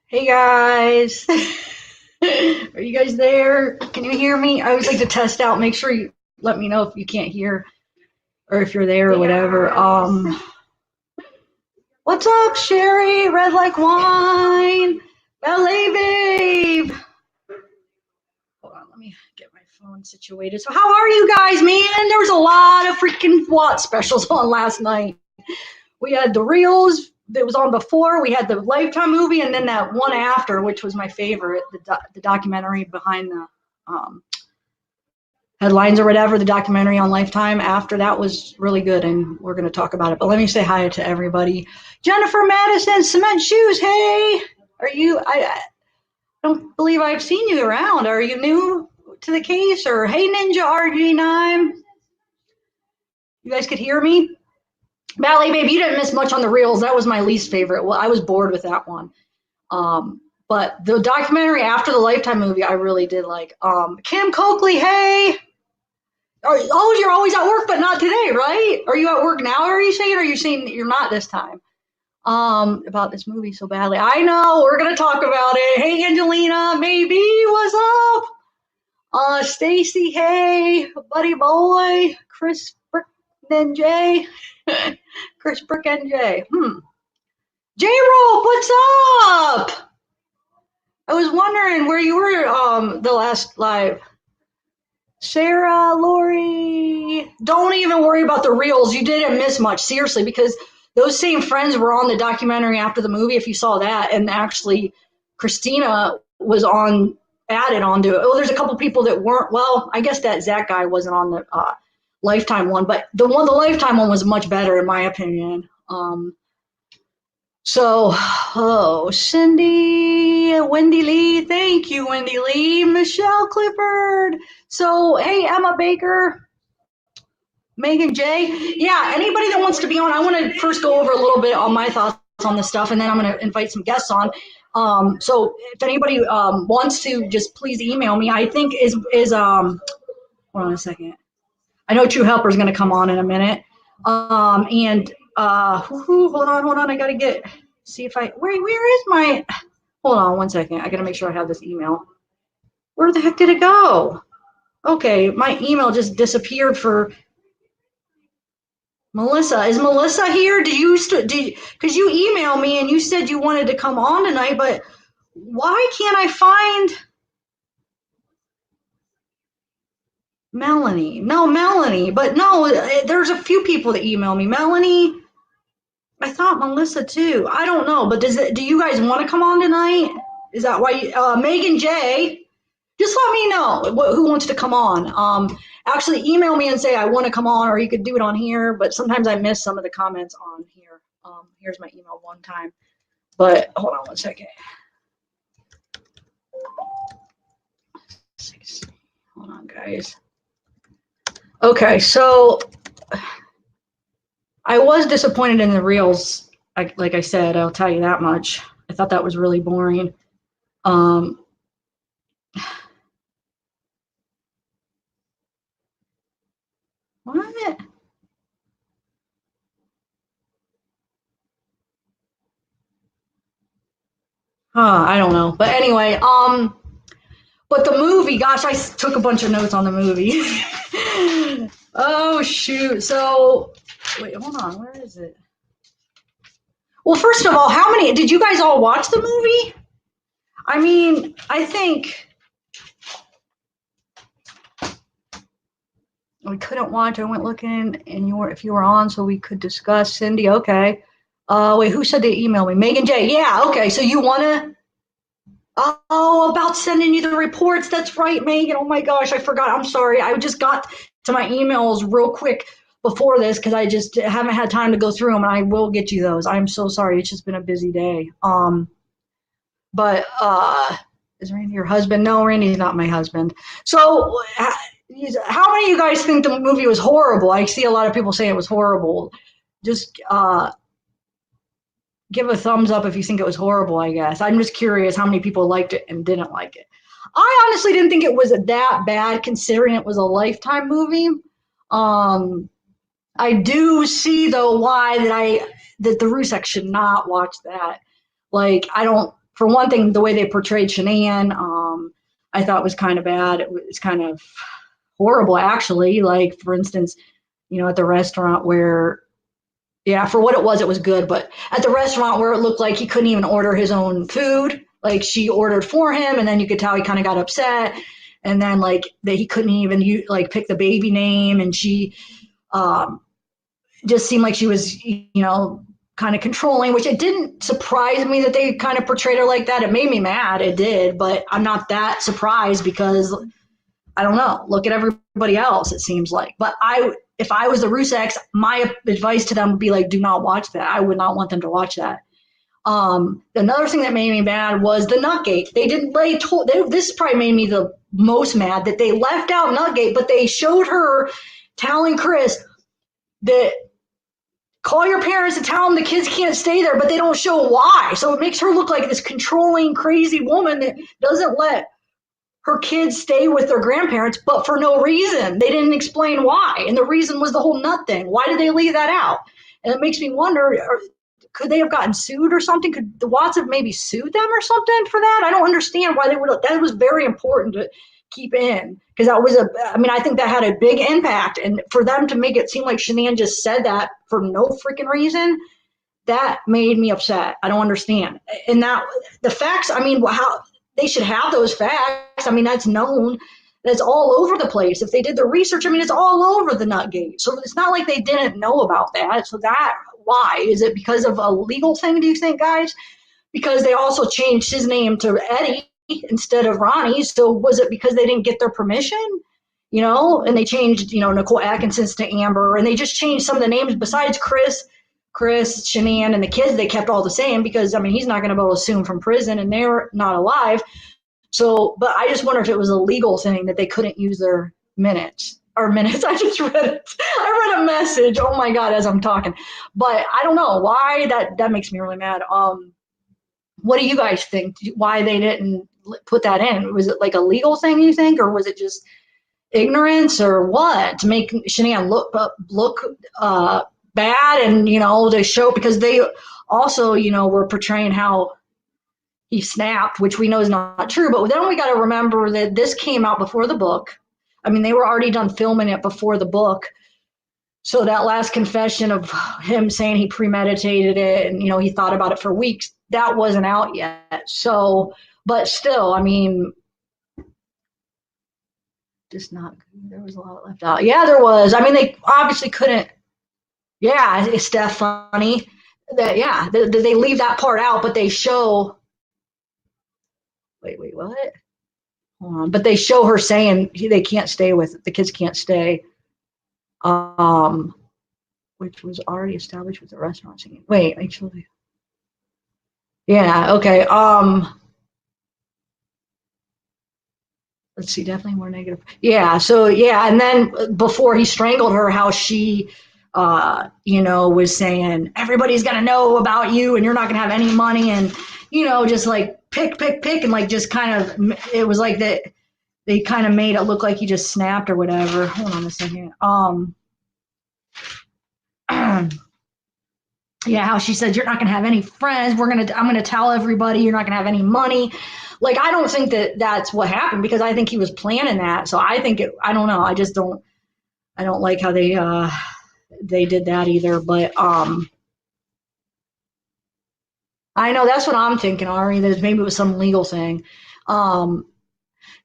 Hey guys, are you guys there? Can you hear me? I always like to test out, make sure you let me know if you can't hear or if you're there or whatever. What's up, Sherry? Red like wine. Ballet babe. Hold on, let me get my phone situated. So, how are you guys, man? There was a lot of freaking SWAT specials on last night. We had the reels that was on before. We had the Lifetime movie, and then that one after, which was my favorite, the documentary behind the headlines or whatever. The documentary on Lifetime after that was really good, and we're going to talk about it. But let me say hi to everybody. Jennifer Madison, Cement Shoes. Hey, are you? I don't believe I've seen you around. Are you new to the case? Or hey, Ninja RG9. You guys could hear me? Ballet Babe, you didn't miss much on the reels. That was my least favorite. Well, I was bored with that one. But the documentary after the Lifetime movie, I really did like. Kim Coakley, hey. You're always at work, but not today, right? Are you at work now? Are you saying that you're not this time? About this movie so badly. I know, we're going to talk about it. Hey, Angelina, maybe, what's up? Stacy, hey. Buddy Boy, Chris Brick and Jay. Chris Brick and Jay. J-Rope, what's up? I was wondering where you were the last live. Sarah, Lori, don't even worry about the reels. You didn't miss much, seriously, because those same friends were on the documentary after the movie, if you saw that, and actually Christina was added onto it. Oh, there's a couple people that weren't. Well, I guess that Zach guy wasn't on the Lifetime one, but the Lifetime one was much better in my opinion. Cindy, Wendy Lee, thank you, Wendy Lee, Michelle Clifford. So, hey, Emma Baker, Megan J. Yeah, anybody that wants to be on, I want to first go over a little bit on my thoughts on this stuff, and then I'm going to invite some guests on. So if anybody wants to, just please email me. I think hold on a second. I know True Helper is going to come on in a minute. Hold on, I got to see if where is my, hold on one second. I got to make sure I have this email. Where the heck did it go? Okay, my email just disappeared for Melissa. Is Melissa here? Because you emailed me and you said you wanted to come on tonight, but why can't I find Melanie? No, Melanie, but no, there's a few people that email me. Melanie, I thought Melissa too. I don't know, but do you guys want to come on tonight? Is that why? Megan J, just let me know who wants to come on. Actually, email me and say I want to come on, or you could do it on here. But sometimes I miss some of the comments on here. Here's my email one time. But hold on one second. Hold on, guys. Okay, so I was disappointed in the reels. Like I said, I'll tell you that much. I thought that was really boring. What? I don't know. But anyway, but the movie, gosh, I took a bunch of notes on the movie. Oh, shoot. So, wait, hold on. Where is it? Well, first of all, did you guys all watch the movie? I mean, I think we couldn't watch. I went looking, and if you were on, so we could discuss. Cindy, okay. Wait, who said they emailed me? Megan J. Yeah, okay. So you want to? Oh, about sending you the reports. That's right, Megan. Oh my gosh, I forgot. I'm sorry. I just got to my emails real quick before this because I just haven't had time to go through them, and I will get you those. I'm so sorry. It's just been a busy day. But is Randy your husband? No, Randy's not my husband. So how many of you guys think the movie was horrible? I see a lot of people say it was horrible. Just give a thumbs up if you think it was horrible, I guess. I'm just curious how many people liked it and didn't like it. I honestly didn't think it was that bad considering it was a Lifetime movie. I do see though why that the Rusek should not watch that. Like, I don't for one thing, the way they portrayed Shannan, I thought was kind of bad. It was kind of horrible, actually. Like, for instance, at the restaurant where, yeah, for what it was good. But at the restaurant where it looked like he couldn't even order his own food, like she ordered for him, and then you could tell he kind of got upset. And then like that he couldn't even like pick the baby name, and she just seemed like she was, kind of controlling, which it didn't surprise me that they kind of portrayed her like that. It made me mad. It did, but I'm not that surprised because I don't know. Look at everybody else, it seems like. But if I was the Rusaks, my advice to them would be like, do not watch that. I would not want them to watch that. Another thing that made me mad was the Nutgate. This probably made me the most mad that they left out Nutgate, but they showed her telling Chris that call your parents and tell them the kids can't stay there, but they don't show why. So it makes her look like this controlling, crazy woman that doesn't let her kids stay with their grandparents, but for no reason. They didn't explain why. And the reason was the whole nut thing. Why did they leave that out? And it makes me wonder, could they have gotten sued or something? Could the Watts have maybe sued them or something for that? I don't understand why they would. That was very important to keep in, because that was I think that had a big impact. And for them to make it seem like Shannan just said that for no freaking reason, that made me upset. I don't understand. And that the facts, how they should have those facts. That's known. That's all over the place. If they did the research, it's all over the Nutgate. So it's not like they didn't know about that. So why? Is it because of a legal thing, do you think, guys? Because they also changed his name to Eddie instead of Ronnie. So was it because they didn't get their permission? And they changed, Nicole Atkinson's to Amber, and they just changed some of the names besides Chris, Shannan, and the kids. They kept all the same because, he's not going to be able to sue him from prison, and they're not alive. So, but I just wonder if it was a legal thing that they couldn't use their minutes. I just read it. I read a message. Oh my God, as I'm talking. But I don't know why that makes me really mad. What do you guys think? Why they didn't put that in? Was it like a legal thing, you think, or was it just ignorance, or what, to make Shannan look bad, and to show, because they also were portraying how he snapped, which we know is not true. But then we got to remember that this came out before the book. They were already done filming it before the book. So that last confession of him saying he premeditated it and, he thought about it for weeks, that wasn't out yet. So, but still, just not good. There was a lot left out. Yeah, there was. They obviously couldn't. Yeah, it's Steph funny that, yeah, they leave that part out, but they show. Wait, what? Hold on. But they show her saying they can't stay with the kids, can't stay. Which was already established with the restaurant scene. Wait, actually. Yeah, okay. Let's see, definitely more negative. Yeah, so yeah, and then before he strangled her, how she was saying everybody's gonna know about you and you're not gonna have any money, and just like pick, and like just kind of, it was like that they kind of made it look like he just snapped or whatever. Hold on a second. Yeah, how she said, you're not going to have any friends. I'm going to tell everybody you're not going to have any money. Like, I don't think that that's what happened, because I think he was planning that. So I think I don't know. I don't like how they did that either. But I know that's what I'm thinking, Ari, that maybe it was some legal thing.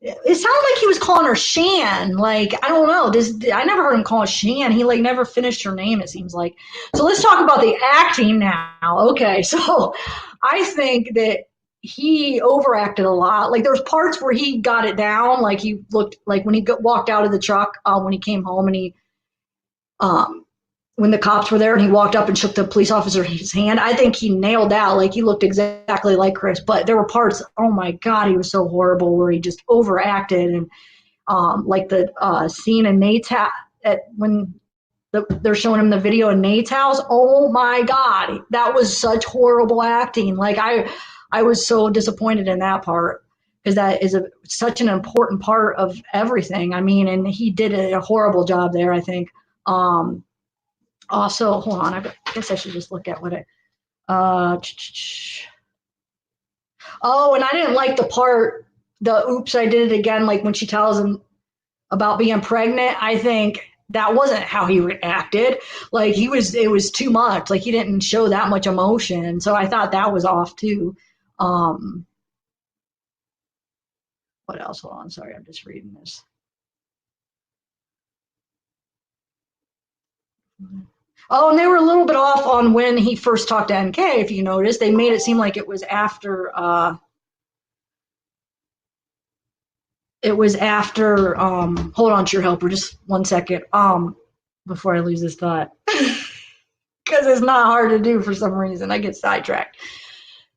It sounded like he was calling her Shan. Like, I don't know. I never heard him call her Shan. He like never finished her name, it seems like. So let's talk about the acting now. Okay, so I think that he overacted a lot. Like, there's parts where he got it down. Like, he looked like when he walked out of the truck, when he came home, and he when the cops were there and he walked up and shook the police officer's hand, I think he nailed that. Like, he looked exactly like Chris. But there were parts, oh my God, he was so horrible, where he just overacted. And like the scene in Nate's house, when they're showing him the video in Nate's house, oh my God, that was such horrible acting. Like, I was so disappointed in that part, because that is such an important part of everything. And he did a horrible job there, I think. Also, hold on, I guess I should just look at what Oh, and I didn't like the part, the oops, I did it again, like when she tells him about being pregnant. I think that wasn't how he reacted. Like it was too much. Like he didn't show that much emotion. So I thought that was off too. Um, what else? Hold on. Sorry, I'm just reading this. Oh, and they were a little bit off on when he first talked to NK. If you noticed, they made it seem like it was after. It was after. Hold on to your helper, just 1 second. Before I lose this thought, because it's not hard to do for some reason. I get sidetracked.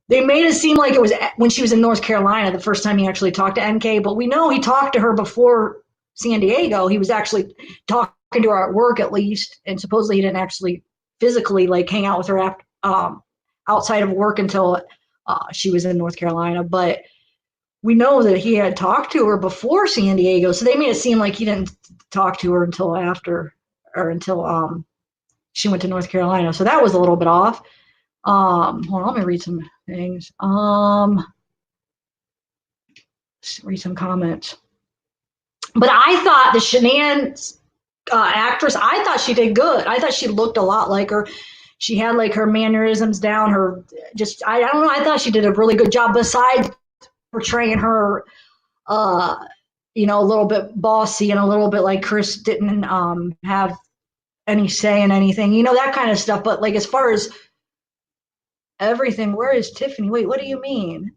They made it seem like it was when she was in North Carolina, the first time he actually talked to NK. But we know he talked to her before San Diego. He was actually talking to her at work at least, and supposedly he didn't actually physically like hang out with her after, outside of work until she was in North Carolina. But we know that he had talked to her before San Diego, so they made it seem like he didn't talk to her until after or until she went to North Carolina. So that was a little bit off. Hold on, let me read some things. Read some comments. But I thought the Shannan actress, I thought she did good. I thought she looked a lot like her. She had like her mannerisms down. Her just, I don't know. I thought she did a really good job. Besides portraying her, a little bit bossy and a little bit like Chris didn't have any say in anything, that kind of stuff. But like as far as everything, where is Tiffany? Wait, what do you mean?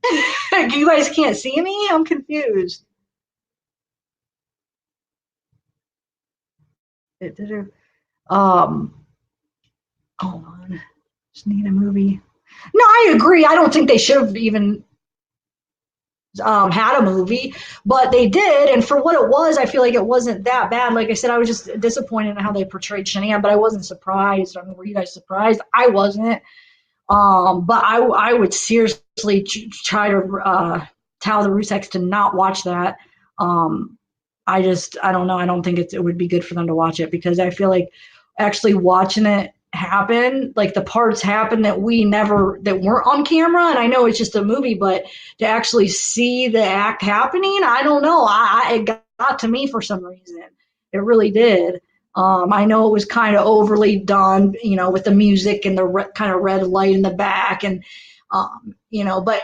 You guys can't see me? I'm confused. Um, hold on. Just need a movie. No, I agree. I don't think they should have even had a movie, but they did. And for what it was, I feel like it wasn't that bad. Like I said, I was just disappointed in how they portrayed Shannan, but I wasn't surprised. I mean, were you guys surprised? I wasn't. But I would seriously try to tell the Ruseks to not watch that. I don't know. I don't think it would be good for them to watch it because I feel like actually watching it happen, like the parts happen that that weren't on camera. And I know it's just a movie, but to actually see the act happening, I don't know. It got to me for some reason. It really did. I know it was kind of overly done, with the music and the kind of red light in the back, and but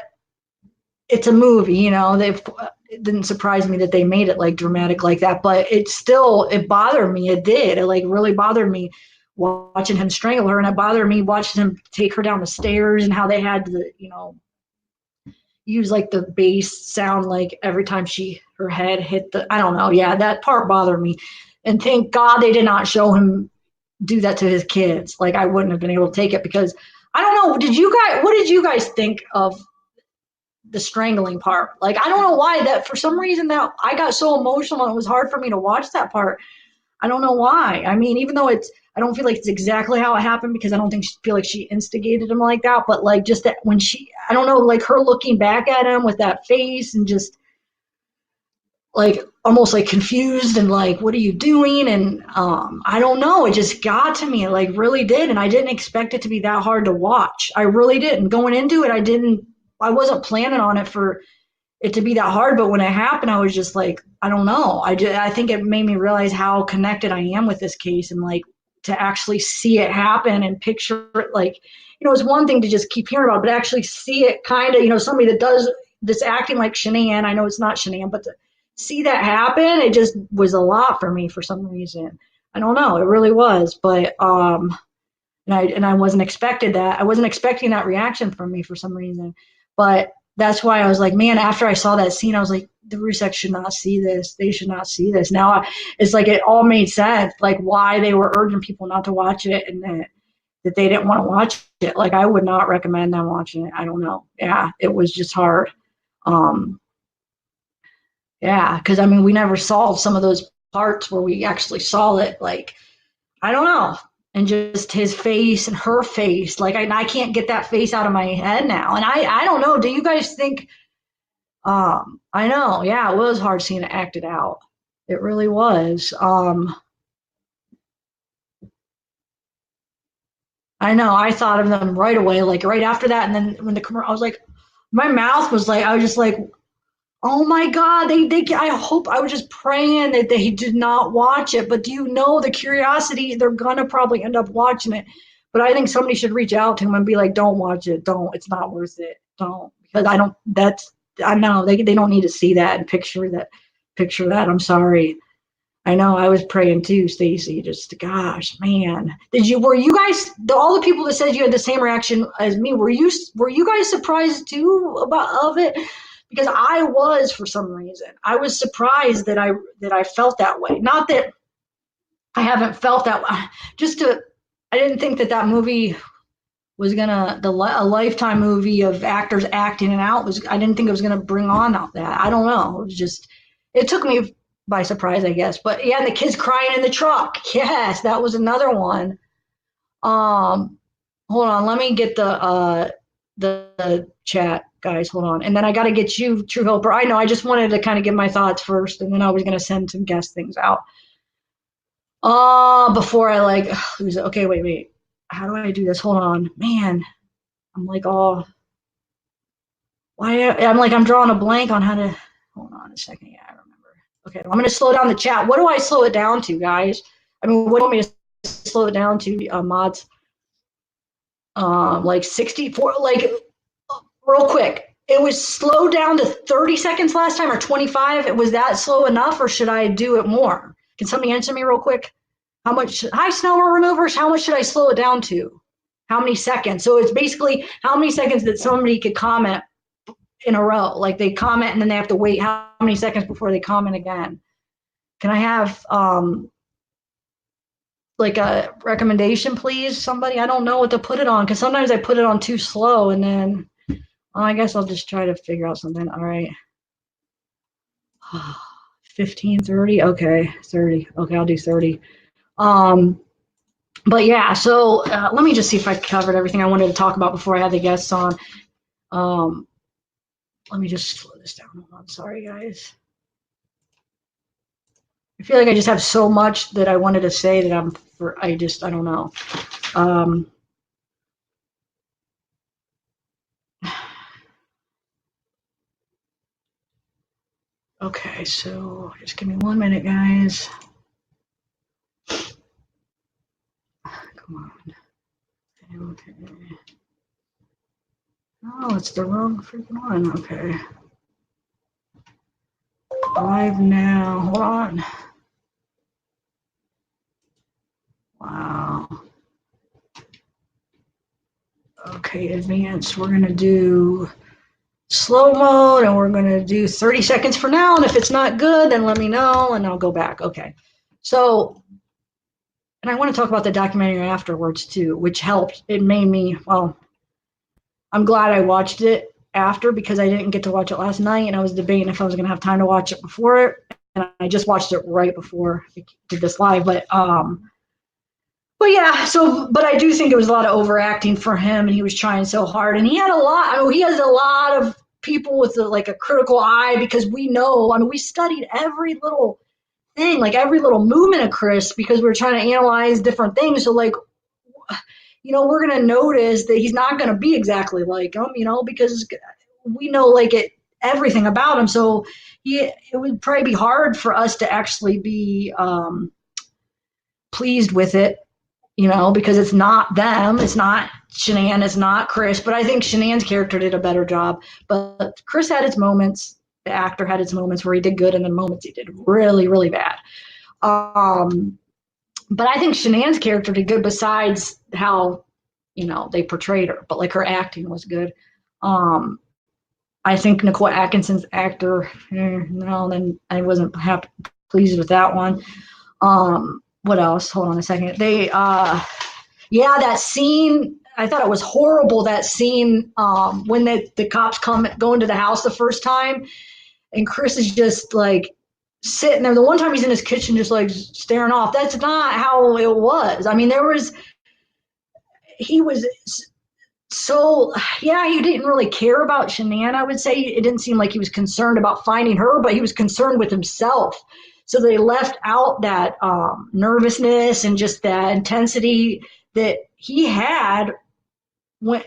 it's a movie. It didn't surprise me that they made it like dramatic like that, but it bothered me. It did. It like really bothered me watching him strangle her, and it bothered me watching him take her down the stairs and how they had to, use like the bass sound like every time her head hit I don't know. Yeah, that part bothered me. And thank God they did not show him do that to his kids. Like I wouldn't have been able to take it because I don't know. What did you guys think of the strangling part? Like I don't know why that for some reason that I got so emotional and it was hard for me to watch that part. I don't know why. I mean, even though I don't feel like it's exactly how it happened because I don't feel like she instigated him like that. But like just that when I don't know, like her looking back at him with that face and just like almost like confused and like what are you doing, and I don't know, it just got to me, it like really did, and I didn't expect it to be that hard to watch. I really didn't. Going into it, I wasn't planning on it for it to be that hard, but when it happened I was just like, I don't know, I think it made me realize how connected I am with this case, and like to actually see it happen and picture it, like it's one thing to just keep hearing about it, but actually see it kind of, somebody that does this acting like Shannan. I know it's not Shannan, but to see that happen, it just was a lot for me for some reason. I don't know, it really was. But and I wasn't expected that. I wasn't expecting that reaction from me for some reason. But that's why I was like, man, after I saw that scene, I was like, the Ruseks should not see this. They should not see this. Now it's like it all made sense, like why they were urging people not to watch it, and that they didn't want to watch it. Like I would not recommend them watching it. I don't know. Yeah, it was just hard. Yeah, because I mean, we never saw some of those parts where we actually saw it. Like, I don't know. And just his face and her face. Like, I can't get that face out of my head now. And I don't know. Do you guys think? I know. Yeah, it was hard seeing it acted out. It really was. I know. I thought of them right away, like right after that. And then when the commercial, I was like, my mouth was like, I was just like, oh my God, I hope, I was just praying that they did not watch it. But do you know the curiosity? They're gonna probably end up watching it. But I think somebody should reach out to him and be like, don't watch it. Don't. It's not worth it. Don't. Because I don't, I know they don't need to see that and picture that. I'm sorry. I know I was praying too, Stacy. Just gosh, man. Were you guys, all the people that said you had the same reaction as me, were you guys surprised too of it? Because I was, for some reason. I was surprised that I felt that way. Not that I haven't felt that way. I didn't think that movie was gonna a lifetime movie of actors acting it out was. I didn't think it was gonna bring on all that. I don't know. It was just. It took me by surprise, I guess. But yeah, the kids crying in the truck. Yes, that was another one. Hold on. Let me get the chat, guys. Hold on, and then I got to get you, True Helper. I know. I just wanted to kind of give my thoughts first, and then I was gonna send some guest things out. Before I lose it. Okay, wait. How do I do this? Hold on, man. I'm like, oh, why? I'm drawing a blank on how to. Hold on a second. Yeah, I remember. Okay, I'm going to slow down the chat. What do I slow it down to, guys? I mean, what do you want me to slow it down to, mods? Like 64, real quick. It was slowed down to 30 seconds last time, or 25. Was that slow enough, or should I do it more? Can somebody answer me real quick? How much? Hi, snow removers. How much should I slow it down to? How many seconds? So it's basically how many seconds that somebody could comment in a row. Like they comment and then they have to wait how many seconds before they comment again. Can I have like a recommendation, please? Somebody? I don't know what to put it on because sometimes I put it on too slow and then I guess I'll just try to figure out something. All right. 15, 30. Okay, 30. Okay, I'll do 30. But yeah, so let me just see if I covered everything I wanted to talk about before I had the guests on. Let me just slow this down. Hold on. Sorry, guys. I feel like I just have so much that I wanted to say that I don't know. Okay, so just give me 1 minute, guys. Come on. Okay. Oh, it's the wrong freaking one. Okay. Live now. Hold on. Wow. Okay, advanced. We're going to do slow mode and we're going to do 30 seconds for now. And if it's not good, then let me know and I'll go back. Okay. So, and I want to talk about the documentary afterwards too, which helped. It made me, well, I'm glad I watched it after because I didn't get to watch it last night and I was debating if I was going to have time to watch it before it. And I just watched it right before I did this live. But yeah, but I do think it was a lot of overacting for him and he was trying so hard. And he had he has a lot of people with a critical eye because we know, we studied every little thing, like every little movement of Chris because we were trying to analyze different things. So we're going to notice that he's not going to be exactly like him, because we know everything about him. So it would probably be hard for us to actually be pleased with it, because it's not them, it's not Shannan, it's not Chris. But I think Shannan's character did a better job. But Chris had his moments. The actor had his moments where he did good and then moments he did really, really bad. But I think Shannan's character did good besides how, they portrayed her. But her acting was good. I think Nicole Atkinson's actor, no, then I wasn't pleased with that one. What else? Hold on a second. That scene, I thought it was horrible, that scene when the cops go into the house the first time and Chris is just sitting there. The one time he's in his kitchen just staring off. That's not how it was. He was so, yeah, he didn't really care about Shannan, I would say. It didn't seem like he was concerned about finding her, but he was concerned with himself. So they left out that nervousness and just that intensity that he had went,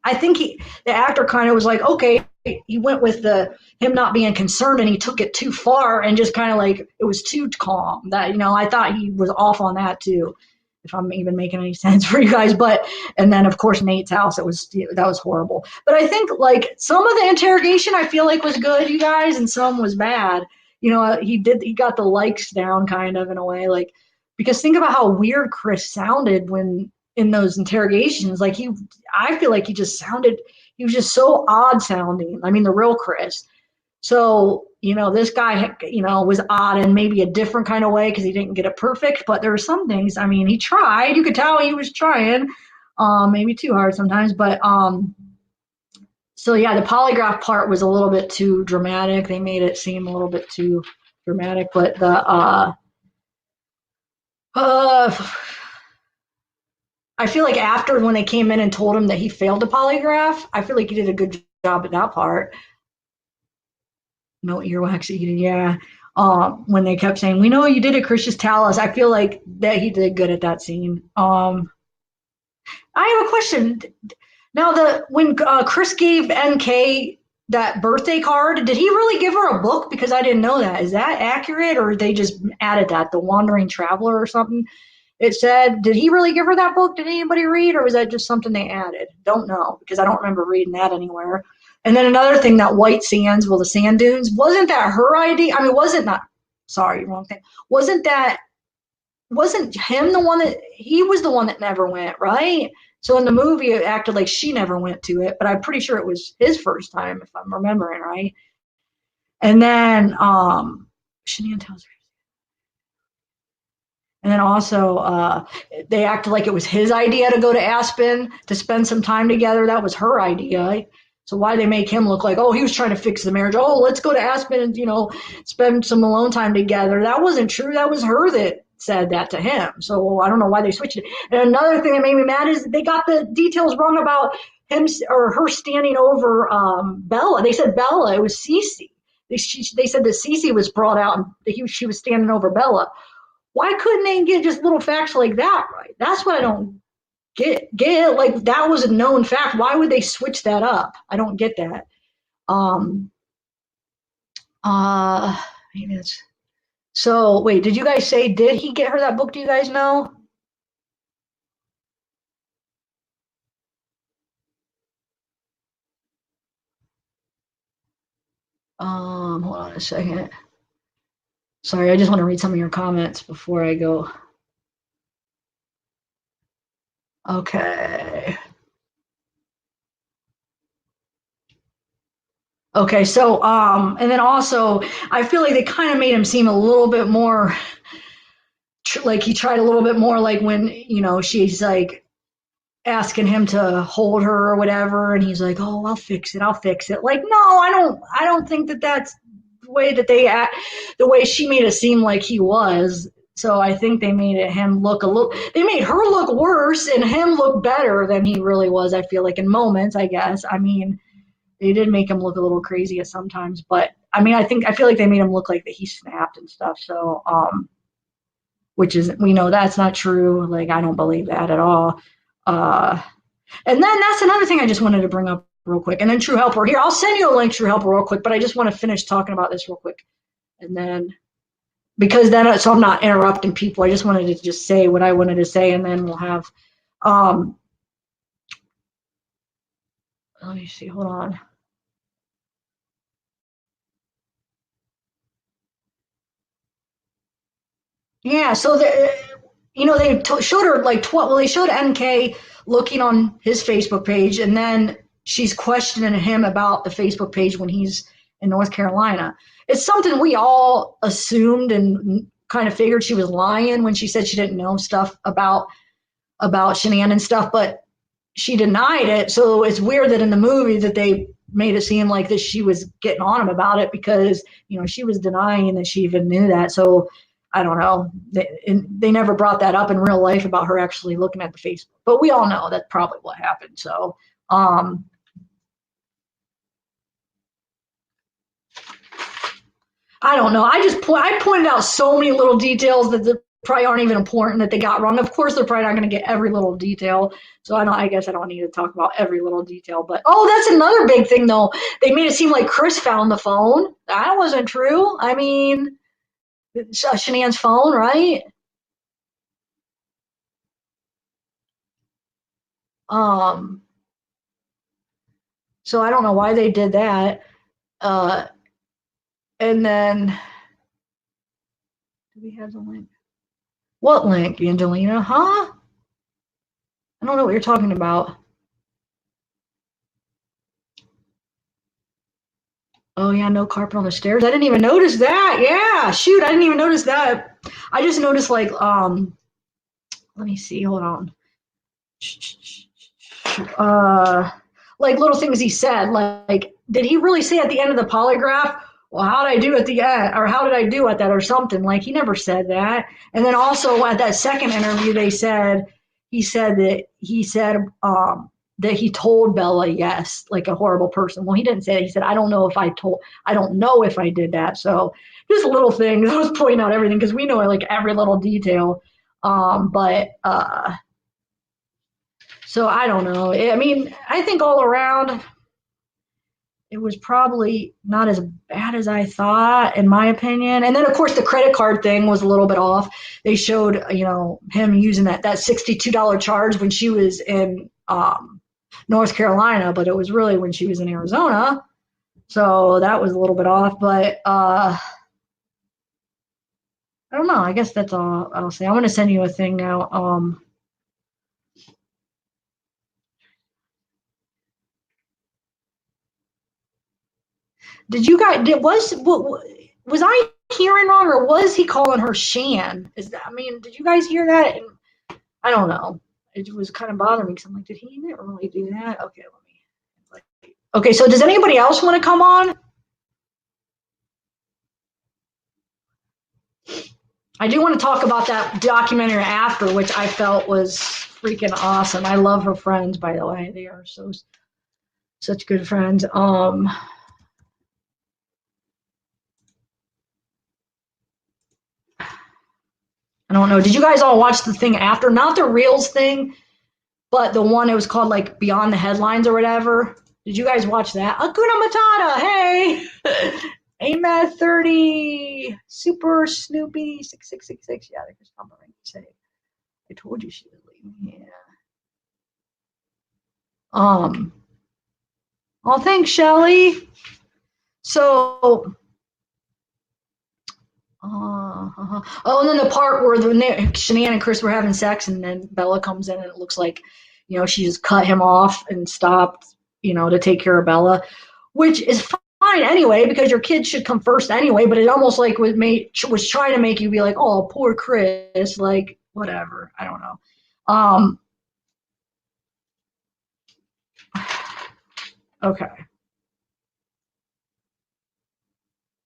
I think the actor kind of was like, okay, he went with him not being concerned, and he took it too far and just kind of like, it was too calm. That, I thought he was off on that too, if I'm even making any sense for you guys. But, and then of course Nate's house, that was horrible. But I think like some of the interrogation I feel like was good, you guys, and some was bad. He got the likes down kind of in a way, like, because think about how weird Chris sounded when in those interrogations. Like I feel like he was just so odd sounding. I mean, the real Chris. So, this guy, was odd in maybe a different kind of way because he didn't get it perfect. But there were some things, I mean, he tried. You could tell he was trying, maybe too hard sometimes. But so yeah, the polygraph part was a little bit too dramatic. They made it seem a little bit too dramatic. But I feel like after, when they came in and told him that he failed the polygraph, I feel like he did a good job at that part. No earwax eating, yeah. When they kept saying, "We know you did it, Chris, just tell us." I feel like that he did good at that scene. I have a question. Now, when Chris gave NK that birthday card, did he really give her a book? Because I didn't know that. Is that accurate, or they just added that, the Wandering Traveler or something? It said, did he really give her that book? Did anybody read, or was that just something they added? Don't know, because I don't remember reading that anywhere. And then another thing, that white sands, the sand dunes, wasn't that her idea? I mean, wrong thing. Wasn't him the one he was the one that never went, right? So in the movie, it acted like she never went to it, but I'm pretty sure it was his first time, if I'm remembering right. And then, Shannan tells her. And then also, they acted like it was his idea to go to Aspen to spend some time together. That was her idea. So why they make him look like, oh, he was trying to fix the marriage. Oh, let's go to Aspen and, spend some alone time together. That wasn't true. That was her that said that to him. So I don't know why they switched it. And another thing that made me mad is they got the details wrong about him or her standing over Bella. They said Bella. It was Cece. They said that Cece was brought out and she was standing over Bella. Why couldn't they get just little facts like that right? That's what I don't get. Like, that was a known fact. Why would they switch that up? I don't get that. Maybe that's. So wait, did you guys say, did he get her that book? Do you guys know? Hold on a second. Sorry, I just want to read some of your comments before I go. Okay. Okay, so and then also, I feel like they kind of made him seem a little bit more like he tried a little bit more, like when she's like asking him to hold her or whatever, and he's like, "Oh, I'll fix it." Like, no, I don't think that that's the way that they act, the way she made it seem like he was. So I think they made him look they made her look worse and him look better than he really was. I feel like in moments, I guess. I mean, they did make him look a little crazy at sometimes, but I mean, I feel like they made him look like that he snapped and stuff. So, which is, we know that's not true. Like, I don't believe that at all. And then that's another thing I just wanted to bring up real quick. And then True Helper. Here, I'll send you a link, True Helper, real quick, but I just want to finish talking about this real quick. And then, because then, so I'm not interrupting people, I just wanted to just say what I wanted to say, and then we'll have, let me see, hold on. Yeah, so they showed her like they showed NK looking on his Facebook page, and then she's questioning him about the Facebook page when he's in North Carolina. It's something we all assumed and kind of figured she was lying when she said she didn't know stuff about Shannan and stuff, but she denied it. So it's weird that in the movie that they made it seem like that she was getting on him about it, because she was denying that she even knew that. So I don't know. They never brought that up in real life about her actually looking at the Facebook, but we all know that's probably what happened. So, I don't know. I pointed out so many little details that probably aren't even important that they got wrong. Of course, they're probably not going to get every little detail. So I guess I don't need to talk about every little detail. But oh, that's another big thing though. They made it seem like Chris found the phone. That wasn't true. I mean, Shannan's phone, right? Um, so I don't know why they did that. Uh, and then do we have the link? What link, Angelina? Huh? I don't know what you're talking about. Oh yeah, no carpet on the stairs. I didn't even notice that. Yeah, shoot, I didn't even notice that. I just noticed like let me see, hold on. Uh like little things he said, like did he really say at the end of the polygraph, well, how did I do at the end, or how did I do at that, or something? Like he never said that. And then also at that second interview, they said that he told Bella yes, like a horrible person. Well, he didn't say that. He said, I don't know if I did that. So just little things. I was pointing out everything because we know like every little detail. But so I don't know. I mean, I think all around it was probably not as bad as I thought, in my opinion. And then, of course, the credit card thing was a little bit off. They showed, him using that $62 charge when she was in North Carolina, but it was really when she was in Arizona. So that was a little bit off. But I don't know. I guess that's all I'll say. I'm going to send you a thing now. Did you guys? Was I hearing wrong, or was he calling her Shan? I mean, did you guys hear that? And I don't know. It was kind of bothering me because I'm like, did he even really do that? Okay, let me. Okay, so does anybody else want to come on? I do want to talk about that documentary after, which I felt was freaking awesome. I love her friends, by the way. They are such good friends. I don't know. Did you guys all watch the thing after? Not the Reels thing, but the one it was called like Beyond the Headlines or whatever. Did you guys watch that? Akuna Matata, hey! Amen 30, Super Snoopy 6666. Yeah, there's number right. Say, I told you she was leaving. Yeah. Oh, thanks, Shelly. So, oh, and then the part where Shanann and Chris were having sex, and then Bella comes in, and it looks like, she just cut him off and stopped, to take care of Bella, which is fine anyway because your kids should come first anyway. But it almost like was trying to make you be like, oh, poor Chris, like whatever. I don't know. Okay.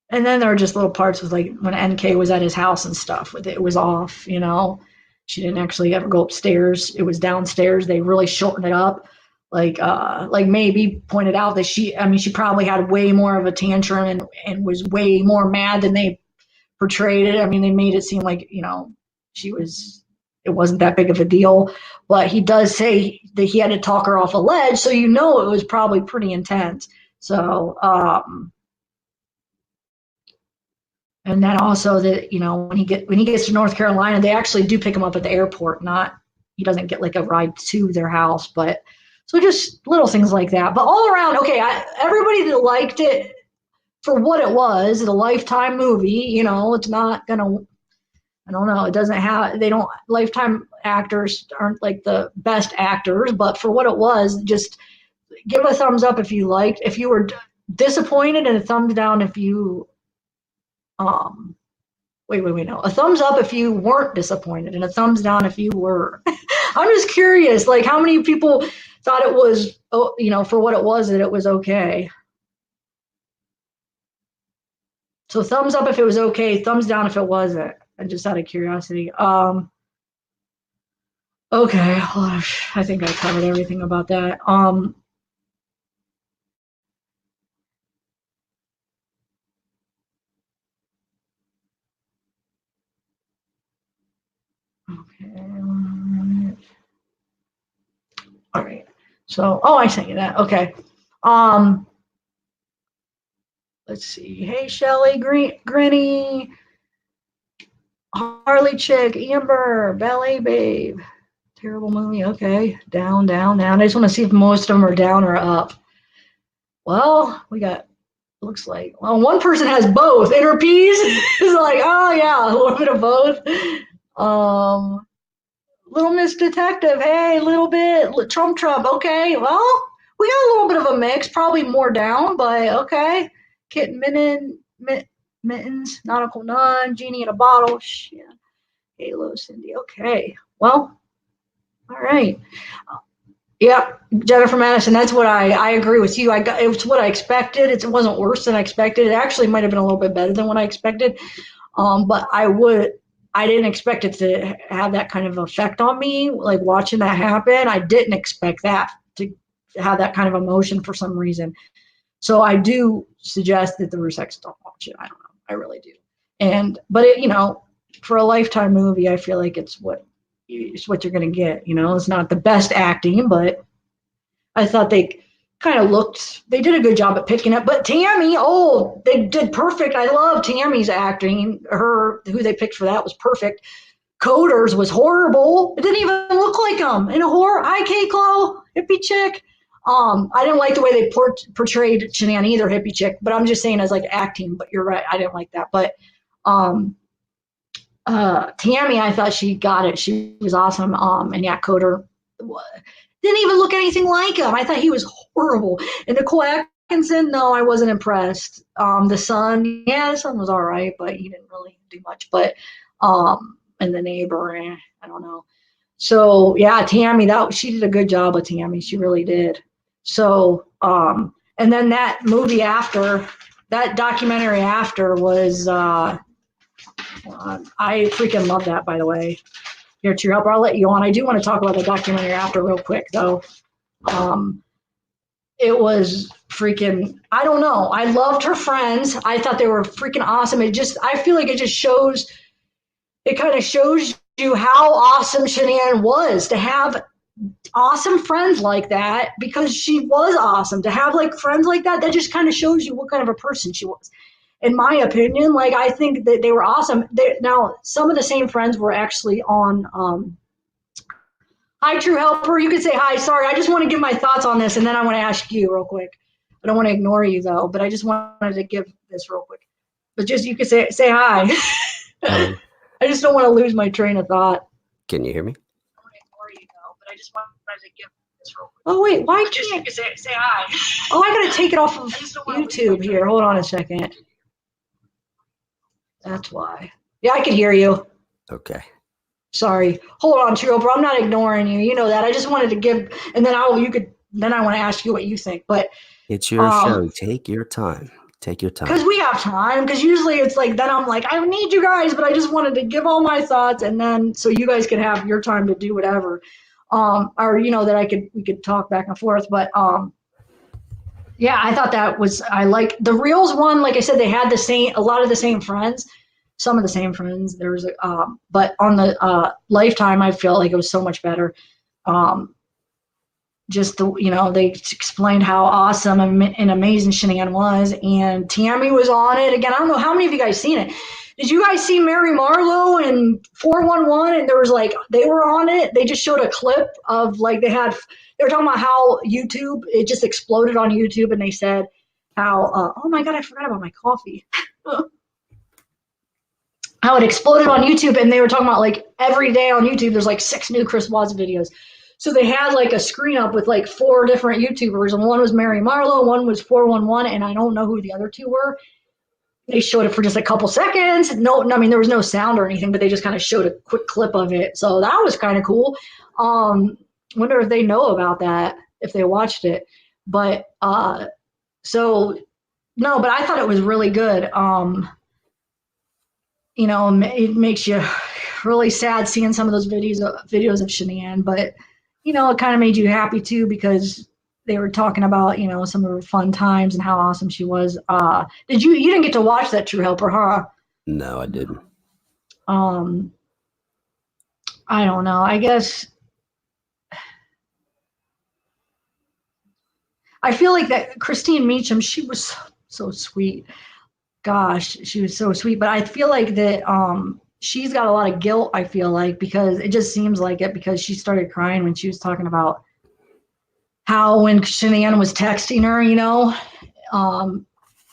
And then there were just little parts with like when NK was at his house and stuff. It was off. She didn't actually ever go upstairs. It was downstairs. They really shortened it up. Like maybe pointed out that she probably had way more of a tantrum and was way more mad than they portrayed it. I mean, they made it seem like, it wasn't that big of a deal. But he does say that he had to talk her off a ledge, so it was probably pretty intense. So, and then also that, when he gets to North Carolina, they actually do pick him up at the airport. Not He doesn't get like a ride to their house, but so just little things like that. But all around, okay, everybody that liked it for what it was, the Lifetime movie, it's not gonna. I don't know. It doesn't have. They don't. Lifetime actors aren't like the best actors, but for what it was, just give a thumbs up if you liked. If you were disappointed, and a thumbs down if you um wait, no. A thumbs up if you weren't disappointed, and a thumbs down if you were. I'm just curious, like how many people thought it was, for what it was, that it was okay. So thumbs up if it was okay, thumbs down if it wasn't. And just out of curiosity. Okay, well, I think I covered everything about that. So, I sent you that. Okay. Let's see. Hey, Shelly, Grinny, Harley Chick, Amber, Ballet Babe. Terrible movie. Okay. Down, down, down. I just want to see if most of them are down or up. Well, we got, looks like, well, one person has both. Inner peace is like, oh, yeah, a little bit of both. Little Miss Detective, hey, a little bit. Trump, okay. Well, we got a little bit of a mix, probably more down, but okay. Kit Mittens, Nautical Nun, Genie in a Bottle, shit. Halo, Cindy, okay. Well, all right. Yeah, Jennifer Madison, that's what I agree with you. It was what I expected. It wasn't worse than I expected. It actually might have been a little bit better than what I expected. But I didn't expect it to have that kind of effect on me. Like watching that happen, I didn't expect that to have that kind of emotion for some reason. So I do suggest that the Ruseks don't watch it. I don't know. I really do. But for a Lifetime movie, I feel like it's what you're going to get. It's not the best acting, but I thought they they did a good job at picking up. But Tammy, they did perfect. I love Tammy's acting. Who they picked for that was perfect. Coders was horrible. It didn't even look like him in a horror. Hi, K-Clo, hippie chick. I didn't like the way they portrayed Shannan either, hippie chick. But I'm just saying as like acting. But you're right, I didn't like that. But Tammy, I thought she got it. She was awesome. And yeah, Coder didn't even look anything like him. I thought he was horrible. And Nicole Atkinson, no, I wasn't impressed. The son was all right, but he didn't really do much. But and the neighbor, I don't know. So yeah, Tammy, she did a good job with Tammy. She really did. So and then that movie after, that documentary after was I freaking love that, by the way. Here, True Helper, I'll let you on. I do want to talk about the documentary after real quick, though. It was freaking, I don't know. I loved her friends. I thought they were freaking awesome. I feel like it kind of shows you how awesome Shannan was to have awesome friends like that, because she was awesome. To have like friends like that just kind of shows you what kind of a person she was. In my opinion, like I think that they were awesome. Now, some of the same friends were actually on hi, True Helper. You can say hi. Sorry, I just want to give my thoughts on this, and then I want to ask you real quick. I don't want to ignore you though, but I just wanted to give this real quick. But just you can say hi. I just don't want to lose my train of thought. Can you hear me? I don't want to ignore you though, but I just wanted to give this real quick. Oh wait, why can't you can say hi? Oh, I gotta take it off of YouTube here. Hold on a second. That's why. Yeah, I can hear you. Okay. Sorry. Hold on, True Helper. I'm not ignoring you. You know that. I just wanted to give, and then I want to ask you what you think. But it's your show. Take your time. Take your time. Because we have time. Because usually it's like, then I'm like, I need you guys, but I just wanted to give all my thoughts, and then so you guys could have your time to do whatever, or that we could talk back and forth. But yeah, I thought I like the Reels one. Like I said, they had a lot of the same friends. Some of the same friends. There was, but on the Lifetime, I feel like it was so much better. Just they explained how awesome and amazing Shannan was, and Tammy was on it again. I don't know how many of you guys seen it. Did you guys see Mary Marlowe and 411? And there was they were on it. They just showed a clip of they were talking about how YouTube, it just exploded on YouTube, and they said how oh my god, I forgot about my coffee. How it exploded on YouTube, and they were talking about every day on YouTube there's 6 new Chris Watts videos. So they had a screen up with 4 different YouTubers, and one was Mary Marlowe, one was 411, and I don't know who the other 2 were. They showed it for just a couple seconds. No, I mean there was no sound or anything, but they just kind of showed a quick clip of it. So that was kind of cool. Wonder if they know about that, if they watched it. But so no, but I thought it was really good. It makes you really sad seeing some of those videos of Shannan, but it kind of made you happy too, because they were talking about some of her fun times and how awesome she was. You didn't get to watch that, True Helper, huh? No, I didn't. I don't know. I guess I feel like that Christine Meacham, she was so sweet. Gosh, she was so sweet. But I feel like that she's got a lot of guilt, I feel like, because it just seems like it, because she started crying when she was talking about how when Shannan was texting her,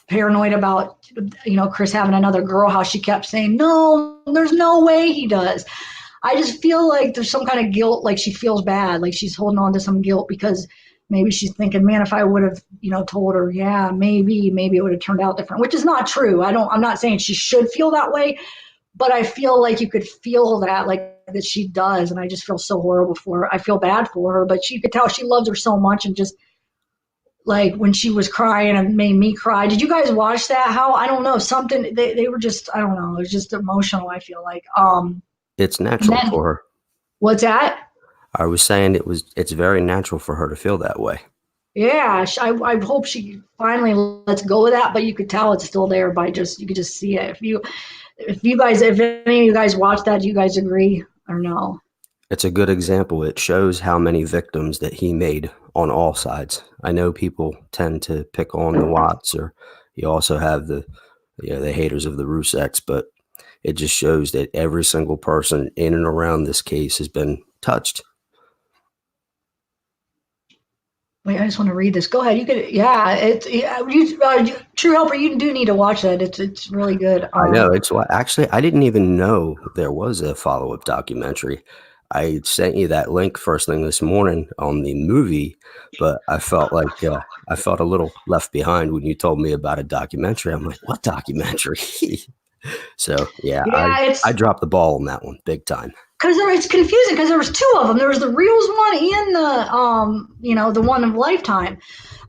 paranoid about, Chris having another girl, how she kept saying, no, there's no way he does. I just feel like there's some kind of guilt, like she feels bad, like she's holding on to some guilt because maybe she's thinking, man, if I would have, told her, yeah, maybe it would have turned out different, which is not true. I'm not saying she should feel that way, but I feel like you could feel that, like that she does. And I just feel so horrible for her. I feel bad for her, but you could tell she loves her so much. And just like when she was crying, it made me cry. Did you guys watch that? How, I don't know, something, they were just, I don't know, it was just emotional, I feel like. It's natural for her. What's that? I was saying it's very natural for her to feel that way. Yeah, I hope she finally lets go of that, but you could tell it's still there by you could just see it. If any of you guys watch that, do you guys agree or no? It's a good example. It shows how many victims that he made on all sides. I know people tend to pick on the Watts, or you also have the haters of the Ruseks, but it just shows that every single person in and around this case has been touched. Wait, I just want to read this. Go ahead. You could, True Helper. You do need to watch that. It's really good. I know. It's why actually I didn't even know there was a follow-up documentary. I sent you that link first thing this morning on the movie, but I felt like I felt a little left behind when you told me about a documentary. I'm like, what documentary? So yeah, I dropped the ball on that one big time. Because it's confusing, because there was two of them. There was the Reels one and the one of Lifetime.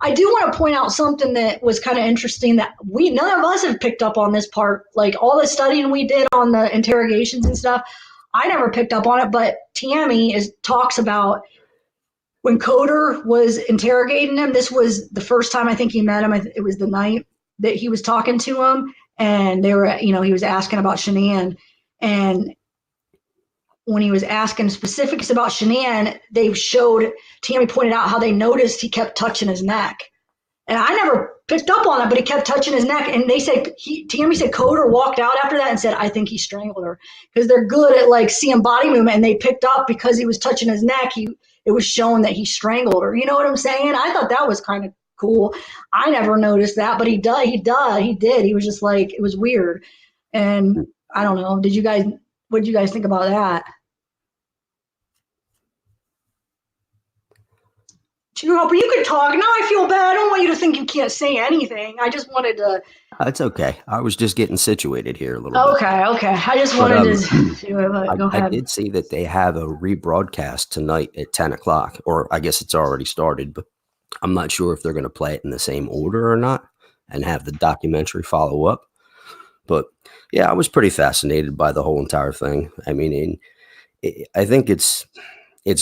I do want to point out something that was kind of interesting that none of us have picked up on this part. Like all the studying we did on the interrogations and stuff, I never picked up on it. But Tammy talks about when Coder was interrogating him. This was the first time I think he met him. It was the night that he was talking to him, and they were, he was asking about Shannan, and when he was asking specifics about Shannan, Tammy pointed out how they noticed he kept touching his neck. And I never picked up on it, but he kept touching his neck. And Tammy said Coder walked out after that and said, I think he strangled her. Because they're good at like seeing body movement, and they picked up because he was touching his neck, it was showing that he strangled her. You know what I'm saying? I thought that was kind of cool. I never noticed that, but he did. He was just like, it was weird. And I don't know. What did you guys think about that? True Helper, you could talk. Now I feel bad. I don't want you to think you can't say anything. I just wanted to. It's okay. I was just getting situated here a little bit. Okay. I just wanted to. Go ahead. I did see that they have a rebroadcast tonight at 10 o'clock, or I guess it's already started, but I'm not sure if they're going to play it in the same order or not and have the documentary follow up. But yeah, I was pretty fascinated by the whole entire thing. I mean, I think it's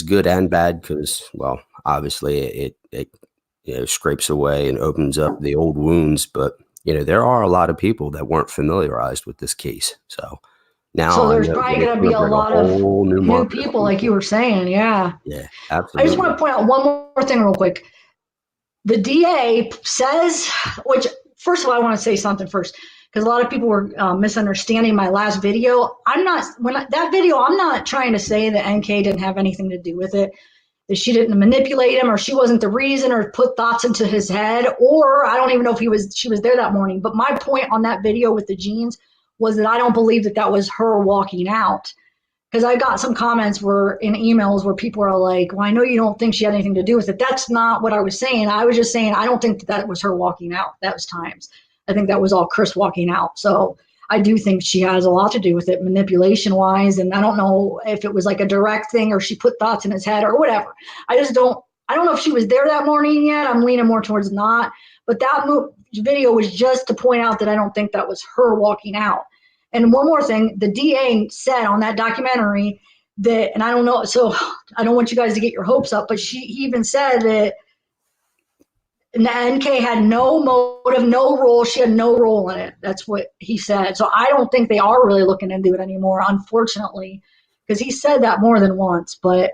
good and bad because, well, obviously it scrapes away and opens up the old wounds, but there are a lot of people that weren't familiarized with this case. So now there's probably going to be a lot of new people, like you were saying. Yeah, absolutely. I just want to point out one more thing real quick. The DA says, which first of all, I want to say something first, because a lot of people were misunderstanding my last video. I'm not trying to say that NK didn't have anything to do with it, that she didn't manipulate him, or she wasn't the reason, or put thoughts into his head, or I don't even know if she was there that morning. But my point on that video with the jeans was that I don't believe that was her walking out. Because I got some comments in emails where people are like, well, I know you don't think she had anything to do with it. That's not what I was saying. I was just saying I don't think that was her walking out. That was times. I think that was all Chris walking out. So I do think she has a lot to do with it, manipulation wise. And I don't know if it was like a direct thing or she put thoughts in his head or whatever. I don't know if she was there that morning yet. I'm leaning more towards not. But that video was just to point out that I don't think that was her walking out. And one more thing, the DA said on that documentary that, and I don't know, so I don't want you guys to get your hopes up, but he even said that NK had no motive, no role. She had no role in it. That's what he said. So I don't think they are really looking into it anymore, unfortunately, because he said that more than once. But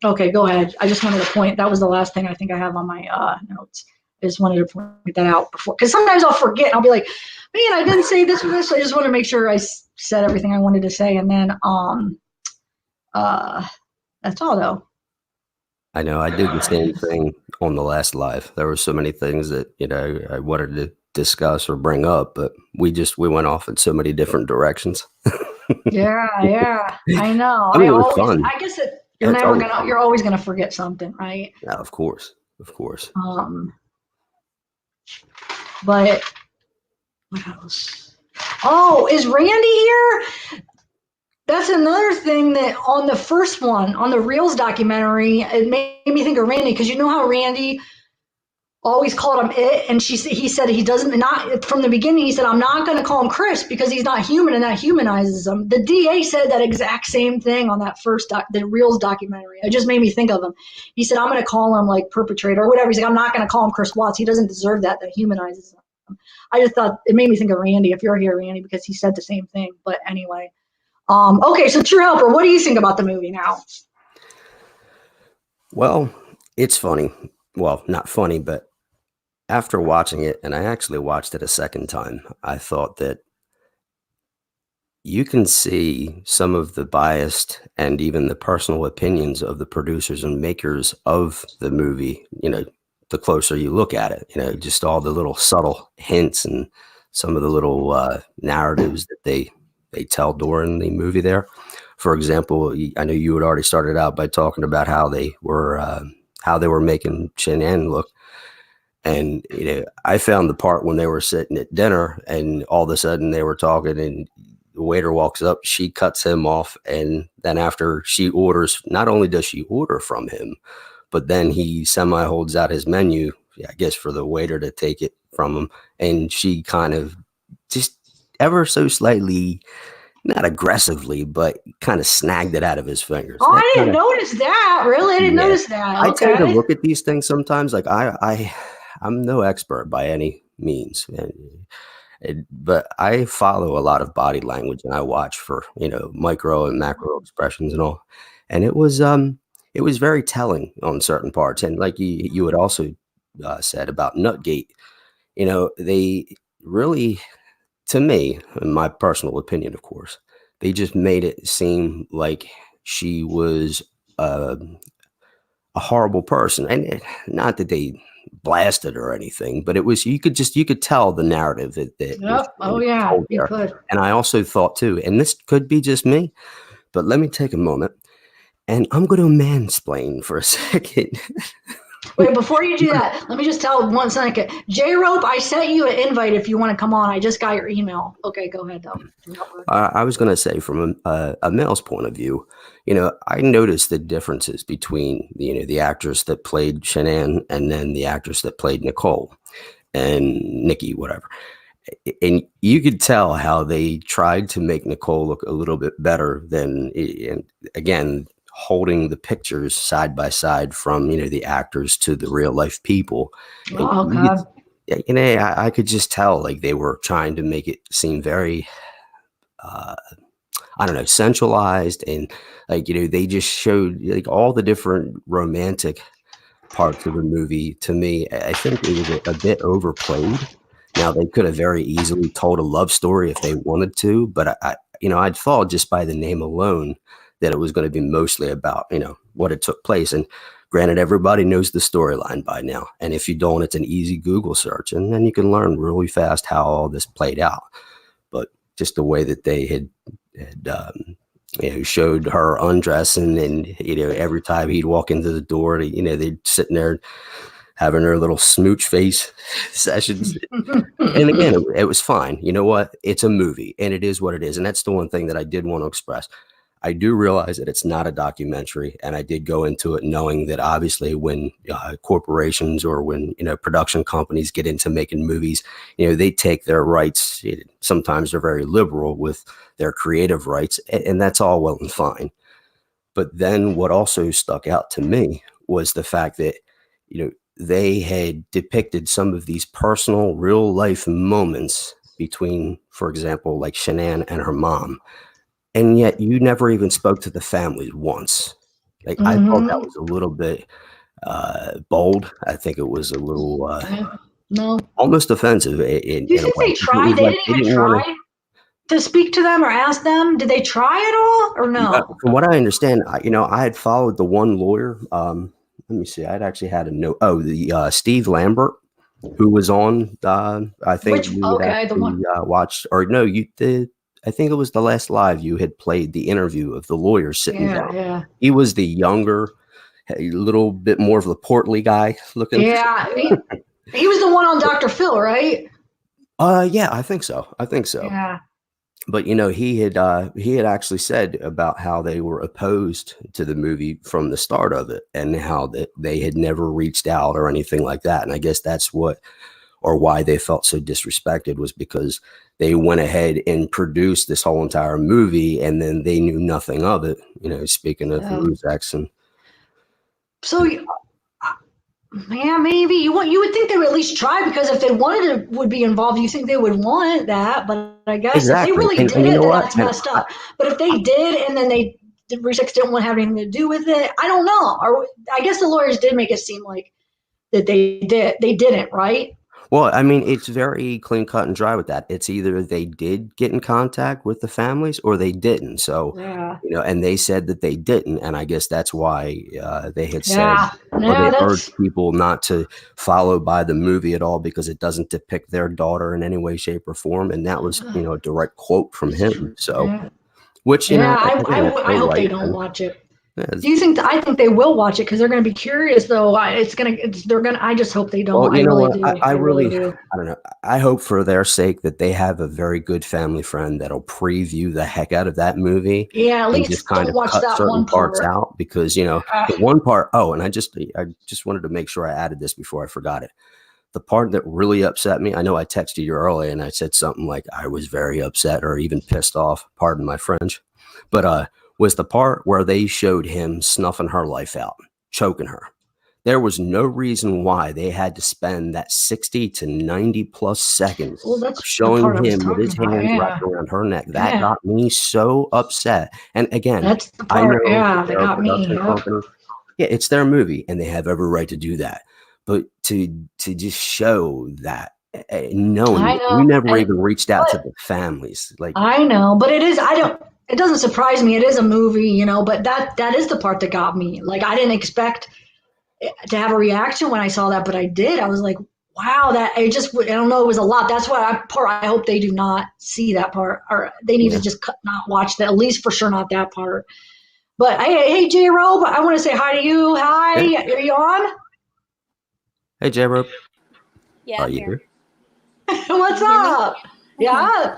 okay, go ahead. I just wanted to point. That was the last thing I think I have on my notes. I just wanted to point that out before, because sometimes I'll forget and I'll be like, man, I didn't say this or this. I just want to make sure I said everything I wanted to say. And then that's all though. I know I did the same thing on the last live. There were so many things that, I wanted to discuss or bring up, but we went off in so many different directions. Yeah, I know. I mean, it was fun. I guess that you're always gonna forget something, right? Yeah, of course. But what else? Oh, is Randy here? That's another thing that on the first one, on the Reels documentary, it made me think of Randy, because you know how Randy always called him it, and he said he doesn't, not from the beginning, he said, I'm not going to call him Chris because he's not human, and that humanizes him. The DA said that exact same thing on that first the Reels documentary. It just made me think of him. He said, I'm going to call him like perpetrator or whatever. He's like, I'm not going to call him Chris Watts. He doesn't deserve that. That humanizes him. I just thought it made me think of Randy, if you're here, Randy, because he said the same thing. But anyway. Okay, so True Helper, what do you think about the movie now? Well, it's funny. Well, not funny, but after watching it, and I actually watched it a second time, I thought that you can see some of the biased and even the personal opinions of the producers and makers of the movie, the closer you look at it, just all the little subtle hints and some of the little narratives that they tell during the movie there. For example, I know you had already started out by talking about how they were making Shannan look. And, I found the part when they were sitting at dinner and all of a sudden they were talking and the waiter walks up, she cuts him off. And then after she orders, not only does she order from him, but then he semi holds out his menu, I guess, for the waiter to take it from him. And she kind of just ever so slightly, not aggressively, but kind of snagged it out of his fingers. Oh, I didn't notice that. Really? I didn't notice that. Okay. I tend to look at these things sometimes. Like I'm no expert by any means, but I follow a lot of body language and I watch for, micro and macro expressions and all. And it was very telling on certain parts. And like you had also said about Nutgate, they really, to me, in my personal opinion, of course, they just made it seem like she was a horrible person. And not that they blasted or anything, but it was, you could tell the narrative that yep. Oh yeah, you could. And I also thought too, and this could be just me, but let me take a moment and I'm going to mansplain for a second. Wait, before you do that, let me just tell 1 second. J-Rope, I sent you an invite if you want to come on. I just got your email. Okay, go ahead, though. I was going to say, from a male's point of view, I noticed the differences between, the actress that played Shannan and then the actress that played Nicole and Nikki, whatever. And you could tell how they tried to make Nicole look a little bit better than, and again, holding the pictures side by side from, the actors to the real life people. Oh, God. I could just tell, like, they were trying to make it seem very, I don't know, centralized. And like, they just showed like all the different romantic parts of the movie. To me, I think it was a bit overplayed. Now, they could have very easily told a love story if they wanted to, but I'd thought just by the name alone that it was going to be mostly about, what it took place. And granted, everybody knows the storyline by now. And if you don't, it's an easy Google search. And then you can learn really fast how all this played out. But just the way that they had showed her undressing and, every time he'd walk into the door, they'd sitting there having her little smooch face sessions. And again, it was fine. You know what? It's a movie and it is what it is. And that's the one thing that I did want to express. I do realize that it's not a documentary, and I did go into it knowing that obviously when corporations or when production companies get into making movies, they take their rights. Sometimes they're very liberal with their creative rights, and that's all well and fine. But then what also stuck out to me was the fact that they had depicted some of these personal, real life moments between, for example, like Shannan and her mom. And yet you never even spoke to the families once. Like, I thought that was a little bit bold. I think it was a little No. almost offensive Do you in a think way. they It tried? was They like didn't they even didn't want try to speak to them or ask them. Did they try at all or to. no? From what I understand, I had followed the one lawyer. Let me see. I'd actually had a note. Oh, the Steve Lambert, who was on. I think Which you had okay, the one. actually watched, or no, you did. I think it was the last live you had played the interview of the lawyer sitting Yeah, down. yeah, He was the younger, a little bit more of the portly guy looking. yeah. He was the one on Dr. Phil, right? Yeah, I think so. I think so. Yeah. But he had actually said about how they were opposed to the movie from the start of it, and how that they had never reached out or anything like that. And I guess that's what, or why they felt so disrespected, was because they went ahead and produced this whole entire movie, and then they knew nothing of it. Speaking of Yeah. Luzaks and So yeah, maybe you would think they would at least try because if they wanted to would be involved, you think they would want that. But I guess if they exactly, really did and you it, know then what? that's messed up. But if they did and then the Resex didn't want to have anything to do with it, I don't know. Or I guess the lawyers did make it seem like that they did. They didn't, right? Well, I mean, it's very clean cut and dry with that. It's either they did get in contact with the families or they didn't. So, Yeah. and they said that they didn't. And I guess that's why they had said, Yeah. or Yeah. they urged That's people not to follow by the movie at all because it doesn't depict their daughter in any way, shape, or form. And that was, a direct quote from that's him. true. So, Yeah. which, Yeah. again, that's I their hope they right. don't And, watch it. yeah, Do you think? I think they will watch it because they're going to be curious. Though they're going. to I just hope they don't. well, I you know really what? do. I I really really, do. I don't know. I hope for their sake that they have a very good family friend that'll preview the heck out of that movie Yeah. At and just least kind don't of watch cut that certain one parts part. out because, the one part. Oh, and I just wanted to make sure I added this before I forgot it. The part that really upset me, I know I texted you earlier and I said something like I was very upset or even pissed off, pardon my French, but was the part where they showed him snuffing her life out, choking her. There was no reason why they had to spend that 60 to 90 plus seconds Well, of that's the part showing I was him with talking his about. hands wrapped Yeah. around her neck. That Yeah. got me so upset. And again, That's the I part. know that Yeah. That they're a got me. production Yep. company. Yeah, it's their movie and they have every right to do that. But to just show that, knowing I that you know. never even reached out to But the families, like, I know. But it is. I don't. It doesn't surprise me. It is a movie, But that is the part that got me. Like I didn't expect to have a reaction when I saw that, but I did. I was like, wow, that I just I don't know. It was a lot. That's why I hope they do not see that part, or they need to yeah. just not watch that. At least for sure, not that part. But hey, J. Robe, I want to say hi to you. Yeah. Hi, are you on? Hey, J-Rope, Yeah, are I'm you here. here? What's Can you hear me? up? Yeah.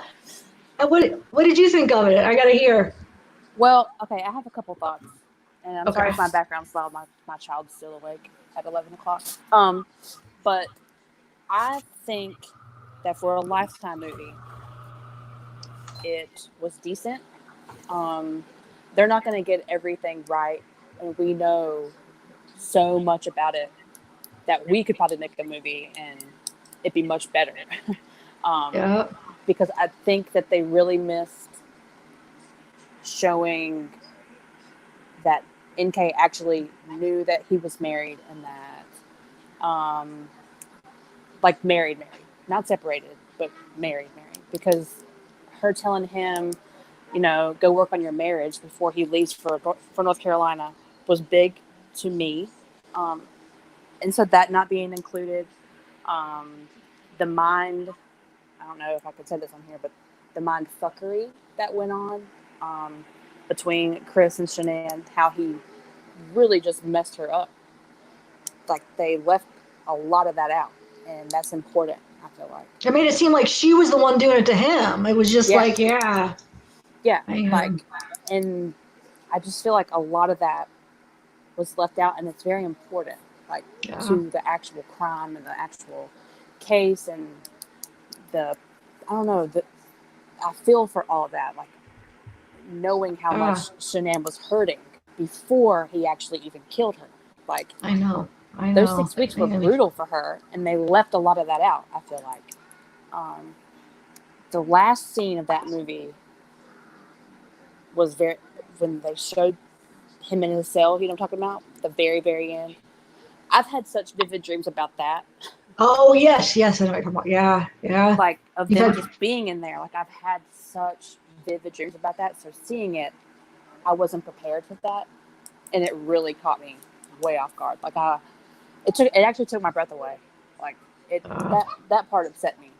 What did you think of it? I gotta hear. Well, okay, I have a couple thoughts. And I'm sorry Okay. if my background's loud. My child's still awake at 11 o'clock. But I think that for a Lifetime movie, it was decent. They're not going to get everything right. And we know so much about it that we could probably make a movie and it'd be much better. um, Yeah. because I think that they really missed showing that NK actually knew that he was married and that, like married, not separated, but married. Because her telling him, go work on your marriage before he leaves for North Carolina was big to me. And so that not being included, the mind, I don't know if I could say this on here, but the mind fuckery that went on between Chris and Shannan, how he really just messed her up. Like they left a lot of that out, and that's important. I feel like. It made it seem like she was the one doing it to him. It was just Yeah. like, yeah. Yeah, and I just feel like a lot of that was left out, and it's very important, like to the actual crime and the actual case and the, I don't know, I feel for all of that, like knowing how much Shannan was hurting before he actually even killed her. Like I know. Those 6 weeks were brutal for her, and they left a lot of that out, I feel like. The last scene of that movie was when they showed him in his cell, you know what I'm talking about? The very, very end. I've had such vivid dreams about that. Oh yes, yes, I know what you're talking about. Yeah, yeah. Like of You've them had- just being in there. Like I've had such vivid dreams about that. So seeing it, I wasn't prepared for that, and it really caught me way off guard. Like it actually took my breath away. Like that part upset me.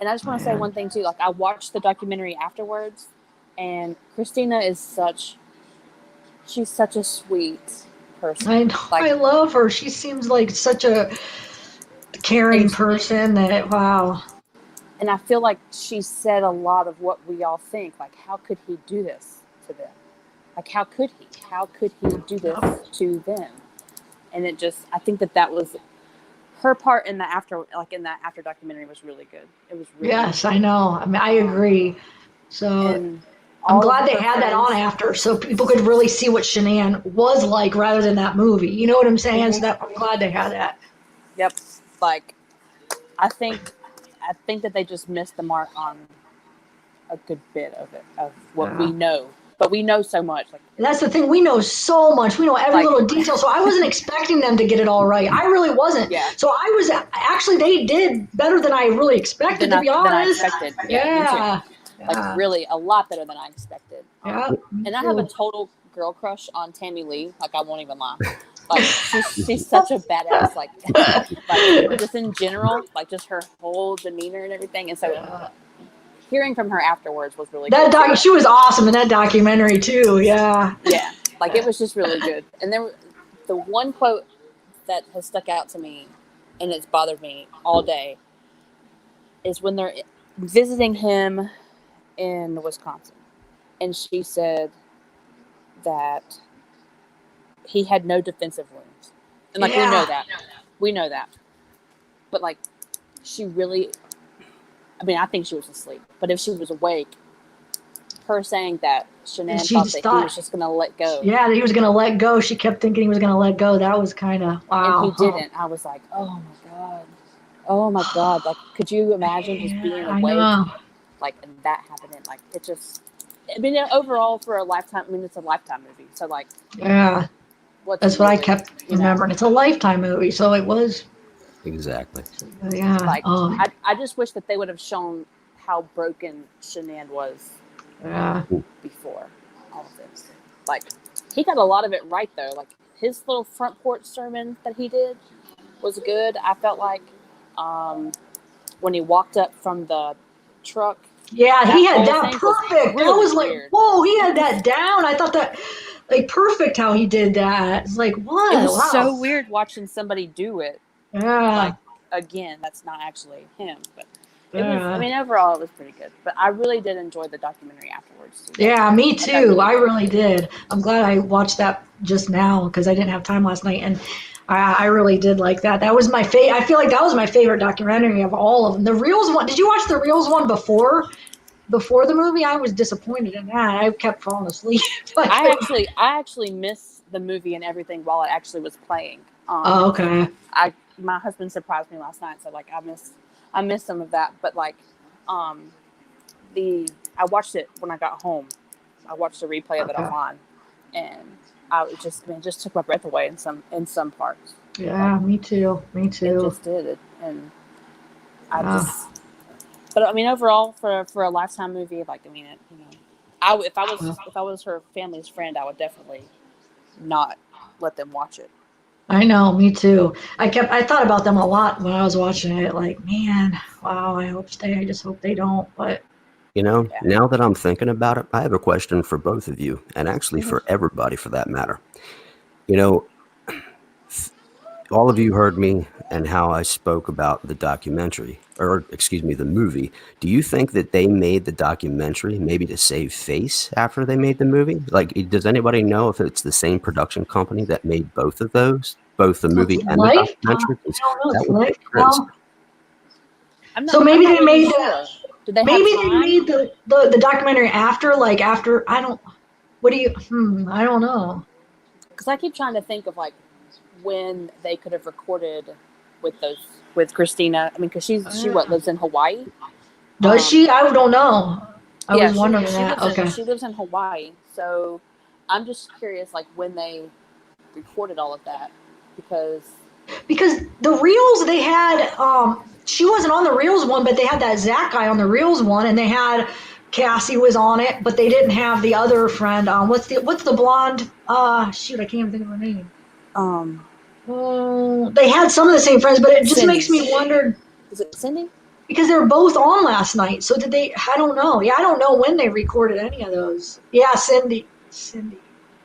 And I just want to say one thing too. Like I watched the documentary afterwards, and Christina she's such a sweet person. I know, Like, I love her. She seems like such a caring person that, wow. And I feel like she said a lot of what we all think. Like, how could he do this to them? Like, how could he? How could he do this to them? And it just, I think that was her part in the after documentary was really good. It was really Yes, good. I know. I mean, I agree. So I'm glad they had that on after, so people could really see what Shannan was like rather than that movie. You know what I'm saying? So I'm glad they had that. Yep. Like, I think that they just missed the mark on a good bit of it, of what we know. But we know so much. Like, and that's the thing. We know so much. We know every little detail. So I wasn't expecting them to get it all right. I really wasn't. Yeah. So I was actually, they did better than I really expected, to be honest. Than I expected. Yeah. Like really a lot better than I expected. Yeah. And I have a total girl crush on Tammy Lee. Like I won't even lie. Like she's such a badass. Like just in general, like just her whole demeanor and everything. And so hearing from her afterwards was really good. She was awesome in that documentary too. Yeah. Yeah. Like it was just really good. And then the one quote that has stuck out to me, and it's bothered me all day, is when they're visiting him in Wisconsin, and she said that he had no defensive wounds, and like we know that, but like she really, I mean, I think she was asleep, but if she was awake, her saying that Shannan thought he was just gonna let go. Yeah, that he was gonna let go. She kept thinking he was gonna let go. That was kind of wow. And he didn't. I was like, oh my god, like could you imagine just being awake? Like, and that happening, like, it just, I mean, overall for a Lifetime, I mean, it's a Lifetime movie, so, like, yeah, that's what I kept remembering. It's a Lifetime movie, so it was. Exactly. Yeah. Like, I just wish that they would have shown how broken Shannan was before all of this. Like, he got a lot of it right, though. Like, his little front porch sermon that he did was good. I felt like when he walked up from the truck. Yeah, he had that perfect. Really, that was like, weird. Whoa, he had that down. I thought that, like, perfect how he did that. It's like, what? It was so weird watching somebody do it. Yeah. Like, again, that's not actually him, but it was, I mean, overall, it was pretty good. But I really did enjoy the documentary afterwards, too. Yeah, me too. I really did. I'm glad I watched that just now because I didn't have time last night, and I really did like that. That was my favorite. I feel like that was my favorite documentary of all of them. The Reels one. Did you watch the Reels one before the movie? I was disappointed in that. I kept falling asleep. I actually missed the movie and everything while it actually was playing. Oh, okay. My husband surprised me last night, so like I missed some of that. But like, I watched it when I got home. I watched the replay of it online, and it just took my breath away in some parts. Yeah, like, me too. It just did it, and But I mean, overall, for a Lifetime movie, like I mean, if I was her family's friend, I would definitely not let them watch it. I know, me too. I thought about them a lot when I was watching it. Like, man, wow, I just hope they don't. But now that I'm thinking about it, I have a question for both of you, and actually for everybody for that matter. All of you heard me and how I spoke about the documentary, or excuse me, the movie. Do you think that they made the documentary maybe to save face after they made the movie? Like, does anybody know if it's the same production company that made both of those, both the movie and the documentary? So maybe they made the documentary after, like after. I don't. What do you? I don't know. Because I keep trying to think of like when they could have recorded with Christina. I mean, because she lives in Hawaii. Does she? I don't know. I was wondering that. She lives in Hawaii, so I'm just curious, like when they recorded all of that because the reels they had, she wasn't on the reels one, but they had that Zach guy on the reels one, and they had Cassie was on it, but they didn't have the other friend. What's the blonde? Shoot, I can't even think of her name. They had some of the same friends, but it just Cindy. makes me wonder. Is it Cindy? Because they were both on last night. So did they? I don't know. Yeah, I don't know when they recorded any of those. Yeah, Cindy.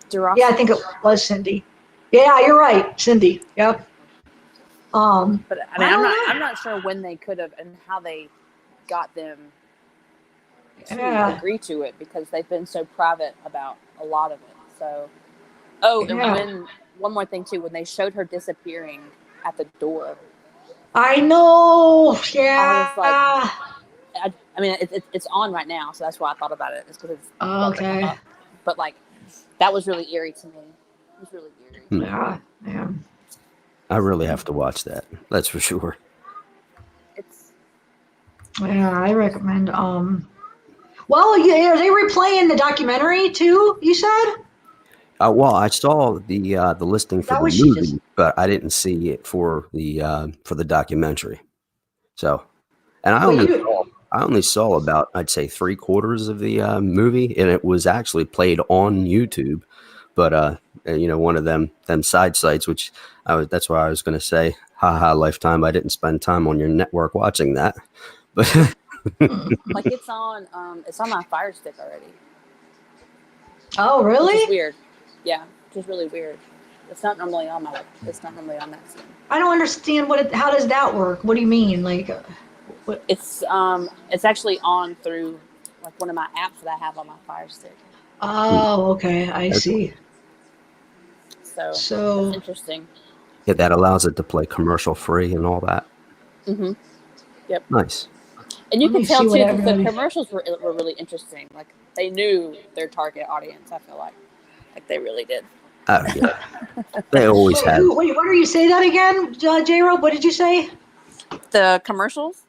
Durofsky? Yeah, I think it was Cindy. Yeah, you're right, Cindy. Yep. But I mean, I'm not sure when they could have and how they got them to agree to it because they've been so private about a lot of it. So, and when one more thing too, when they showed her disappearing at the door. I know. Yeah. I was like, I mean, it's on right now, so that's why I thought about it. It's because it's okay. But like, that was really eerie to me. It was really eerie. Yeah. I really have to watch that. That's for sure. Yeah, I recommend. Well, yeah, are they replaying the documentary too? You said. Well, I saw the listing for the movie, but I didn't see it for the documentary. So, and I only saw about, I'd say, 3/4 of the movie, and it was actually played on YouTube. But one of them side sites, which that's why I was going to say, haha, Lifetime. I didn't spend time on your network watching that, but like it's on my Fire Stick already. Oh, really? Which is weird. Yeah, which is really weird. It's not normally on that scene. I don't understand how does that work? What do you mean? Like, what? It's actually on through like one of my apps that I have on my Fire Stick. Oh, okay, I see. So that's interesting. Yeah, that allows it to play commercial free and all that. Mm-hmm. Yep. Nice. And you can tell too that the commercials were really interesting. Like they knew their target audience. I feel like they really did. Oh yeah, they always have. Wait, what are you say that again, J-Rob? What did you say? The commercials.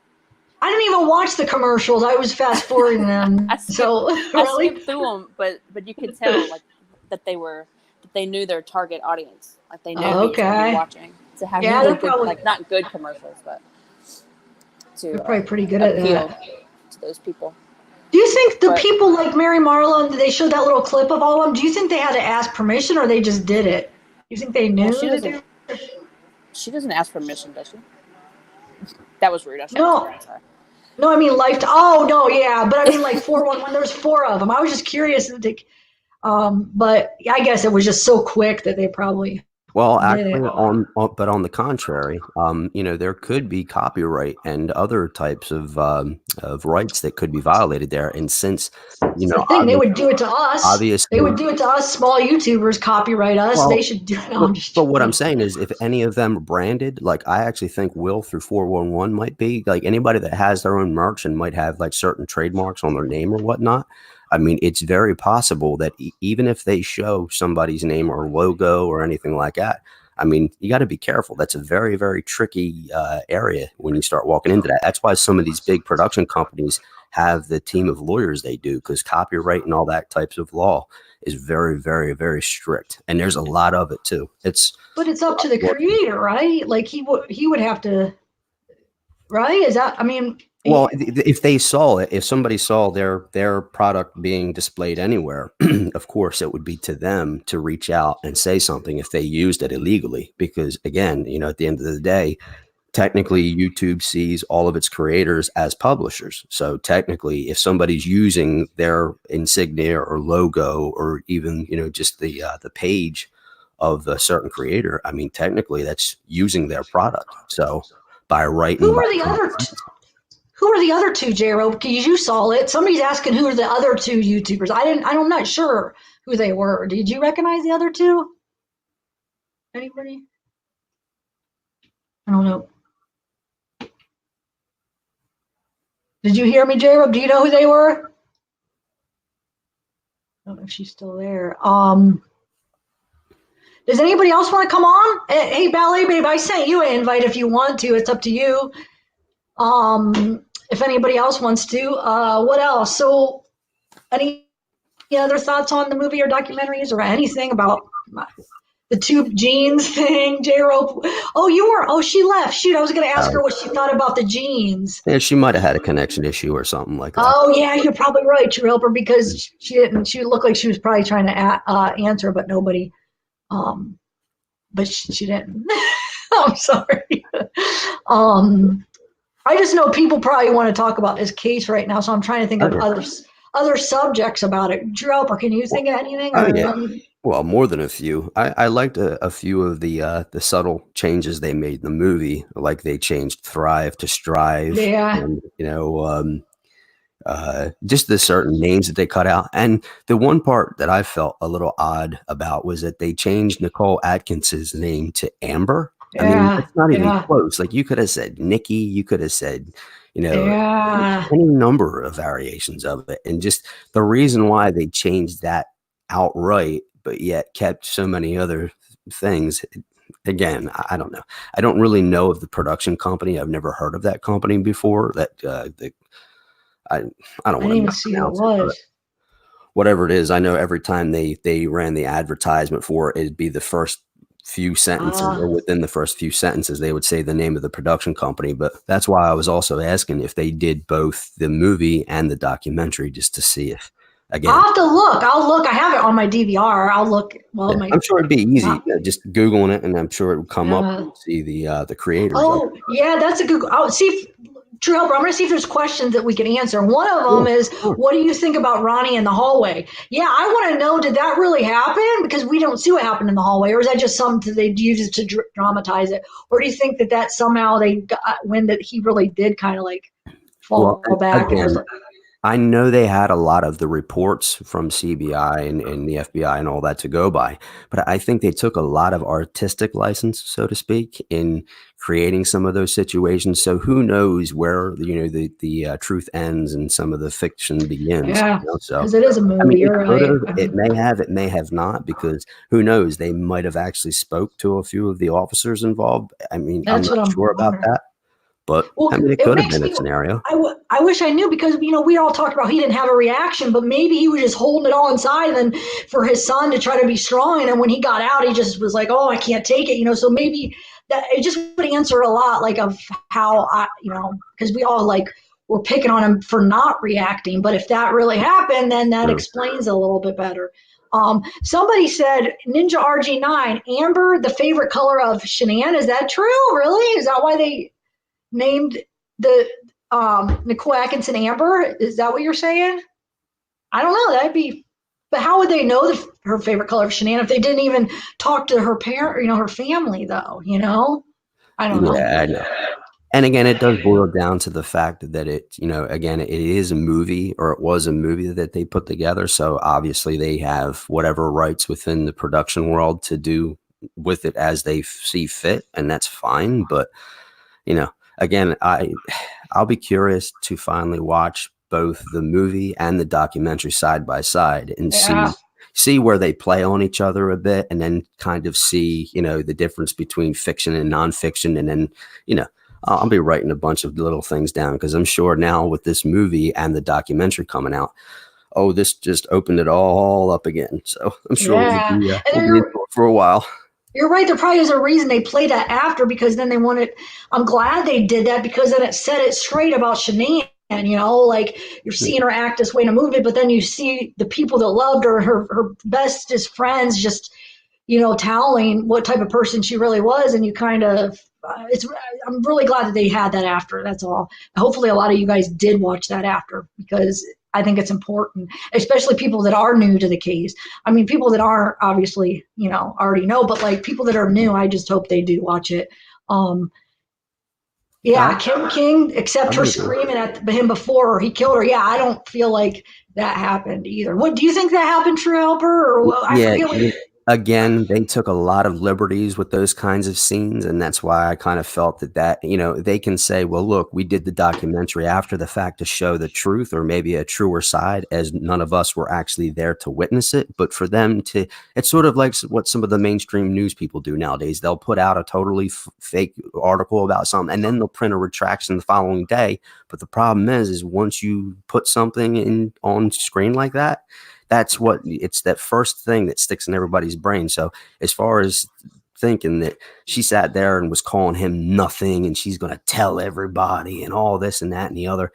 I didn't even watch the commercials. I was fast forwarding them. I skipped through them, but you could tell like that they knew their target audience. Like they knew who was going to be watching. To have really good, like not good commercials, but they're probably pretty good at that. To those people. Do you think the people like Mary Marlowe, they showed that little clip of all of them? Do you think they had to ask permission or they just did it? You think they knew? Well, she doesn't ask permission, does she? That was rude. No, I mean oh no, yeah, but I mean like 411. There's 4 of them. I was just curious. But I guess it was just so quick that they probably. Well, actually, but on the contrary, there could be copyright and other types of rights that could be violated there. And since they would do it to us. Obviously, they would do it to us, small YouTubers, copyright us. Well, they should do it. But what I'm saying is, if any of them are branded, like I actually think Will through 411 might be like anybody that has their own merch and might have like certain trademarks on their name or whatnot. I mean, it's very possible that even if they show somebody's name or logo or anything like that, I mean, you got to be careful. That's a very, very tricky area when you start walking into that. That's why some of these big production companies have the team of lawyers they do, because copyright and all that types of law is very, very, very strict. And there's a lot of it, too. But it's up to the creator, right? Like he would have to, right? Is that, I mean... Well, if somebody saw their product being displayed anywhere, of course, it would be to them to reach out and say something if they used it illegally. Because again, at the end of the day, technically YouTube sees all of its creators as publishers. So technically, if somebody's using their insignia or logo or even, just the page of a certain creator, I mean, technically that's using their product. So by writing... Who are the other two, J-Ro? Because you saw it. Somebody's asking who are the other 2 YouTubers. I'm not sure who they were. Did you recognize the other 2? Anybody? I don't know. Did you hear me, J-Ro? Do you know who they were? I don't know if she's still there. Does anybody else want to come on? Hey, Ballet Babe, I sent you an invite if you want to. It's up to you. If anybody else wants to, what else? So any other thoughts on the movie or documentaries or anything about The two jeans thing, J-Rope. Oh, you were. Oh, she left. Shoot, I was going to ask her what she thought about the jeans. Yeah, she might have had a connection issue or something like that. Oh, yeah, you're probably right, True Helper, because she didn't. She looked like she was probably trying to answer, but nobody. But she didn't. I'm sorry. I just know people probably want to talk about this case right now, so I'm trying to think of other subjects about it. True Helper, can you think of anything? Yeah. Well, more than a few. I liked a few of the subtle changes they made in the movie, like they changed thrive to strive. Yeah. And, just the certain names that they cut out. And the one part that I felt a little odd about was that they changed Nicole Atkins's name to Amber. I mean, that's not even close. Like, you could have said Nikki, you could have said, any number of variations of it. And just the reason why they changed that outright, but yet kept so many other things. Again, I don't know. I don't really know of the production company. I've never heard of that company before. I don't want to even see what it was. Whatever it is, I know every time they ran the advertisement for it, it'd be the first few sentences, or within the first few sentences, they would say the name of the production company. But that's why I was also asking if they did both the movie and the documentary, just to see if, again. I'll have to look. I'll look. I have it on my DVR. I'll look. Well, I'm sure it'd be easy, just Googling it, and I'm sure it would come up and see the creators. Oh, yeah, that's a good. I'll see if. True Helper, I'm going to see if there's questions that we can answer. One of them is, what do you think about Ronnie in the hallway? Yeah, I want to know, did that really happen? Because we don't see what happened in the hallway. Or is that just something they used to dramatize it? Or do you think that somehow they got when that he really did kind of like fall back? Again, I know they had a lot of the reports from CBI and the FBI and all that to go by, but I think they took a lot of artistic license, so to speak, in creating some of those situations. So who knows where the truth ends and some of the fiction begins. Yeah, so because it is a movie. I mean, you're right. It may have not, because who knows? They might have actually spoke to a few of the officers involved. I mean, I'm not sure about that. But I mean, it could have been a scenario. I wish I knew, because we all talked about he didn't have a reaction, but maybe he was just holding it all inside, and then for his son to try to be strong, and then when he got out, he just was like, "Oh, I can't take it," So maybe that it just would answer a lot, like of how because we all were picking on him for not reacting, but if that really happened, then that explains it a little bit better. Somebody said Ninja RG9 Amber, the favorite color of Shannan. Is that true? Really? Is that why they named the Nicole Atkinson Amber? Is that what you're saying? I don't know. That'd be, but how would they know her favorite color of Shannan if they didn't even talk to her parent, her family, though? I don't know. Yeah, I know. And again, it does boil down to the fact that again, it is a movie, or it was a movie that they put together. So obviously they have whatever rights within the production world to do with it as they see fit, and that's fine. But again, I'll be curious to finally watch both the movie and the documentary side by side and see where they play on each other a bit, and then kind of see, the difference between fiction and nonfiction. And then, I'll be writing a bunch of little things down, because I'm sure now with this movie and the documentary coming out, this just opened it all up again. So I'm sure we'll be for a while. You're right. There probably is a reason they played that after, because then they wanted. I'm glad they did that, because then it set it straight about Shannan. You're seeing her act this way in a movie, but then you see the people that loved her, her bestest friends, just telling what type of person she really was, and you kind of. I'm really glad that they had that after. That's all. Hopefully, a lot of you guys did watch that after, because I think it's important, especially people that are new to the case. I mean, people that are obviously, already know, but people that are new, I just hope they do watch it. Kim King, except her screaming at him before he killed her. Yeah, I don't feel like that happened either. What do you think that happened, True Helper? Or again, they took a lot of liberties with those kinds of scenes, and that's why I kind of felt that they can say, well, look, we did the documentary after the fact to show the truth, or maybe a truer side, as none of us were actually there to witness it. But for them to, it's sort of like what some of the mainstream news people do nowadays. They'll put out a totally fake article about something, and then they'll print a retraction the following day. But the problem is once you put something on screen like that, that's what it's that first thing that sticks in everybody's brain. So as far as thinking that she sat there and was calling him nothing and she's going to tell everybody and all this and that and the other,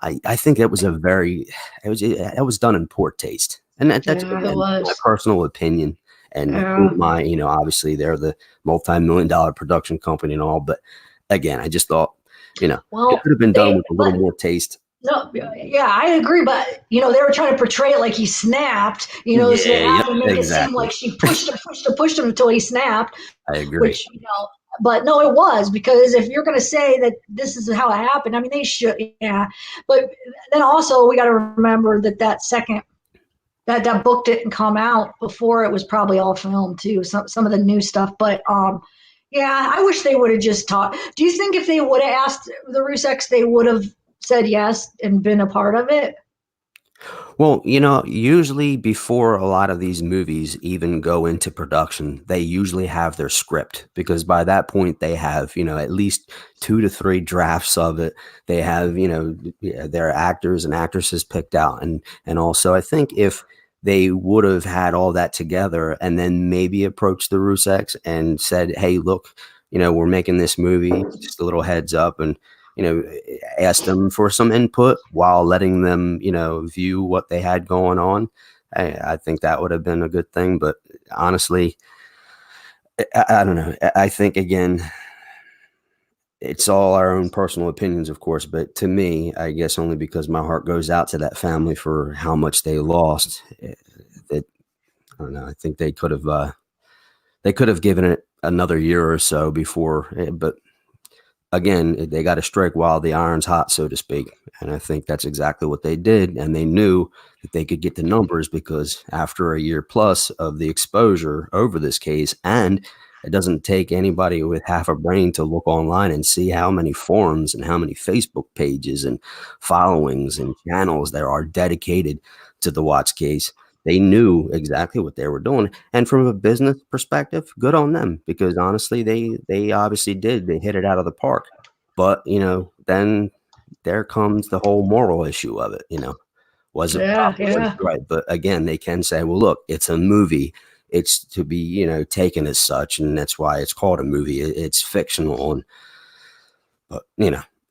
I think it was it was done in poor taste. And that's Yeah, it again, my was. personal opinion. And Yeah. my, obviously they're the multi-million-dollar production company and all, but again, I just thought, Well, it could have been done with a little more taste. No, yeah, I agree, but they were trying to portray it like he snapped, so they Yeah, had to make it seem exactly. like she pushed him until he snapped, I agree. which, but no, it was, because if you're going to say that this is how it happened, I mean, they should, yeah. But then also we got to remember that book didn't come out before it was probably all filmed too, some of the new stuff, but yeah, I wish they would have just talked. Do you think if they would have asked the Ruseks, they would have said yes and been a part of it? Well, usually before a lot of these movies even go into production, they usually have their script, because by that point they have, at least 2 to 3 drafts of it. They have, their actors and actresses picked out. And also I think if they would have had all that together and then maybe approached the Ruseks and said, hey, look, we're making this movie, just a little heads up, and asked them for some input while letting them, view what they had going on. I think that would have been a good thing. But honestly, I don't know. I think, again, it's all our own personal opinions, of course. But to me, I guess only because my heart goes out to that family for how much they lost, that I don't know. I think they could have given it another year or so before, but again, they got to strike while the iron's hot, so to speak. And I think that's exactly what they did. And they knew that they could get the numbers, because after a year plus of the exposure over this case, and it doesn't take anybody with half a brain to look online and see how many forums and how many Facebook pages and followings and channels there are dedicated to the Watts case. They knew exactly what they were doing. And from a business perspective, good on them, because honestly, they obviously did. They hit it out of the park. But, then there comes the whole moral issue of it, was it Yeah, proper? Was yeah. it right? But again, they can say, well, look, it's a movie. It's to be, taken as such. And that's why it's called a movie. It's fictional. But,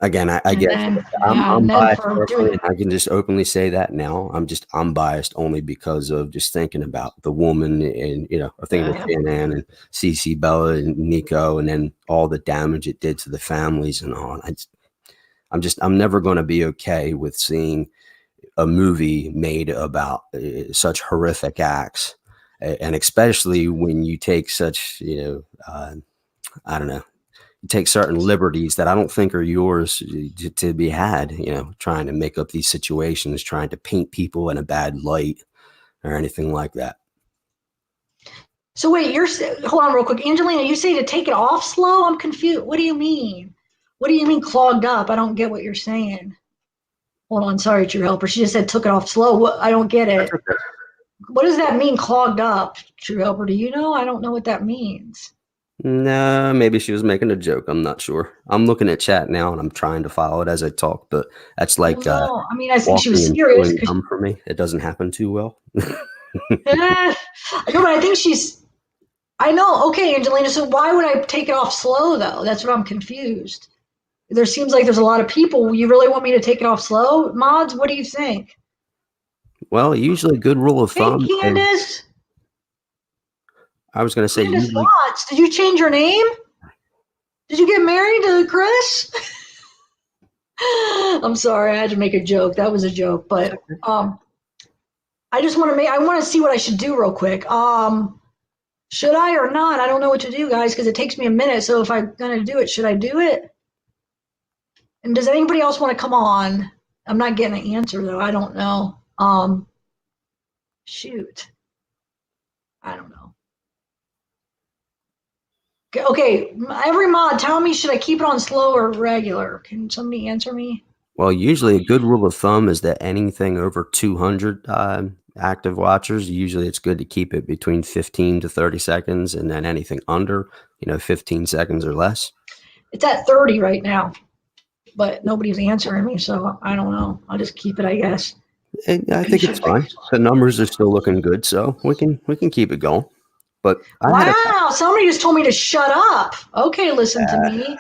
again, I guess I'm And then biased for personally, doing, and I can just openly say that now. I'm biased only because of just thinking about the woman, and I think of Shannan and Cece, Bella, and Nico, and then all the damage it did to the families and all. I'm never going to be okay with seeing a movie made about such horrific acts, and especially when you take such, I don't know, take certain liberties that I don't think are yours to be had, trying to make up these situations, trying to paint people in a bad light or anything like that. So wait, hold on real quick. Angelina, you say to take it off slow? I'm confused. What do you mean? What do you mean clogged up? I don't get what you're saying. Hold on. Sorry, True Helper. She just said took it off slow. What? I don't get it. Okay. What does that mean, clogged up, True Helper? Do you know? I don't know what that means. No, maybe she was making a joke. I'm not sure. I'm looking at chat now and I'm trying to follow it as I talk, but that's like No, I mean, I think she walking was and serious chewing because gum for me. It doesn't happen too well. no, but I think she's. I know. Okay, Angelina. So why would I take it off slow though? That's what I'm confused. There seems like there's a lot of people. You really want me to take it off slow, mods? What do you think? Well, usually a good rule of Hey, thumb is, Candace. I was going to say, Candace usually, Watts. Did you change your name? Did you get married to Chris? I'm sorry, I had to make a joke. That was a joke, but I just want to I want to see what I should do real quick. Should I or not? I don't know what to do, guys, because it takes me a minute. So if I'm gonna do it, should I do it? And does anybody else want to come on? I'm not getting an answer though. I don't know. Shoot. I don't know. Okay, every mod, tell me, should I keep it on slow or regular? Can somebody answer me? well, usually a good rule of thumb is that anything over 200 active watchers, usually it's good to keep it between 15 to 30 seconds, and then anything under, 15 seconds or less. It's at 30 right now, but nobody's answering me, so I don't know. I'll just keep it, I guess. I think it's fine. The numbers are still looking good, so we can keep it going. But I had a Wow, somebody just told me to shut up. Okay, listen to me.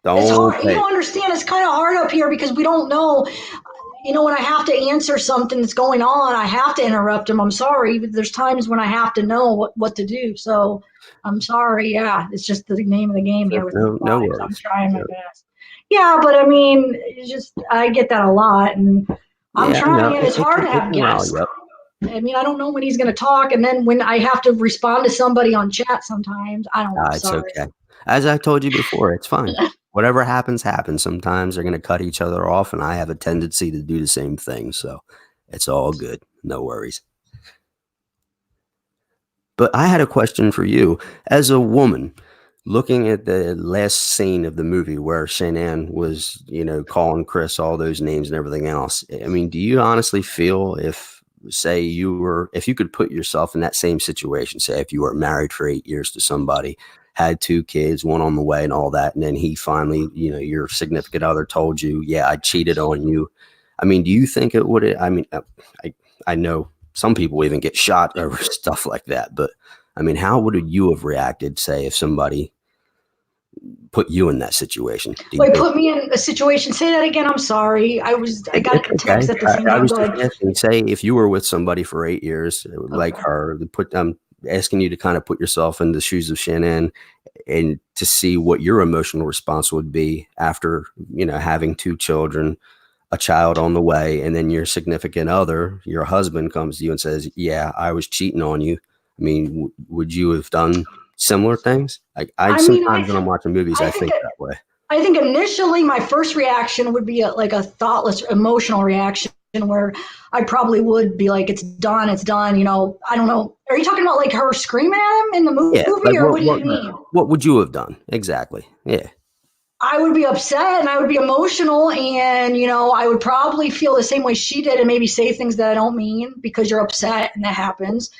It's don't hard. You say don't understand. It's kind of hard up here because we don't know. When I have to answer something that's going on, I have to interrupt him. I'm sorry, but there's times when I have to know what to do. So I'm sorry. Yeah, it's just the name of the game here with these no lives. I'm worries. trying my best. Yeah, but I mean, it's just I get that a lot, and I'm Yeah, trying. no, And it's hard to it have can rally guests. you up. I mean, I don't know when he's going to talk, and then when I have to respond to somebody on chat, sometimes I don't know. It's Sorry. okay. As I told you before, it's fine. Whatever happens, happens. Sometimes they're going to cut each other off, and I have a tendency to do the same thing. So it's all good. No worries. But I had a question for you. As a woman, looking at the last scene of the movie where Shannan was, calling Chris all those names and everything else, I mean, do you honestly feel if you could put yourself in that same situation, say if you were married for 8 years to somebody, had 2 kids, one on the way and all that, and then he finally, your significant other told you, yeah, I cheated on you. I mean, do you think it would, I know some people even get shot over stuff like that, but I mean, how would you have reacted, say, if somebody put you in that situation? Do you Wait, think put me in a situation. Say that again. I'm sorry. I got it's a text okay? at the same I time. was Go just ahead. asking, say, if you were with somebody for 8 years, like Okay. her, asking you to kind of put yourself in the shoes of Shannon and to see what your emotional response would be after, having 2 children, a child on the way, and then your significant other, your husband, comes to you and says, yeah, I was cheating on you. I mean, would you have done similar things? I I mean, sometimes when I'm watching movies, I I think think that way. I think initially my first reaction would be like a thoughtless emotional reaction where I probably would be like, it's done, it's done. I don't know. Are you talking about like her screaming at him in the Yeah, movie, like or what do you mean? what would you have done exactly? Yeah, I would be upset and I would be emotional, and I would probably feel the same way she did and maybe say things that I don't mean because you're upset and that happens.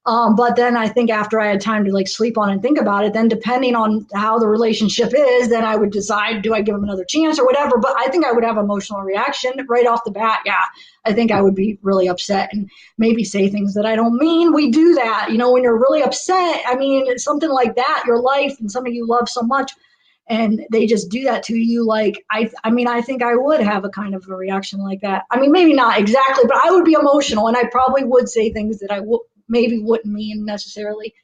But then I think after I had time to like sleep on it and think about it, then depending on how the relationship is, then I would decide, do I give him another chance or whatever. But I think I would have emotional reaction right off the bat. Yeah, I think I would be really upset and maybe say things that I don't mean. We do that, when you're really upset. I mean, it's something like that, your life and somebody you love so much, and they just do that to you. Like, I mean, I think I would have a kind of a reaction like that. I mean, maybe not exactly, but I would be emotional and I probably would say things that I maybe wouldn't mean necessarily.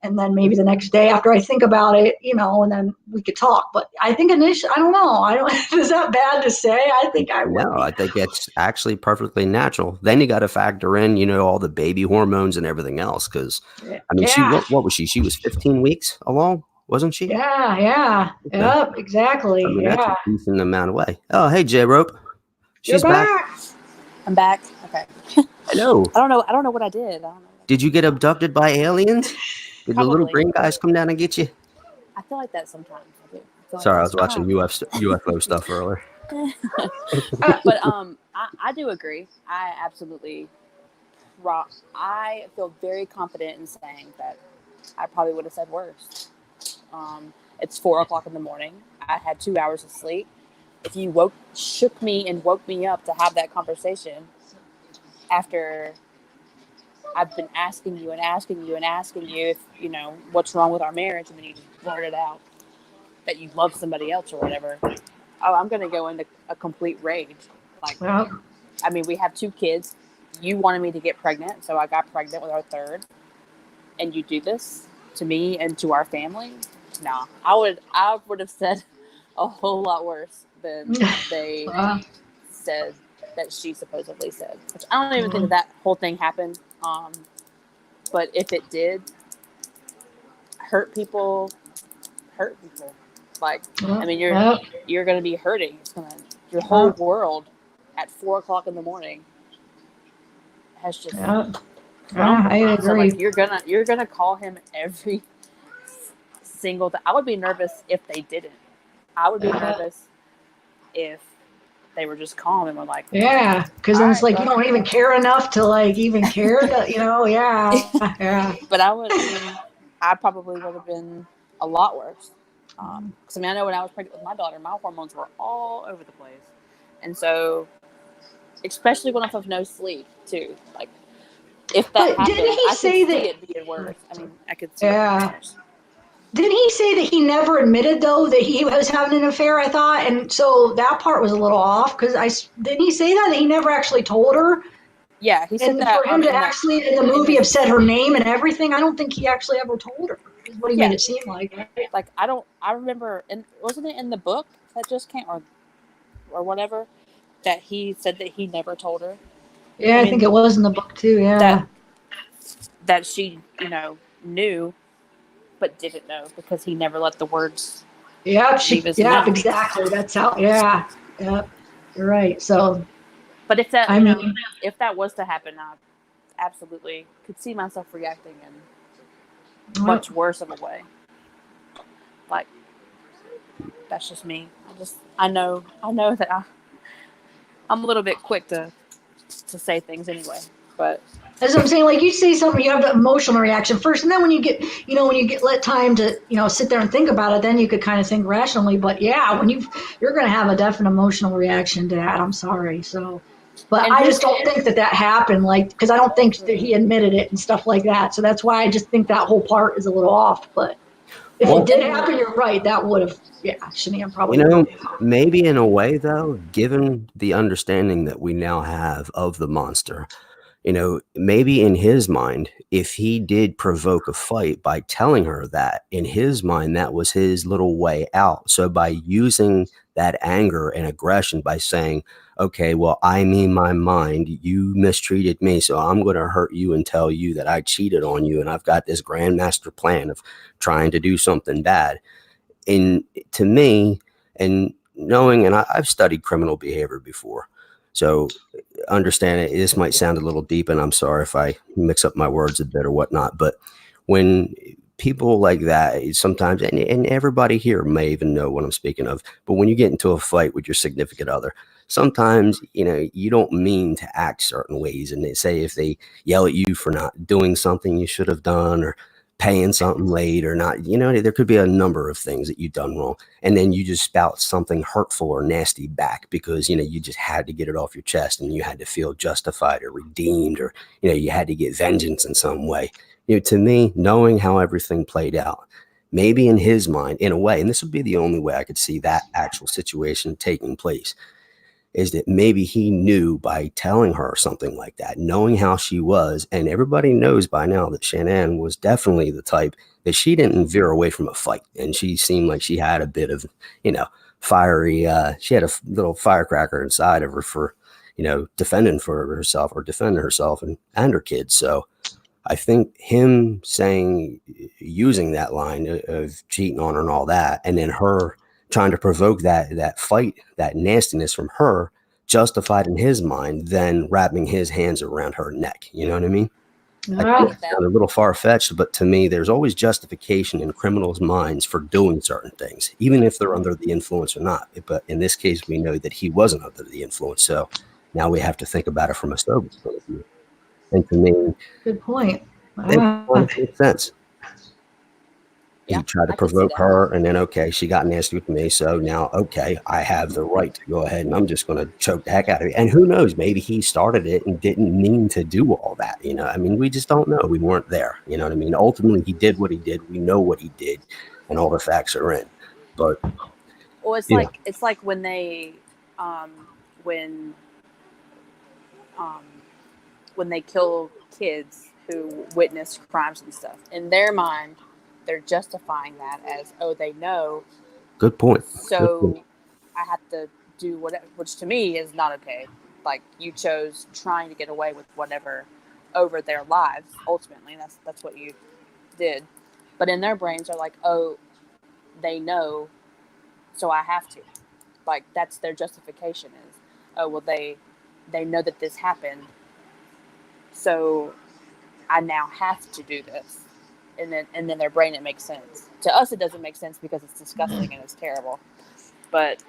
And then maybe the next day after I think about it, and then we could talk. But I think initially, I don't know. Is that bad to say? I think I would no, be. I think it's actually perfectly natural. Then you got to factor in, all the baby hormones and everything else. Because I mean, Yeah. what was she? She was 15 weeks along, wasn't she? Yeah. Yeah. Okay. Yep. I Exactly. mean, that's a Yeah. decent amount of way. Oh, hey, J Rope. You're She's back. back. I'm back. Okay. Hello. I don't know what I did. I don't know. Did you get abducted by aliens? Did the little Probably. green guys come down and get you? I feel like that sometimes. I do. I feel like Sorry, I that was watching sometimes. UFO stuff earlier. But I do agree. I absolutely. I feel very confident in saying that I probably would have said worse. It's 4:00 in the morning. I had 2 hours of sleep. If you shook me and woke me up to have that conversation after I've been asking you and asking you and asking you if, what's wrong with our marriage, and then you just blurted out that you love somebody else or whatever, I'm going to go into a complete rage. Like, Yep. I mean, we have 2 kids. You wanted me to get pregnant, so I got pregnant with our third. And you do this to me and to our family? No, I would have said a whole lot worse than they said that she supposedly said. Which I don't even think that whole thing happened. But if it did, hurt people. Like, I mean, you're going to be hurting. It's your whole world at 4:00 in the morning has just crumbled. I agree. So like, you're gonna call him every single time. I would be nervous if they didn't. I would be nervous if they were just calm and were like, yeah, because then it's like you don't even care enough to like even care that yeah. But I probably would have been a lot worse. Because I mean, I know when I was pregnant with my daughter, my hormones were all over the place, and so especially going off of no sleep too. Like if that But happened, didn't he I say could see that? it being worse. I mean, I could see it being Yeah. worse. Didn't he say that he never admitted though that he was having an affair? I thought, and so that part was a little off because didn't he say that he never actually told her? Yeah, he said And that for him to in actually in the movie have his said her name and everything, I don't think he actually ever told her. Is what he made it seem like. Right? like I remember, and wasn't it in the book that just came or whatever that he said that he never told her? Yeah, I think it was in the book too. Yeah. That she knew but didn't know because he never let the words Yep. leave his Yep. mouth. Exactly. That's how. Yeah. Yep. You're right. So. But if that I mean, if that was to happen, I absolutely could see myself reacting in much worse of a way. Like that's just me. I know that I'm a little bit quick to say things anyway, but as I'm saying, like you say something, you have the emotional reaction first, and then when you get, let time to, sit there and think about it, then you could kind of think rationally. But yeah, when you're going to have a definite emotional reaction to that. I'm sorry. So, but and I just don't think that happened, like, because I don't think that he admitted it and stuff like that. So that's why I just think that whole part is a little off. But if it did happen, you're right. That would have, Shannan probably. Maybe in a way though, given the understanding that we now have of the monster, maybe in his mind, if he did provoke a fight by telling her that, in his mind, that was his little way out. So by using that anger and aggression by saying, okay, well, I mean, my mind, you mistreated me, so I'm going to hurt you and tell you that I cheated on you. And I've got this grandmaster plan of trying to do something bad. And to me, and knowing, and I've studied criminal behavior before, so understand it. This might sound a little deep, and I'm sorry if I mix up my words a bit or whatnot. But when people like that, sometimes, and everybody here may even know what I'm speaking of, but when you get into a fight with your significant other, sometimes, you don't mean to act certain ways. And they say if they yell at you for not doing something you should have done, or paying something late or not, there could be a number of things that you've done wrong. And then you just spout something hurtful or nasty back because, you just had to get it off your chest and you had to feel justified or redeemed, or, you had to get vengeance in some way. To me, knowing how everything played out, maybe in his mind, in a way, and this would be the only way I could see that actual situation taking place, is that maybe he knew by telling her something like that, knowing how she was, and everybody knows by now that Shannan was definitely the type that she didn't veer away from a fight. And she seemed like she had a bit of, fiery, she had a little firecracker inside of her for, defending herself and her kids. So I think him using that line of cheating on her and all that, and then her trying to provoke that fight, that nastiness from her, justified in his mind, then wrapping his hands around her neck. You know what I mean? I think it's a little far-fetched, but to me, there's always justification in criminals' minds for doing certain things, even if they're under the influence or not. But in this case, we know that he wasn't under the influence. So now we have to think about it from a sober point of view. And to me, good point. it makes sense. He tried to provoke her, and then, okay, she got nasty with me. So now, okay, I have the right to go ahead and I'm just going to choke the heck out of it. And who knows, maybe he started it and didn't mean to do all that. I mean, we just don't know. We weren't there. You know what I mean? Ultimately, he did what he did. We know what he did, and all the facts are in. But well, it's like when they, when they kill kids who witness crimes and stuff. In their mind, they're justifying that as, oh, they know. Good point. So I have to do whatever, which to me is not okay. Like, you chose trying to get away with whatever over their lives. Ultimately, that's what you did. But in their brains are like, oh, they know, so I have to. Like, that's their justification is, oh, well, they know that this happened, so I now have to do this. And then their brain, it makes sense. To us, it doesn't make sense because it's disgusting and it's terrible. But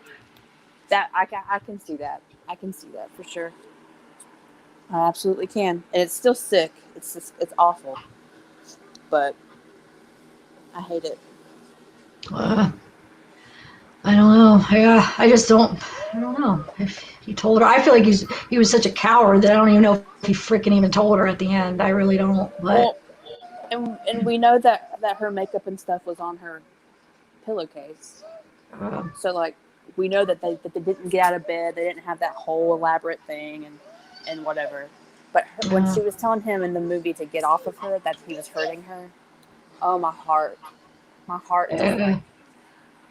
that I can see that. I can see that for sure. I absolutely can. And it's still sick. It's awful. But I hate it. I don't know. Yeah, I just don't. I don't know if he told her. I feel like he was such a coward that I don't even know if he freaking even told her at the end. I really don't. But Well, and we know that her makeup and stuff was on her pillowcase. uh, So like we know that they didn't get out of bed. They didn't have that whole elaborate thing and whatever. But when she was telling him in the movie to get off of her, that he was hurting her, oh my heart just like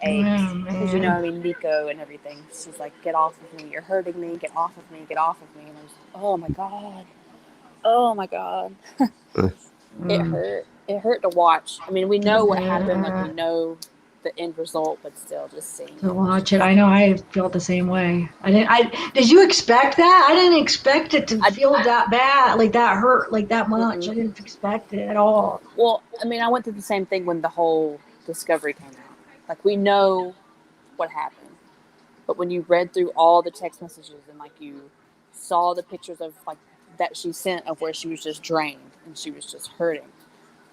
ached because you know I mean Nico and everything. She's like, get off of me, you're hurting me, get off of me, get off of me. And I was, oh my god, it hurt to watch. I mean, we know what happened, like we know the end result, but still, just seeing to watch it. I know I felt the same way. Did you expect that? I didn't expect it to feel that bad, like that hurt, like that much. I didn't expect it at all. Well, I mean, I went through the same thing when the whole discovery came out. Like we know what happened, but when you read through all the text messages and like you saw the pictures of like that she sent of where she was just drained and she was just hurting,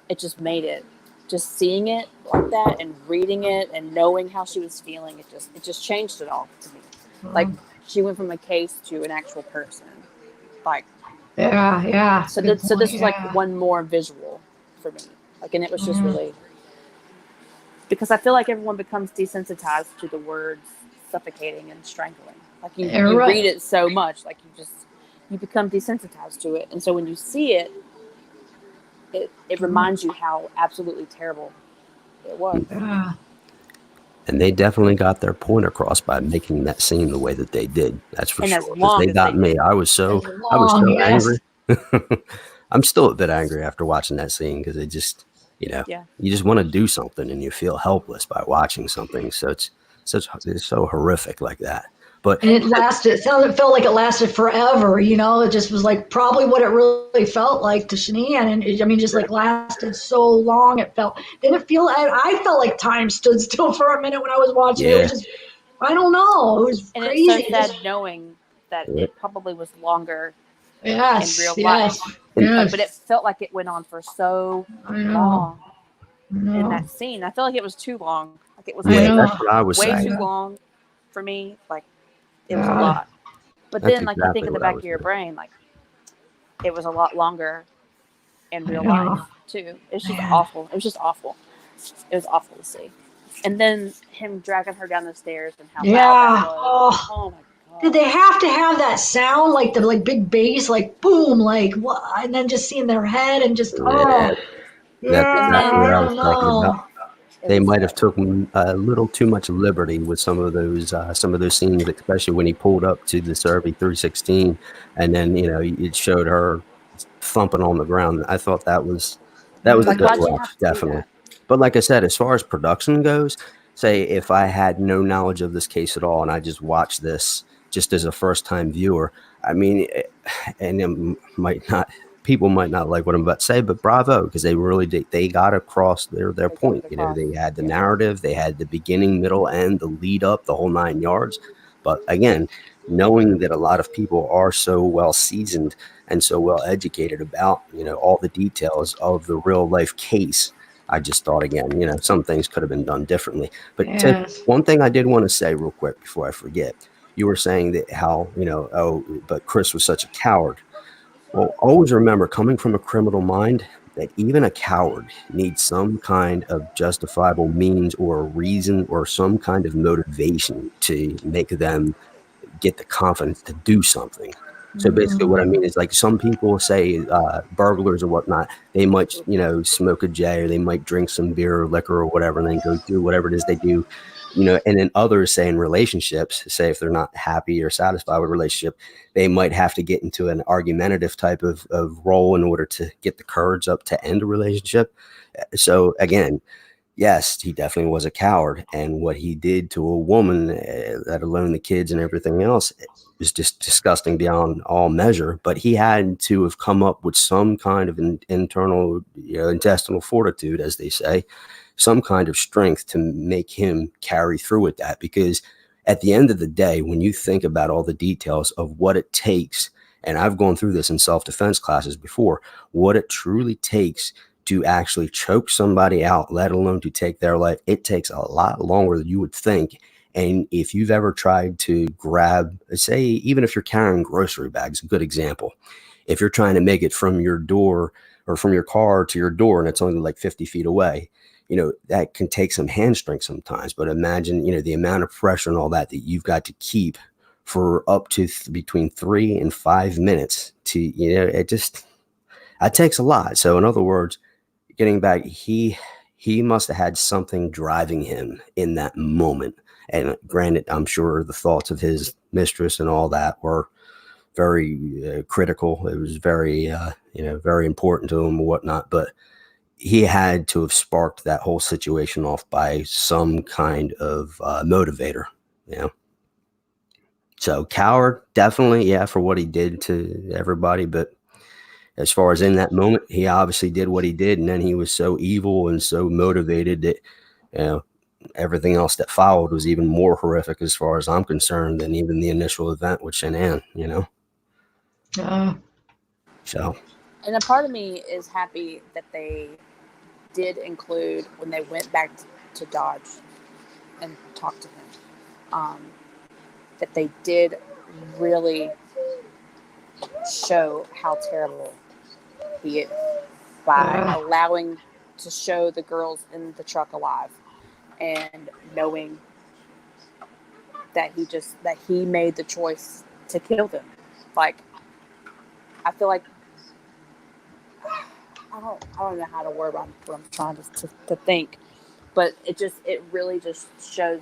it just made it. Just seeing it like that and reading it and knowing how she was feeling, it just changed it all to me. Like she went from a case to an actual person. Like Yeah. So this was like one more visual for me. Like, and it was just really, because I feel like everyone becomes desensitized to the words suffocating and strangling. Like you read it so much, like you become desensitized to it, and so when you see it, it reminds you how absolutely terrible it was. Yeah. And they definitely got their point across by making that scene the way that they did. That's for sure. They got me. I was so angry. I'm still a bit angry after watching that scene because it just, you just want to do something and you feel helpless by watching something. So it's so horrific like that. But and it felt like it lasted forever. It just was like probably what it really felt like to Shannan. And just like lasted so long. It felt, I felt like time stood still for a minute when I was watching it. It was just, I don't know. It was crazy. And it's so sad knowing that it probably was longer in real life. But it felt like it went on for so long in that scene. I feel like it was too long. Like it was that's what I was way saying. too long for me. Like it was a lot. But then like you think in the back of your brain, like it was a lot longer in real life too. It's just awful. It was just awful. It was awful to see. And then him dragging her down the stairs and how loud that was. Oh my god. Did they have to have that sound, like the big bass, like boom, like what, and then just seeing their head and just That's exactly what I was talking about. They might have taken a little too much liberty with some of those scenes, especially when he pulled up to the Survey 316, and then it showed her thumping on the ground. I thought that was a good watch, definitely. But like I said, as far as production goes, say if I had no knowledge of this case at all and I just watched this just as a first-time viewer, I mean, and it people might not like what I'm about to say, but bravo, because they really did. They got across their point. They had the narrative, they had the beginning, middle, end, the lead up, the whole 9 yards. But again, knowing that a lot of people are so well seasoned and so well educated about, all the details of the real life case, I just thought again, some things could have been done differently. But one thing I did want to say real quick before I forget, you were saying that how, but Chris was such a coward. Well, always remember, coming from a criminal mind, that even a coward needs some kind of justifiable means or a reason or some kind of motivation to make them get the confidence to do something. So basically what I mean is, like, some people say burglars or whatnot, they might, smoke a J, or they might drink some beer or liquor or whatever, and then go do whatever it is they do. And then others say in relationships, say if they're not happy or satisfied with a relationship, they might have to get into an argumentative type of role in order to get the courage up to end a relationship. So again, yes, he definitely was a coward. And what he did to a woman, let alone the kids and everything else, was just disgusting beyond all measure. But he had to have come up with some kind of internal, intestinal fortitude, as they say, some kind of strength to make him carry through with that. Because at the end of the day, when you think about all the details of what it takes, and I've gone through this in self-defense classes before, what it truly takes to actually choke somebody out, let alone to take their life, it takes a lot longer than you would think. And if you've ever tried to grab, say, even if you're carrying grocery bags, a good example, if you're trying to make it from your door or from your car to your door and it's only like 50 feet away, that can take some hand strength sometimes. But imagine, the amount of pressure and all that you've got to keep for up to between 3 and 5 minutes to, that takes a lot. So in other words, getting back, he must have had something driving him in that moment. And granted, I'm sure the thoughts of his mistress and all that were very critical. It was very, very important to him and whatnot. But he had to have sparked that whole situation off by some kind of motivator, So coward, definitely, yeah, for what he did to everybody. But as far as in that moment, he obviously did what he did. And then he was so evil and so motivated that, everything else that followed was even more horrific as far as I'm concerned than even the initial event with Shannan, So. And a part of me is happy that they did include, when they went back to Dodge and talked to him, that they did really show how terrible he is by allowing to show the girls in the truck alive and knowing that he made the choice to kill them. Like, I feel like I don't know how to word what I'm trying to think, but it really just shows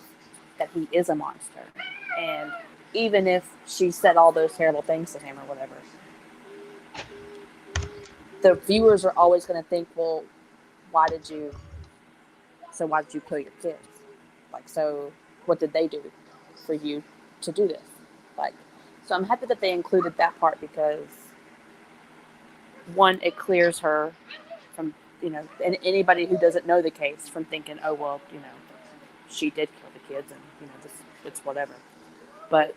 that he is a monster. And even if she said all those terrible things to him or whatever, the viewers are always going to think, well, why did you kill your kids? Like, so what did they do for you to do this? Like, so I'm happy that they included that part because, one, it clears her from, and anybody who doesn't know the case from thinking, oh, well, she did kill the kids and, it's whatever. But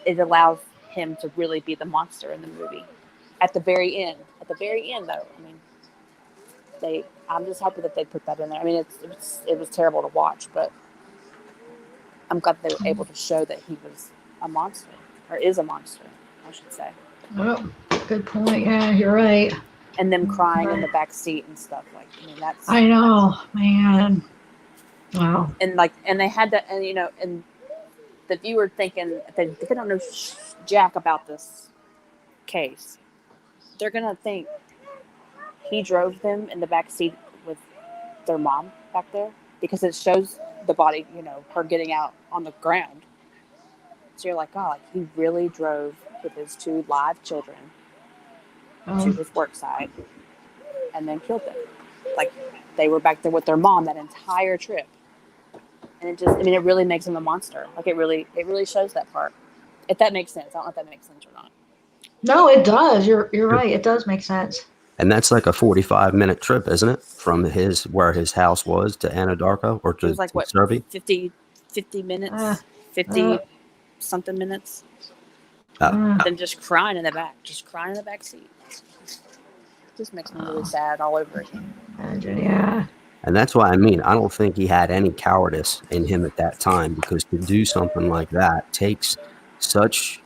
it allows him to really be the monster in the movie. At the very end, though, I mean, I'm just happy that they put that in there. I mean, it was terrible to watch, but I'm glad they were able to show that he was a monster, or is a monster, I should say. Oh, good point. Yeah, you're right. And them crying in the back seat and stuff. Like, I mean, that's. I know, man. Wow. And they had that, and and the viewer thinking they don't know jack about this case. They're gonna think he drove them in the back seat with their mom back there because it shows the body, her getting out on the ground. So you're like, oh, like he really drove with his 2 live children to his work site and then killed them. Like they were back there with their mom that entire trip. And it really makes him a monster. Like it really shows that part. If that makes sense. I don't know if that makes sense or not. No, it does. You're right. It does make sense. And that's like a 45-minute trip, isn't it? From where his house was to Anadarko or to, it was like, what, Servi? 50 minutes? 50 something minutes. Then just crying in the back seat. It just makes me really sad all over again. Yeah. And that's why, I don't think he had any cowardice in him at that time, because to do something like that takes such,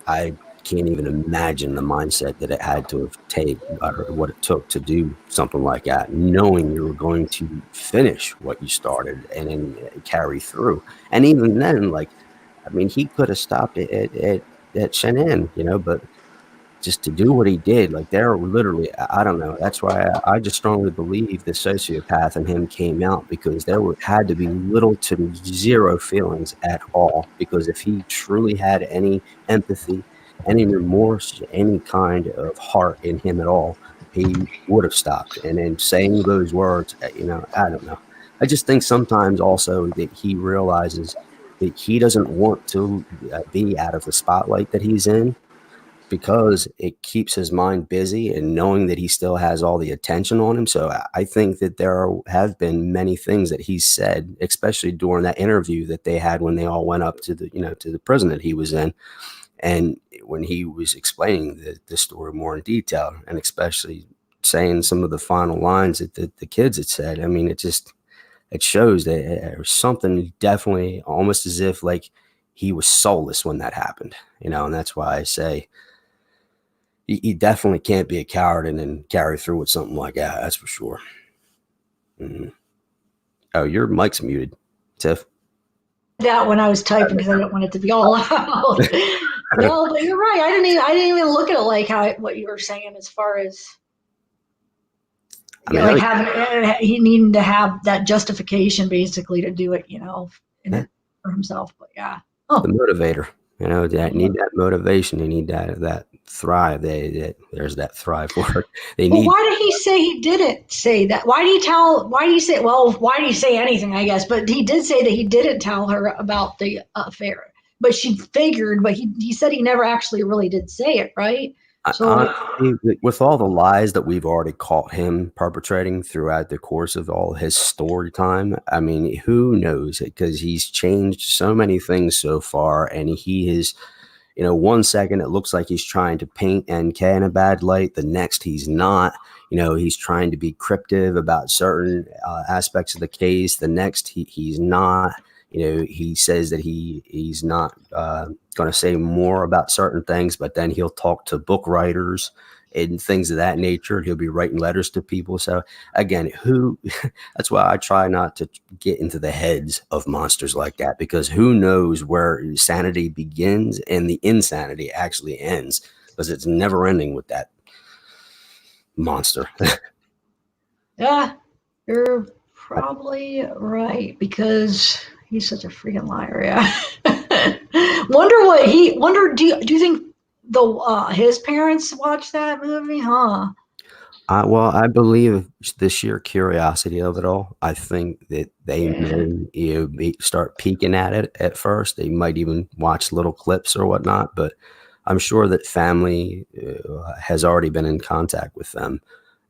I can't even imagine the mindset that it had to have taken, or what it took to do something like that, knowing you were going to finish what you started and then carry through. And even then, he could have stopped it at Shannan, but just to do what he did, they're literally, I don't know. That's why I just strongly believe the sociopath in him came out, because there had to be little to zero feelings at all. Because if he truly had any empathy, any remorse, any kind of heart in him at all, he would have stopped. And in saying those words, I don't know. I just think sometimes also that he realizes that he doesn't want to be out of the spotlight that he's in, because it keeps his mind busy and knowing that he still has all the attention on him. So I think that there have been many things that he said, especially during that interview that they had when they all went up to the prison that he was in. And when he was explaining the story more in detail, and especially saying some of the final lines that the kids had said, it shows that there's something definitely almost as if like he was soulless when that happened, and that's why I say he definitely can't be a coward and then carry through with something like that. That's for sure. Mm-hmm. Oh, your mic's muted, Tiff. That when I was typing because I didn't want it to be all loud. No, but you're right. I didn't even look at it like what you were saying as far as like having he needing to have that justification basically to do it, for himself. But yeah, the motivator. That need that motivation. They need that thrive. There's that thrive word. Why did he say he didn't say that? Why did he say? Well, why did he say anything? I guess, but he did say that he didn't tell her about the affair. But she figured. But he said he never actually really did say it, right? So, honestly, with all the lies that we've already caught him perpetrating throughout the course of all his story time, I mean, who knows? Because he's changed so many things so far, and he is, 1 second it looks like he's trying to paint NK in a bad light. The next he's not. He's trying to be cryptic about certain aspects of the case. The next he's not. He says that he's not going to say more about certain things, but then he'll talk to book writers and things of that nature. He'll be writing letters to people. So again, that's why I try not to get into the heads of monsters like that, because who knows where sanity begins and the insanity actually ends, because it's never ending with that monster. Yeah, you're probably right, because he's such a freaking liar. Yeah. Do you think his parents watched that movie? Huh? Well, I believe the sheer curiosity of it all. I think that they may start peeking at it at first. They might even watch little clips or whatnot, but I'm sure that family has already been in contact with them,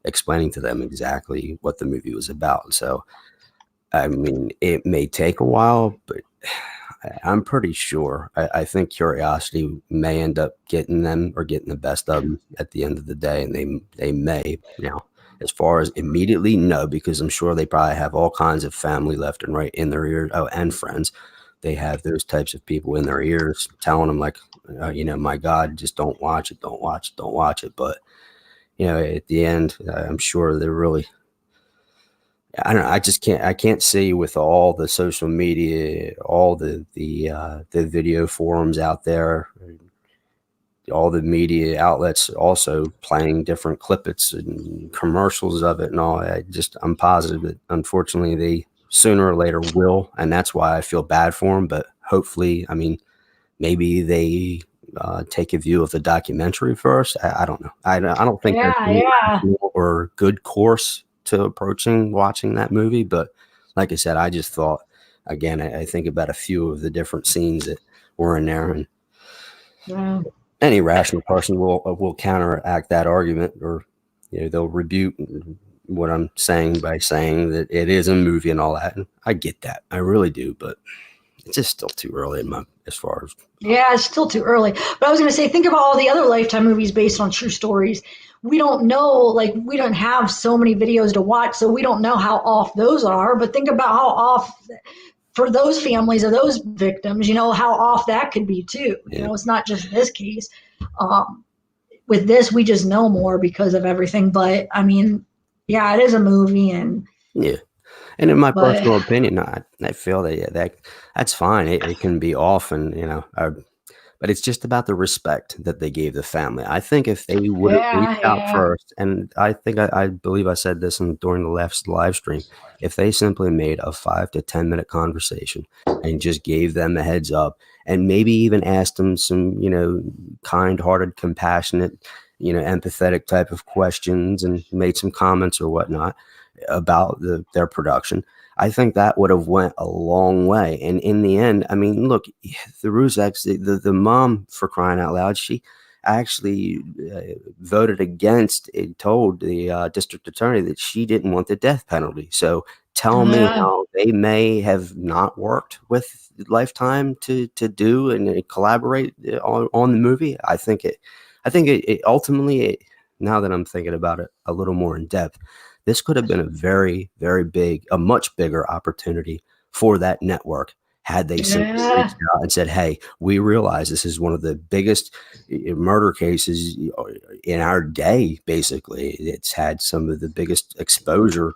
explaining to them exactly what the movie was about. So, I mean, it may take a while, but I'm pretty sure. I think curiosity may end up getting them or getting the best of them at the end of the day, and they may, as far as immediately, no, because I'm sure they probably have all kinds of family left and right in their ears. Oh, and friends. They have those types of people in their ears telling them like, my God, just don't watch it, don't watch it, don't watch it. But at the end, I'm sure they're really. I don't know. I can't see with all the social media, all the video forums out there, all the media outlets also playing different clippets and commercials of it and all. I'm positive that unfortunately they sooner or later will, and that's why I feel bad for them. But hopefully, I mean, maybe they take a view of the documentary first. I don't know. I don't think there's any or good course to approaching watching that movie, but like I said, I just thought, again, I think about a few of the different scenes that were in there, and any rational person will counteract that argument, or they'll rebuke what I'm saying by saying that it is a movie and all that. And I get that, I really do, but it's just still too early as far as. Yeah, it's still too early. But I was going to say, think about all the other Lifetime movies based on true stories. We don't know, we don't have so many videos to watch, so we don't know how off those are. But think about how off for those families or those victims, how off that could be too. Yeah. It's not just this case. With this, we just know more because of everything. But I mean, yeah, it is a movie, and yeah. And in my personal opinion, I feel that that's fine. It can be off, and but it's just about the respect that they gave the family. I think if they would have reached out first, and I think I believe I said this during the last live stream, if they simply made a 5 to 10 minute conversation and just gave them a heads up, and maybe even asked them some kind-hearted, compassionate, empathetic type of questions, and made some comments or whatnot about their production, I think that would have went a long way. And in the end, I mean, look, the Rusaks, the mom, for crying out loud, she actually voted against it, told the district attorney that she didn't want the death penalty. So tell me how they may have not worked with Lifetime to do and collaborate on the movie. I think it ultimately, now that I'm thinking about it a little more in depth, this could have been a very, very big, a much bigger opportunity for that network had they simply Yeah. reached out and said, hey, we realize this is one of the biggest murder cases in our day, basically. It's had some of the biggest exposure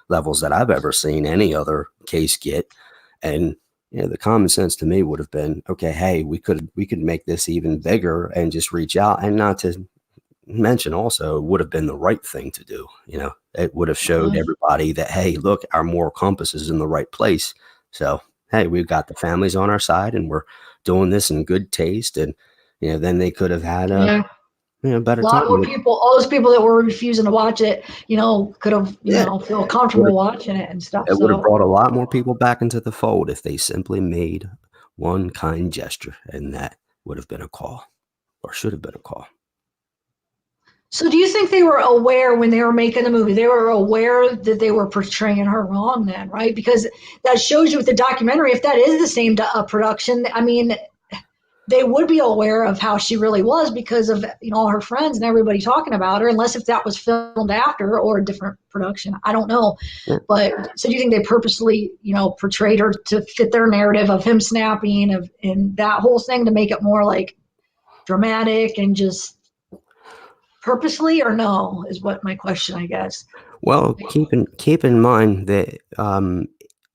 levels that I've ever seen any other case get. And the common sense to me would have been, okay, hey, we could make this even bigger and just reach out. And not to mention also, it would have been the right thing to do. It would have showed everybody that, hey, look, our moral compass is in the right place. So, hey, we've got the families on our side and we're doing this in good taste. And, then they could have had a better A lot time. more people, all those people that were refusing to watch it, could have, feel comfortable watching it and stuff. It would have So, brought a lot more people back into the fold if they simply made one kind gesture, and that would have been a call, or should have been a call. so do you think they were aware when they were making the movie? They were aware that they were portraying her wrong then, right? Because that shows you with the documentary, if that is the same production, I mean, they would be aware of how she really was because of all her friends and everybody talking about her, unless if that was filmed after or a different production. I don't know. Yeah. But so do you think they purposely, portrayed her to fit their narrative of him snapping and that whole thing to make it more like dramatic and just purposely, or no, is what my question, I guess. Well, keep in mind that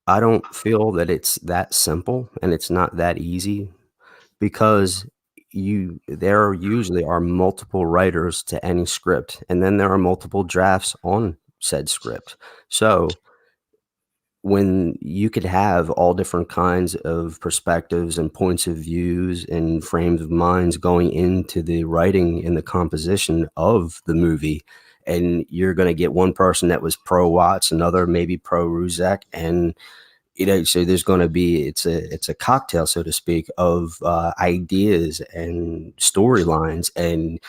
I don't feel that it's that simple and it's not that easy, because there usually are multiple writers to any script, and then there are multiple drafts on said script. So when you could have all different kinds of perspectives and points of views and frames of minds going into the writing and the composition of the movie, and you're going to get one person that was pro Watts, another maybe pro Ruzek, and so there's going to be, it's a cocktail, so to speak, of ideas and storylines, and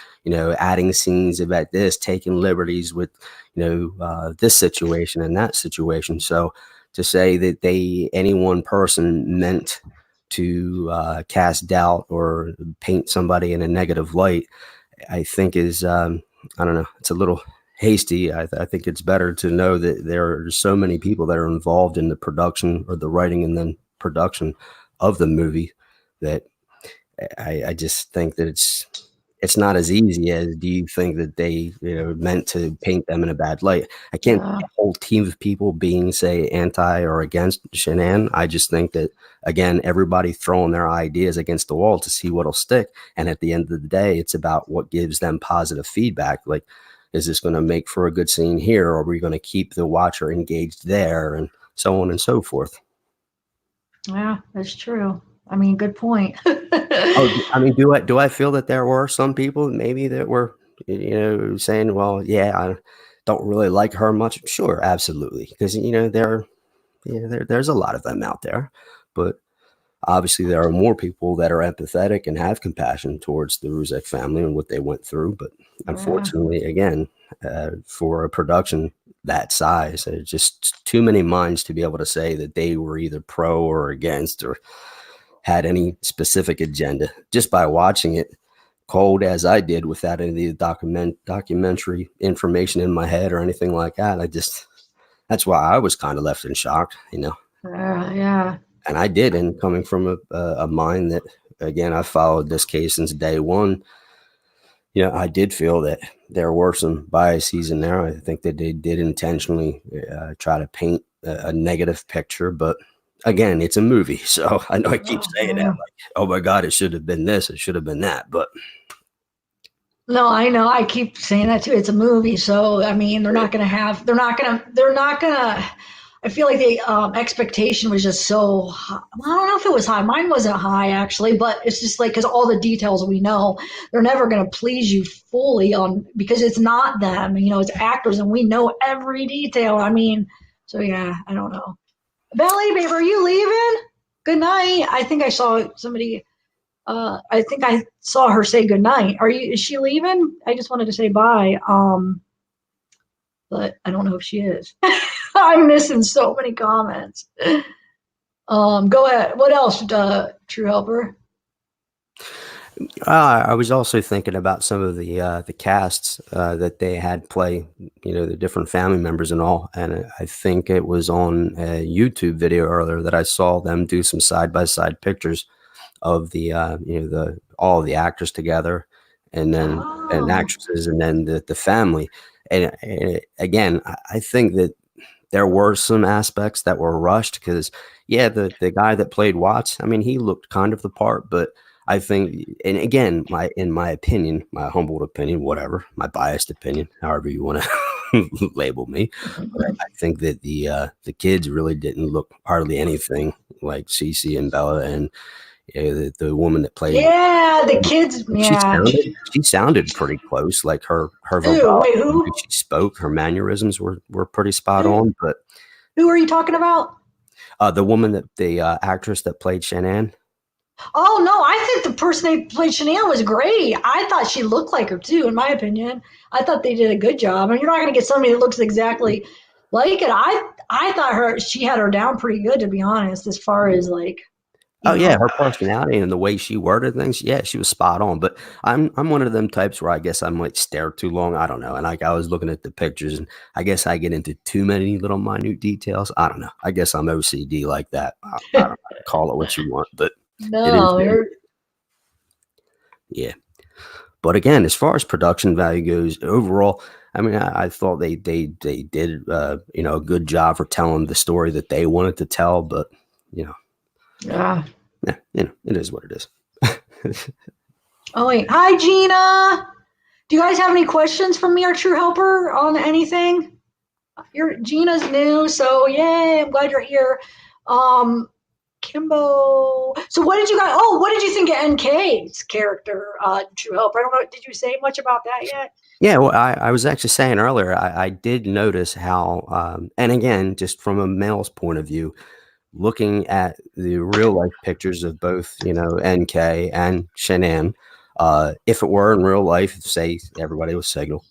adding scenes about this, taking liberties with this situation and that situation. So to say that any one person meant to cast doubt or paint somebody in a negative light, I think is I don't know, it's a little hasty. I think it's better to know that there are so many people that are involved in the production or the writing and then production of the movie that I just think that it's not as easy as, do you think that they meant to paint them in a bad light? I can't see a whole team of people being, say, anti or against Shannan. I just think that, again, everybody throwing their ideas against the wall to see what'll stick, and at the end of the day, it's about what gives them positive feedback. Like, is this going to make for a good scene here, or are we going to keep the watcher engaged there, and so on and so forth? Yeah, that's true. I mean, good point. Oh, I mean, do I feel that there were some people maybe that were, saying, well, yeah, I don't really like her much? Sure, absolutely, because there's a lot of them out there, but obviously there are more people that are empathetic and have compassion towards the Ruzek family and what they went through. But unfortunately, again, for a production that size, there's just too many minds to be able to say that they were either pro or against or had any specific agenda just by watching it cold as I did, without any of the documentary information in my head or anything like that. That's why I was kind of left in shock, Yeah. And I did, and coming from a mind that, again, I followed this case since day one, I did feel that there were some biases in there. I think that they did intentionally try to paint a negative picture, but again, it's a movie. So I know I keep saying that, like, oh my God, it should have been this, it should have been that, but. No, I know. I keep saying that too. It's a movie. So, I mean, they're not going to, I feel like the expectation was just so high. Well, I don't know if it was high. Mine wasn't high, actually, but it's just like, because all the details we know, they're never going to please you fully because it's not them, it's actors, and we know every detail. I mean, so yeah, I don't know. Belly, babe, are you leaving? Good night. I think I saw somebody, I think I saw her say good night. Is she leaving? I just wanted to say bye. But I don't know if she is. I'm missing so many comments. Go ahead. What else, True Helper? I was also thinking about some of the casts that they had play, the different family members and all. And I think it was on a YouTube video earlier that I saw them do some side by side pictures of the all of the actors together, and then and Oh, actresses, and then the family. And again, I think that there were some aspects that were rushed because, yeah, the guy that played Watts, I mean, he looked kind of the part, but I think, and again, in my opinion, my humbled opinion, whatever, my biased opinion, however you want to label me, but I think that the kids really didn't look hardly anything like Cece and Bella, and the woman that played, yeah, the kids. she Yeah. sounded pretty close. Like her Ooh, vibrato, wait, the way who? she spoke, her mannerisms were pretty spot Who? on. But Who are you talking about? the woman that the actress that played Shannan. Oh no, I think the person they played Shannan was great. I thought she looked like her too, in my opinion. I thought they did a good job. I mean, you're not going to get somebody that looks exactly like it. I thought she had her down pretty good, to be honest, as far as like, Oh you yeah, know. her personality and the way she worded things, yeah, she was spot on. But I'm one of them types where I guess I might stare too long. I don't know. And like I was looking at the pictures, and I guess I get into too many little minute details. I don't know. I guess I'm OCD like that. I don't know. Call it what you want, but it is No, what it you're is. Yeah. But again, as far as production value goes, overall, I mean, I thought they did a good job for telling the story that they wanted to tell. But you know, yeah. yeah, it is what it is. Oh wait, hi Gina. Do you guys have any questions for me, our true helper, on anything? Gina's new, so yay! I'm glad you're here. Um, Kimbo. So what did you guys? Oh, what did you think of NK's character, True Helper? I don't know. Did you say much about that yet? Yeah, well, I was actually saying earlier, I did notice how, and again, just from a male's point of view, looking at the real life pictures of both, NK and Shanann, if it were in real life, say everybody was single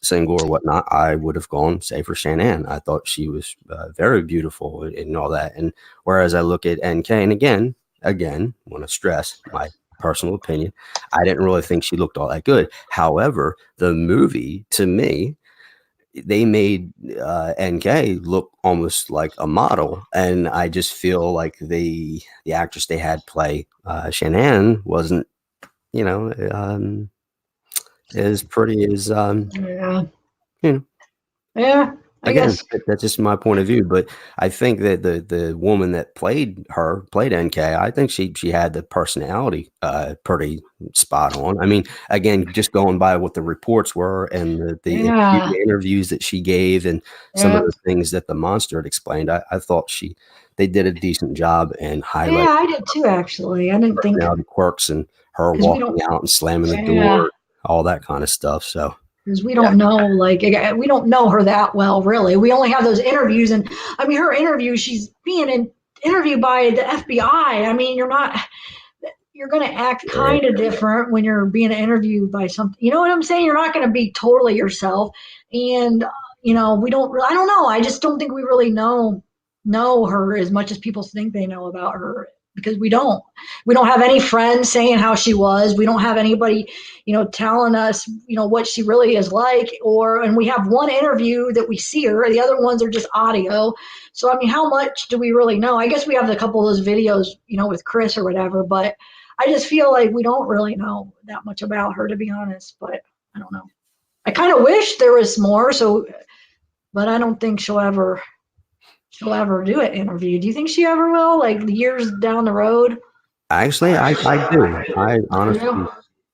or whatnot, I would have gone, say, for Shanann. I thought she was very beautiful and all that. And whereas I look at NK, and again, want to stress my personal opinion, I didn't really think she looked all that good. However, the movie, to me, they made NK look almost like a model, and I just feel like the actress they had play Shanann wasn't, you know, as pretty as Yeah, you know. yeah. I Again, guess. that's just my point of view, but I think that the woman that played NK, I think she had the personality pretty spot on. I mean, again, just going by what the reports were and the Yeah, interviews that she gave and some of yeah, the things that the monster had explained, I thought they did a decent job in yeah. highlighting I did too, actually. I didn't think personality quirks and her because we walking don't. out and slamming the Yeah, door, all that kind of stuff. So because we yeah, don't know, like, we don't know her that well, really. We only have those interviews, and I mean, her interview. She's being interviewed by the FBI. I mean, you're going to act yeah, kind of different when you're being interviewed by something. You know what I'm saying? You're not going to be totally yourself. And, we don't really, I don't know. I just don't think we really know her as much as people think they know about her because we don't have any friends saying how she was. We don't have anybody, telling us, what she really is like, and we have one interview that we see her. The other ones are just audio. So, I mean, how much do we really know? I guess we have a couple of those videos, with Chris or whatever, but I just feel like we don't really know that much about her, to be honest. But I don't know. I kind of wish there was more. So, but I don't think she'll ever do an interview. Do you think she ever will? Like years down the road? actually, I do. I You know? honestly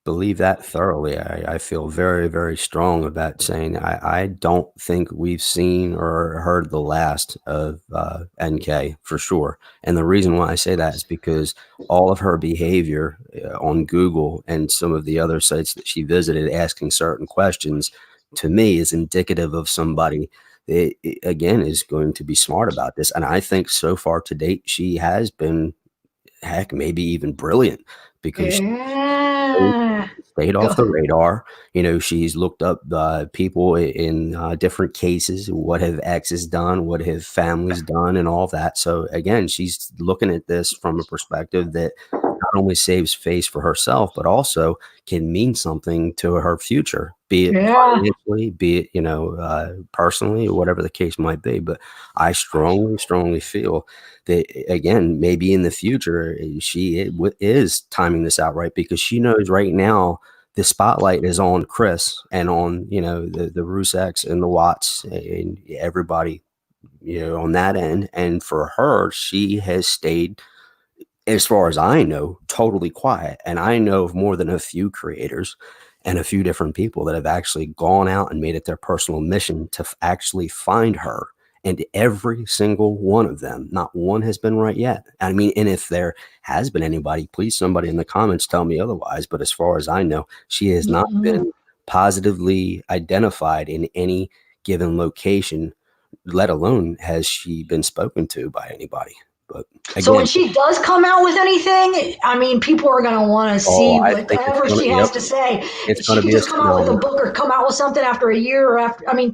believe that thoroughly. I feel very, very strong about saying I don't think we've seen or heard the last of NK for sure. And the reason why I say that is because all of her behavior on Google and some of the other sites that she visited asking certain questions to me is indicative of somebody that, again, is going to be smart about this. And I think so far to date, she has been, heck, maybe even brilliant because she Yeah. stayed Go. off the radar. She's looked up people in different cases. What have exes done? What have families done? And all that. So again, she's looking at this from a perspective that not only saves face for herself, but also can mean something to her future, be it financially, be it, personally, or whatever the case might be. But I strongly, strongly feel that, again, maybe in the future, she is timing this out right, because she knows right now the spotlight is on Chris and on, the Rusaks and the Watts and everybody, on that end. And for her, she has stayed, as far as I know, totally quiet. And I know of more than a few creators and a few different people that have actually gone out and made it their personal mission to actually find her. And every single one of them, not one has been right yet. I mean, and if there has been anybody, please, somebody in the comments tell me otherwise. But as far as I know, she has not been positively identified in any given location, let alone has she been spoken to by anybody. But again, so when she does come out with anything, I mean, people are going to want to see whatever she has to say. It's she could just come out with a book or come out with something after a year or after. I mean,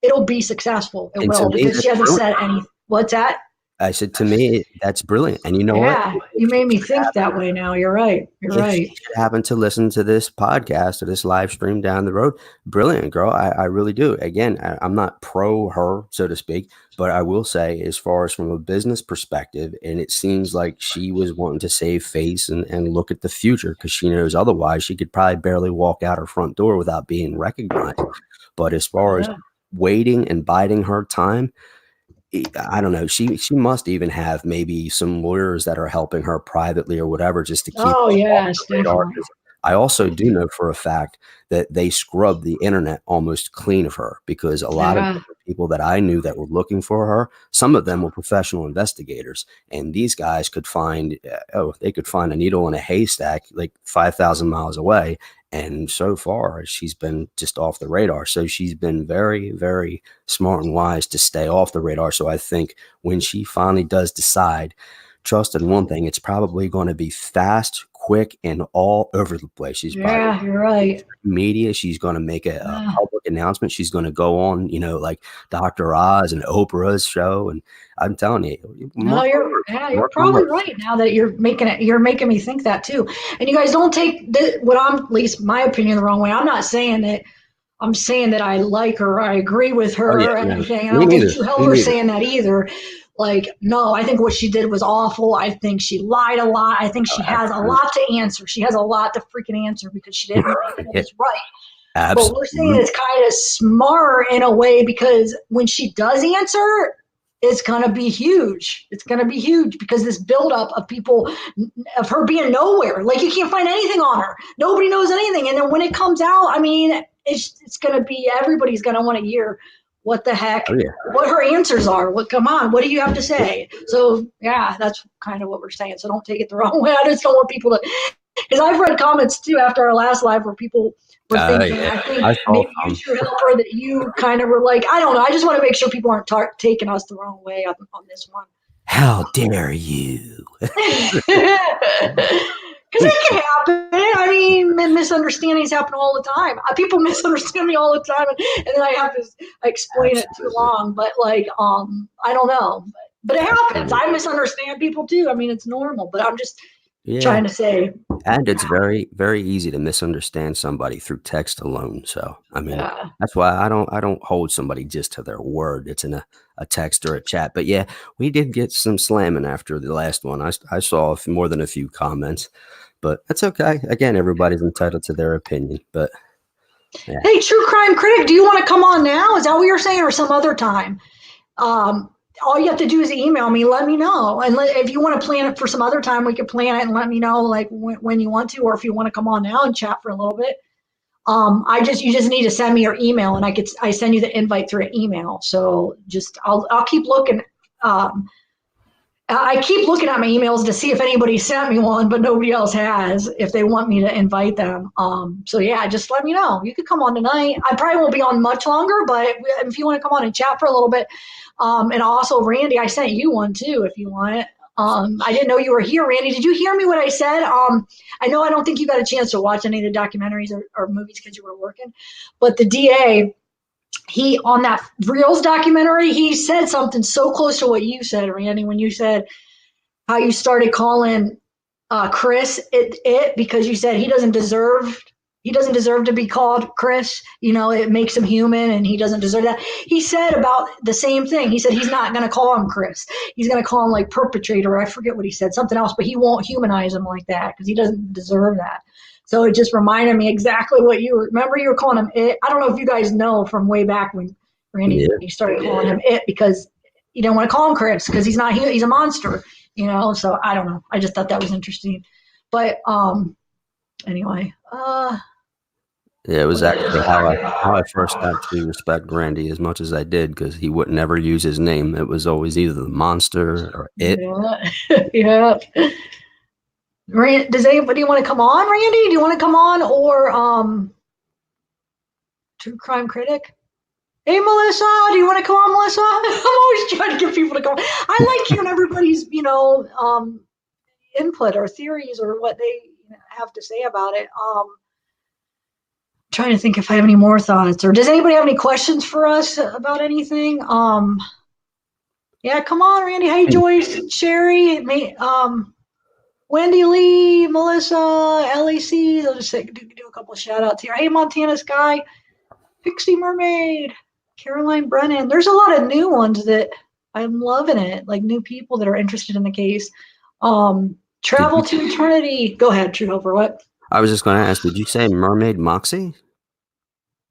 it'll be successful. It will, because she hasn't said anything. What's that? I said, to me, that's brilliant. And you know what? Yeah, you made me think that way now. You're right. You're right. If you happen to listen to this podcast or this live stream down the road, brilliant, girl. I really do. Again, I'm not pro her, so to speak, but I will say, as far as from a business perspective, and it seems like she was wanting to save face and look at the future, because she knows otherwise she could probably barely walk out her front door without being recognized. But as far as waiting and biding her time, I don't know. She must even have maybe some lawyers that are helping her privately or whatever, just to keep. Oh yes, definitely. I also do know for a fact that they scrubbed the internet almost clean of her, because a lot of people that I knew that were looking for her, some of them were professional investigators, and these guys could find, they could find a needle in a haystack like 5,000 miles away. And so far, she's been just off the radar. So she's been very, very smart and wise to stay off the radar. So I think when she finally does decide, trust in one thing, it's probably going to be fast, quick, and all over the place. She's you're right. Media. She's going to make a public announcement. She's going to go on, like Dr. Oz and Oprah's show. And I'm telling you, you're probably right. Now that you're making me think that too. And you guys don't take what I'm, at least my opinion, the wrong way. I'm not saying that. I'm saying that I like her, I agree with her, or anything. I don't think you held her saying that either. Like, no, I think what she did was awful. I think she lied a lot. I think she has a lot to answer. She has a lot to freaking answer, because she didn't make it right. Absolutely. But we're saying it's kind of smart in a way, because when she does answer, it's going to be huge. It's going to be huge, because this buildup of people, of her being nowhere, like you can't find anything on her. Nobody knows anything. And then when it comes out, I mean, it's going to be, everybody's going to want to hear what the heck, what her answers are. Come on, what do you have to say? So yeah, that's kind of what we're saying. So don't take it the wrong way. I just don't want people to, because I've read comments too after our last live where people were thinking, I think maybe you should help her, that you kind of were like, I don't know. I just want to make sure people aren't taking us the wrong way on this one. How dare you? Because it can happen. I mean, misunderstandings happen all the time. People misunderstand me all the time, and then I have to explain it too long. But I don't know. But it happens. I misunderstand people too. I mean, it's normal. But I'm just trying to say. And it's very, very easy to misunderstand somebody through text alone. So I mean, that's why I don't hold somebody just to their word. It's in a text or a chat. But yeah, we did get some slamming after the last one. I saw more than a few comments. But that's okay. Again, everybody's entitled to their opinion. But hey, True Crime Critic, do you want to come on now? Is that what you're saying, or some other time? All you have to do is email me. Let me know. And if you want to plan it for some other time, we can plan it and let me know like when you want to, or if you want to come on now and chat for a little bit. You just need to send me your email, and I send you the invite through an email. So I'll keep looking. I keep looking at my emails to see if anybody sent me one, but nobody else has, if they want me to invite them. So yeah, just let me know. You could come on tonight. I probably won't be on much longer, but if you want to come on and chat for a little bit. And also, Randy, I sent you one too, if you want it. I didn't know you were here, Randy. Did you hear me what I said? I don't think you got a chance to watch any of the documentaries or movies because you were working, but the DA, he, on that Reels documentary, he said something so close to what you said, Randy, when you said how you started calling Chris it because you said he doesn't deserve to be called Chris. It makes him human, and he doesn't deserve that. He said about the same thing. He said he's not going to call him Chris. He's going to call him like perpetrator. I forget what he said, something else, but he won't humanize him like that because he doesn't deserve that. So it just reminded me exactly what you remember. You were calling him it. I don't know if you guys know from way back when Randy started calling him it because you don't want to call him Chris because he's not. He's a monster. So I don't know. I just thought that was interesting. But anyway, Yeah, it was actually how I first got to respect Randy as much as I did, because he would never use his name. It was always either the monster or it. Yeah. Does anybody want to come on, Randy? Do you want to come on, or True Crime Critic? Hey, Melissa, do you want to come on, Melissa? I'm always trying to get people to come. I like hearing everybody's, input or theories or what they have to say about it. Trying to think if I have any more thoughts, or does anybody have any questions for us about anything? Yeah, come on, Randy. Hey, Joyce, Sherry, Wendy Lee, Melissa, LEC. I'll just do a couple of shout outs here. Hey, Montana Sky, Pixie Mermaid, Caroline Brennan. There's a lot of new ones that I'm loving it, like new people that are interested in the case. Travel to Eternity. Go ahead, True Hoper. What? I was just going to ask, did you say Mermaid Moxie?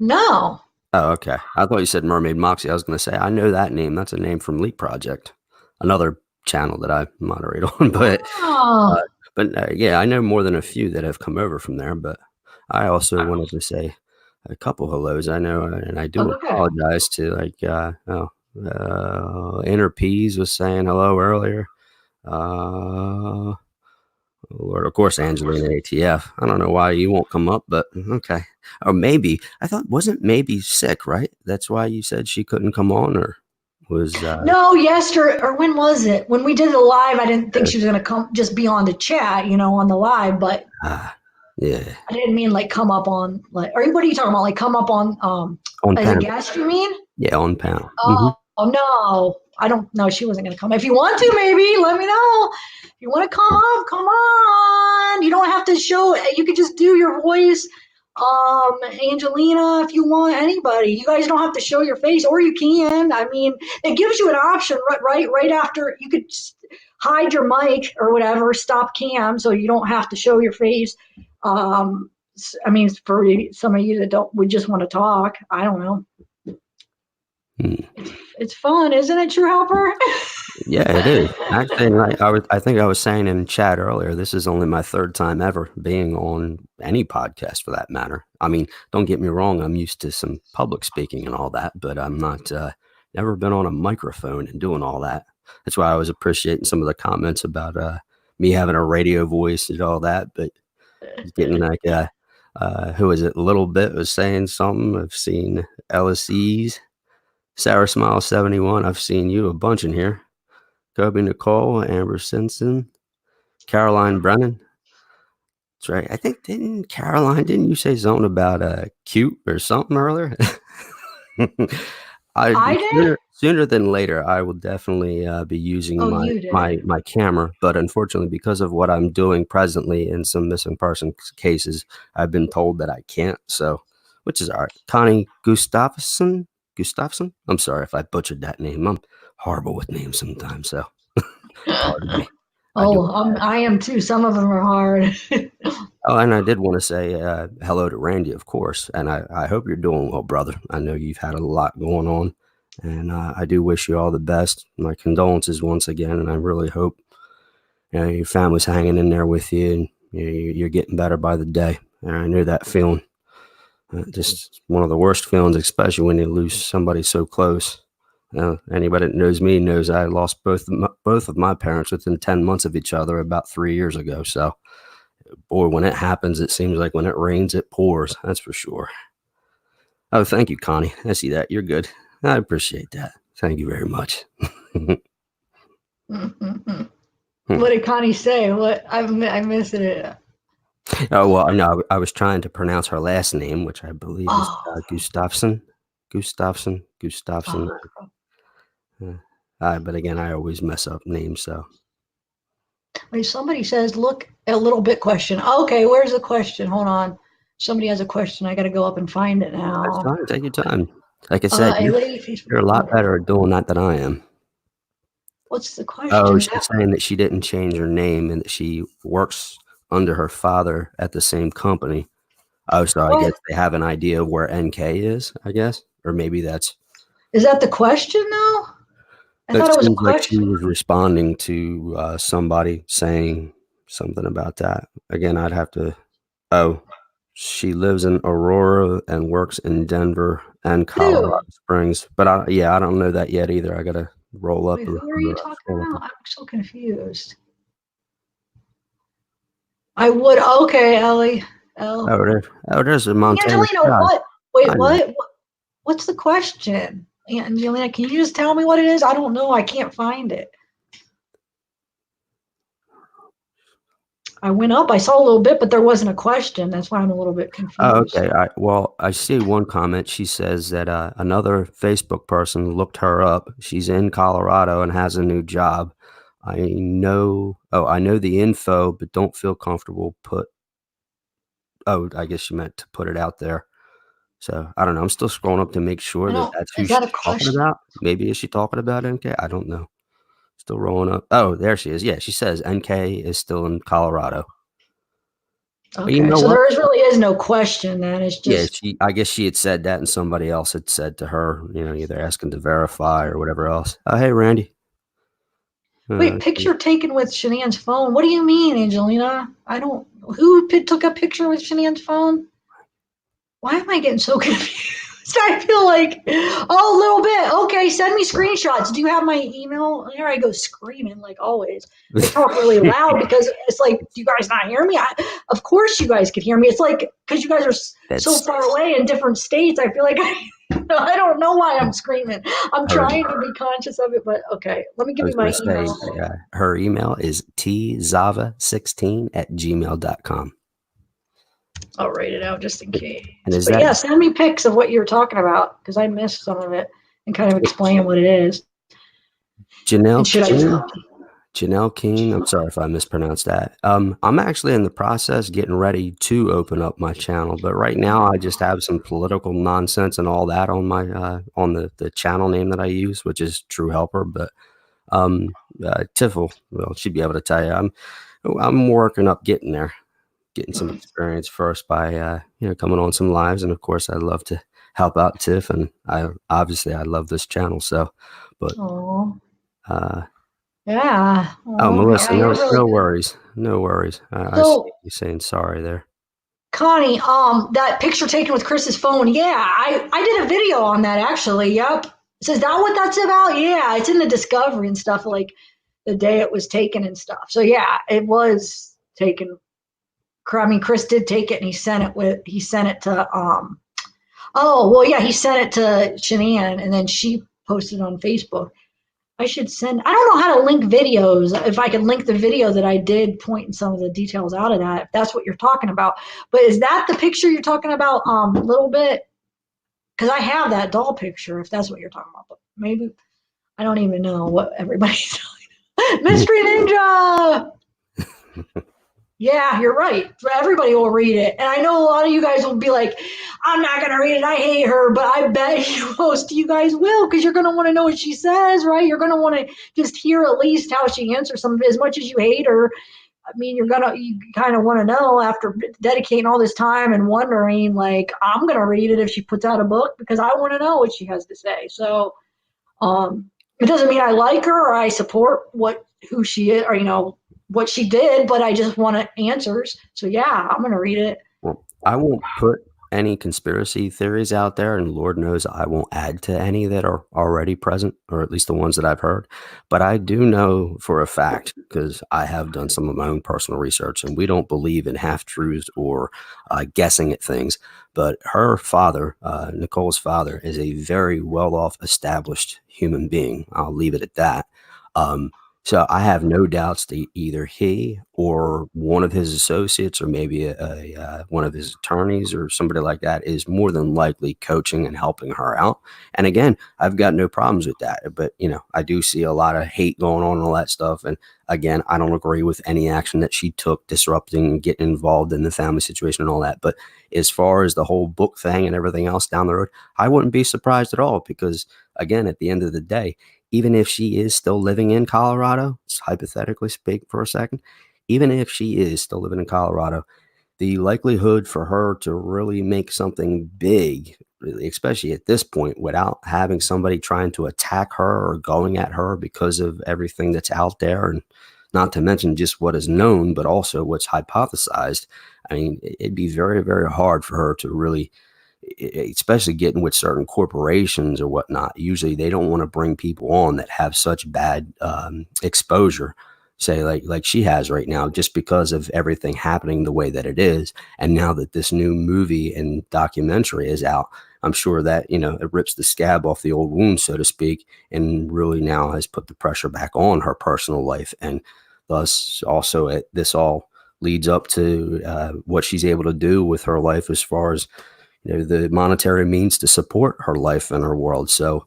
No. Oh, okay. I thought you said Mermaid Moxie. I was going to say, I know that name. That's a name from Leap Project, another channel that I moderate on. But yeah, I know more than a few that have come over from there. But I also wanted to say a couple hellos. I know, and I do apologize to Inner Peas was saying hello earlier. Lord, of course, Angelina ATF. I don't know why you won't come up, but okay. Or maybe, I thought, wasn't maybe sick, right? That's why you said she couldn't come on, or was... No, yesterday, or when was it? When we did the live, I didn't think she was going to come, just be on the chat, on the live, but... yeah. I didn't mean like come up on, like, or what are you talking about? Like come up on as panel. a guest, you mean? Yeah, on panel. Oh, no. I don't know. She wasn't going to come. If you want to, maybe let me know. If you want to come up, come on. You don't have to show, you could just do your voice. Angelina, if you want, anybody. You guys don't have to show your face, or you can. I mean, it gives you an option right after. You could hide your mic or whatever, stop cam, so you don't have to show your face. I mean, for some of you that would just want to talk, I don't know. It's fun, isn't it, True Helper? Yeah, it is. Actually, I think I was saying in chat earlier, this is only my third time ever being on any podcast for that matter. I mean, don't get me wrong, I'm used to some public speaking and all that, but I'm not, never been on a microphone and doing all that. That's why I was appreciating some of the comments about me having a radio voice and all that, but getting like, who is it? Little Bit was saying something. I've seen LSEs. Sarah Smile 71. I've seen you a bunch in here. Kobe Nicole, Amber Simpson, Caroline Brennan. That's right. I think didn't you say something about cute or something earlier? I did. Sooner than later, I will definitely be using my camera. But unfortunately, because of what I'm doing presently in some missing person cases, I've been told that I can't. So, which is all right. Connie Gustafson. I'm sorry if I butchered that name. I'm horrible with names sometimes, so pardon me. I am too. Some of them are hard. Oh, and I did want to say hello to Randy, of course, and I hope you're doing well, brother. I know you've had a lot going on, and I do wish you all the best. My condolences once again, and I really hope your family's hanging in there with you, and you're getting better by the day. And I know that feeling. Just one of the worst feelings, especially when you lose somebody so close. Anybody that knows me knows I lost both of my parents within 10 months of each other about 3 years ago. So, boy, when it happens, it seems like when it rains, it pours. That's for sure. Oh, thank you, Connie. I see that. You're good. I appreciate that. Thank you very much. What did Connie say? What I missed it. Oh, well, no, I was trying to pronounce her last name, which I believe is Gustafson. But again, I always mess up names, so. Wait, somebody says, look, a little bit question. Okay, where's the question? Hold on. Somebody has a question. I got to go up and find it That's now. fine. Take your time. Like I said, A lady Facebook. you're a lot better at doing that than I am. What's the question? Oh, she's saying that she didn't change her name and that she works under her father at the same company. Oh, so I guess they have an idea of where NK is, I guess. Or maybe that's... Is that the question, though? I It thought it was a seems like she question. was responding to somebody saying something about that. Again, I'd have to... Oh, she lives in Aurora and works in Denver and Colorado Who? Springs. But I don't know that yet either. I got to roll up. Wait, who are you talking about? I'm so confused. I would. Okay, Ellie. There's a Montana. Angelina, what? Wait, I know. what? What's the question? Angelina, can you just tell me what it is? I don't know. I can't find it. I went up. I saw a little bit, but there wasn't a question. That's why I'm a little bit confused. Oh, okay. Well, I see one comment. She says that another Facebook person looked her up. She's in Colorado and has a new job. I know the info, but don't feel comfortable I guess she meant to put it out there. So I don't know. I'm still scrolling up to make sure that that's who she's talking about. Maybe is she talking about NK? I don't know. Still rolling up. Oh, there she is. Yeah, she says NK is still in Colorado. Okay, you know so there really is no question then. It's just... Yeah, I guess she had said that and somebody else had said to her, either asking to verify or whatever else. Hey, Randy. Wait, picture taken with Shannan's phone. What do you mean, Angelina? Who took a picture with Shannan's phone? Why am I getting so confused? I feel like, a little bit. Okay, send me screenshots. Do you have my email? Here I go screaming like always. I talk really loud because it's like, do you guys not hear me? Of course you guys could hear me. It's like, because you guys are so far away in different states, I feel like I don't know why I'm screaming. I'm trying to be conscious of it, but okay. Let me give you my email. Her email is tzava16@gmail.com. I'll write it out just in case. But yeah, send me pics of what you're talking about because I missed some of it and kind of explain what it is. Janelle King. I'm sorry if I mispronounced that. I'm actually in the process getting ready to open up my channel, but right now I just have some political nonsense and all that on my on the channel name that I use, which is True Helper. But Tiffle, well, she'd be able to tell you I'm working up getting there. Getting some experience first by coming on some lives, and of course I'd love to help out Tiff, and I love this channel. So, but yeah. Oh, Melissa, no worries. I see you saying sorry there. Connie, that picture taken with Chris's phone. Yeah, I did a video on that actually. Yep. So is that what that's about? Yeah, it's in the discovery and stuff, like the day it was taken and stuff. So yeah, it was taken. I mean, Chris did take it and he sent it to he sent it to Shannan and then she posted it on Facebook. I don't know how to link videos, if I can link the video that I did pointing some of the details out of that, if that's what you're talking about. But is that the picture you're talking about a little bit? Because I have that doll picture, if that's what you're talking about. But maybe, I don't even know what everybody's talking about. Mystery Ninja! Yeah, you're right. Everybody will read it. And I know a lot of you guys will be like, I'm not going to read it. I hate her. But I bet most of you guys will, because you're going to want to know what she says, right? You're going to want to just hear at least how she answers something. As much as you hate her, I mean, you kind of want to know after dedicating all this time and wondering, like, I'm going to read it if she puts out a book because I want to know what she has to say. So it doesn't mean I like her or I support who she is or, what she did, but I just want answers. So yeah, I'm going to read it. Well, I won't put any conspiracy theories out there, and Lord knows I won't add to any that are already present, or at least the ones that I've heard. But I do know for a fact, because I have done some of my own personal research, and we don't believe in half-truths or guessing at things. But her father, Nicole's father, is a very well-off, established human being. I'll leave it at that. So I have no doubts that either he or one of his associates, or maybe one of his attorneys or somebody like that, is more than likely coaching and helping her out. And again, I've got no problems with that. But I do see a lot of hate going on and all that stuff. And again, I don't agree with any action that she took, disrupting and getting involved in the family situation and all that. But as far as the whole book thing and everything else down the road, I wouldn't be surprised at all, because again, at the end of the day, even if she is still living in Colorado, let's hypothetically speak for a second, even if she is still living in Colorado, the likelihood for her to really make something big, really, especially at this point, without having somebody trying to attack her or going at her because of everything that's out there, and not to mention just what is known, but also what's hypothesized. I mean, it'd be very, very hard for her to really, especially getting with certain corporations or whatnot. Usually they don't want to bring people on that have such bad exposure, say like she has right now, just because of everything happening the way that it is. And now that this new movie and documentary is out, I'm sure that, it rips the scab off the old wound, so to speak, and really now has put the pressure back on her personal life. And thus also this all leads up to what she's able to do with her life as far as the monetary means to support her life and her world. So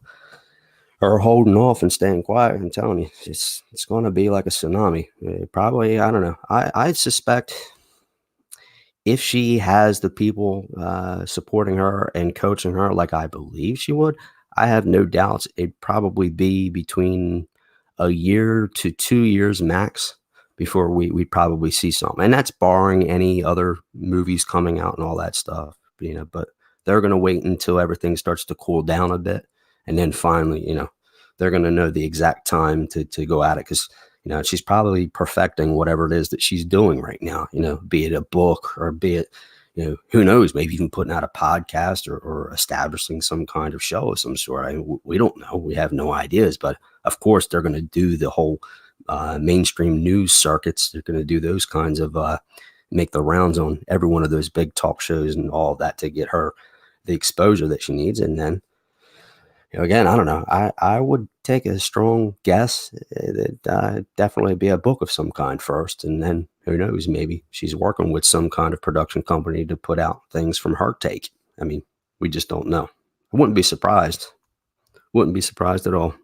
her holding off and staying quiet, I'm telling you, it's going to be like a tsunami. Probably, I don't know. I suspect if she has the people supporting her and coaching her like I believe she would, I have no doubts it'd probably be between a year to 2 years max before we'd probably see something. And that's barring any other movies coming out and all that stuff, but they're going to wait until everything starts to cool down a bit. And then finally, they're going to know the exact time to go at it. Because, she's probably perfecting whatever it is that she's doing right now, be it a book or be it, who knows, maybe even putting out a podcast or establishing some kind of show of some sort. We don't know. We have no ideas. But of course, they're going to do the whole mainstream news circuits. They're going to do those kinds of make the rounds on every one of those big talk shows and all of that to get her the exposure that she needs. And then, again, I don't know. I would take a strong guess that definitely be a book of some kind first. And then who knows, maybe she's working with some kind of production company to put out things from her take. I mean, we just don't know. I wouldn't be surprised. Wouldn't be surprised at all.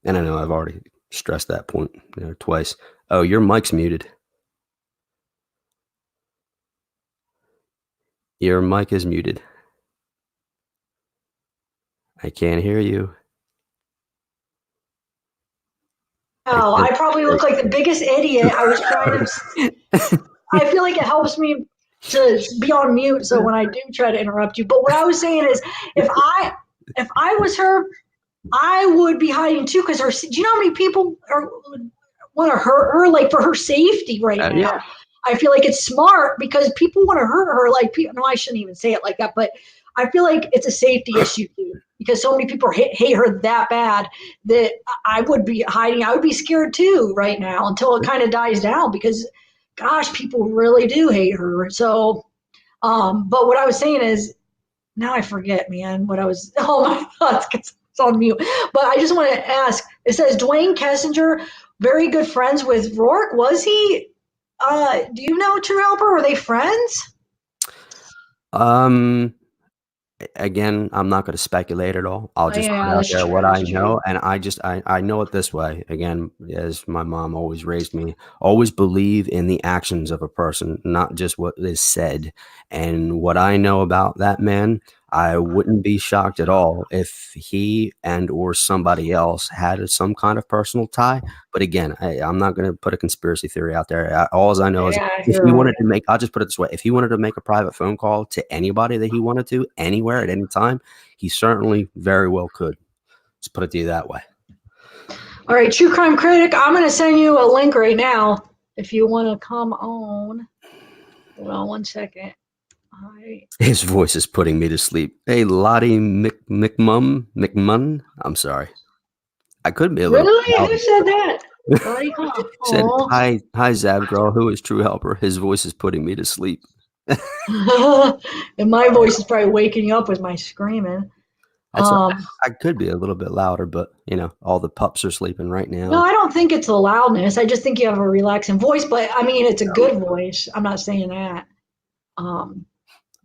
And I know I've already stressed that point twice. Oh, your mic's muted. Your mic is muted. I can't hear you. Oh, I probably look like the biggest idiot. I was trying to. I feel like it helps me to be on mute, so when I do try to interrupt you. But what I was saying is, if I was her, I would be hiding too, because do you know how many people want to hurt her, like for her safety right now? Yeah. I feel like it's smart because people want to hurt her. Like, no, I shouldn't even say it like that, but I feel like it's a safety issue too, because so many people hate her that bad that I would be hiding. I would be scared too right now until it kind of dies down, because, gosh, people really do hate her. So, but what I was saying is, now I forget, man, what I was. Oh my thoughts, because it's on mute. But I just want to ask. It says Dwayne Kessinger, very good friends with Rourke. Was he? Do you know True Helper? Were they friends? Again, I'm not going to speculate at all. I'll just put out that's there true, what I that's know. And I know it this way. Again, as my mom always raised me, always believe in the actions of a person, not just what is said. And what I know about that man, I wouldn't be shocked at all if he and or somebody else had some kind of personal tie. But again, I'm not going to put a conspiracy theory out there. All I know is if he wanted to make, I'll just put it this way. If he wanted to make a private phone call to anybody that he wanted to, anywhere at any time, he certainly very well could. Let's put it to you that way. All right, True Crime Critic, I'm going to send you a link right now if you want to come on. Hold on 1 second. All right. His voice is putting me to sleep. Hey, Lottie McMunn. I'm sorry. I could be a little. Really? Who said that? Lottie, huh? Said, hi, Zab girl. Who is True Helper? His voice is putting me to sleep. And my voice is probably waking you up with my screaming. I could be a little bit louder, but all the pups are sleeping right now. No, I don't think it's the loudness. I just think you have a relaxing voice, but I mean, it's a good voice. I'm not saying that.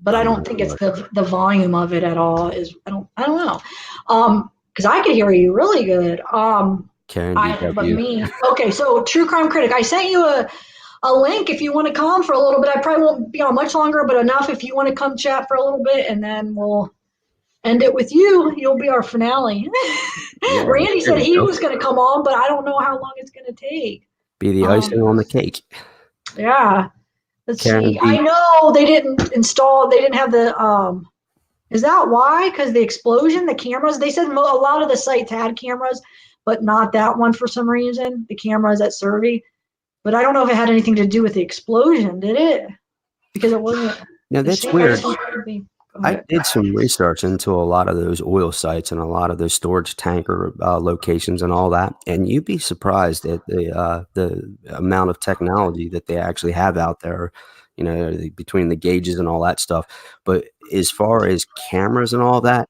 But I don't think it's the volume of it at all. I don't know. Because I could hear you really good. Karen DW. But me. Okay, so True Crime Critic. I sent you a link if you want to come for a little bit. I probably won't be on much longer, but enough if you want to come chat for a little bit, and then we'll end it with you. You'll be our finale. Yeah, Randy said he was going to come on, but I don't know how long it's going to take. Be the icing on the cake. Yeah. Let's Karen see. I know they didn't have the, is that why? Because the explosion, the cameras, they said a lot of the sites had cameras, but not that one for some reason, the cameras at Survey. But I don't know if it had anything to do with the explosion, did it? Because it wasn't. No, that's weird. I did some research into a lot of those oil sites and a lot of those storage tanker locations and all that, and you'd be surprised at the amount of technology that they actually have out there, between the gauges and all that stuff. But as far as cameras and all that,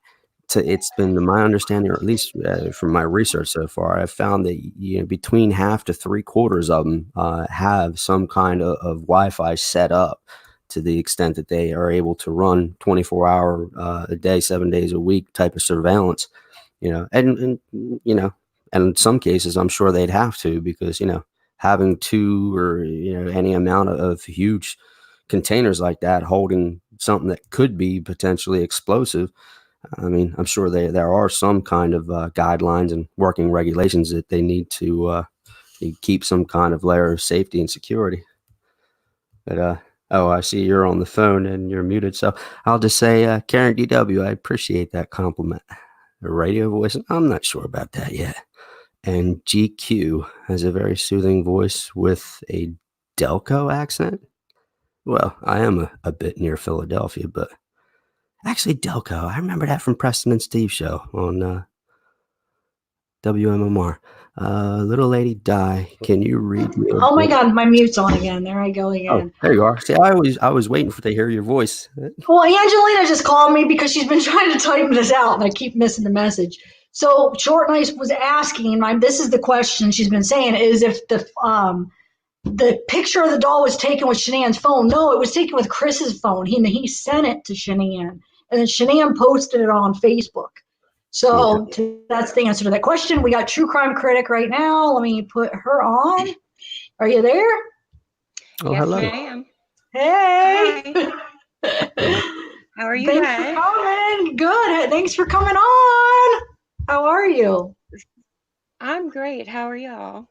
it's been to my understanding, or at least from my research so far, I've found that between half to 3/4 of them have some kind of Wi-Fi set up, to the extent that they are able to run 24-hour a day, 7 days a week type of surveillance, and in some cases, I'm sure they'd have to, because, having two or, any amount of huge containers like that holding something that could be potentially explosive. I mean, I'm sure there are some kind of guidelines and working regulations that they need to keep some kind of layer of safety and security. But, oh, I see you're on the phone and you're muted. So I'll just say, Karen DW, I appreciate that compliment. A radio voice, I'm not sure about that yet. And GQ has a very soothing voice with a Delco accent. Well, I am a bit near Philadelphia, but actually Delco, I remember that from Preston and Steve show on WMMR. Little lady die. Can you read me? Oh my God, my mute's on again. There I go again. Oh, there you are. See, I was waiting to hear your voice. Well, Angelina just called me because she's been trying to type this out, and I keep missing the message. So Short Nice was asking, this is the question she's been saying, is if the picture of the doll was taken with Shannan's phone. No, it was taken with Chris's phone. He sent it to Shannan, and then Shannan posted it on Facebook. So that's the answer to that question. We got True Crime Critic right now. Let me put her on. Are you there? Oh, yes, hello. I am. Hey. How are you Thanks guys? for coming. Good. Thanks for coming on. How are you? I'm great. How are y'all?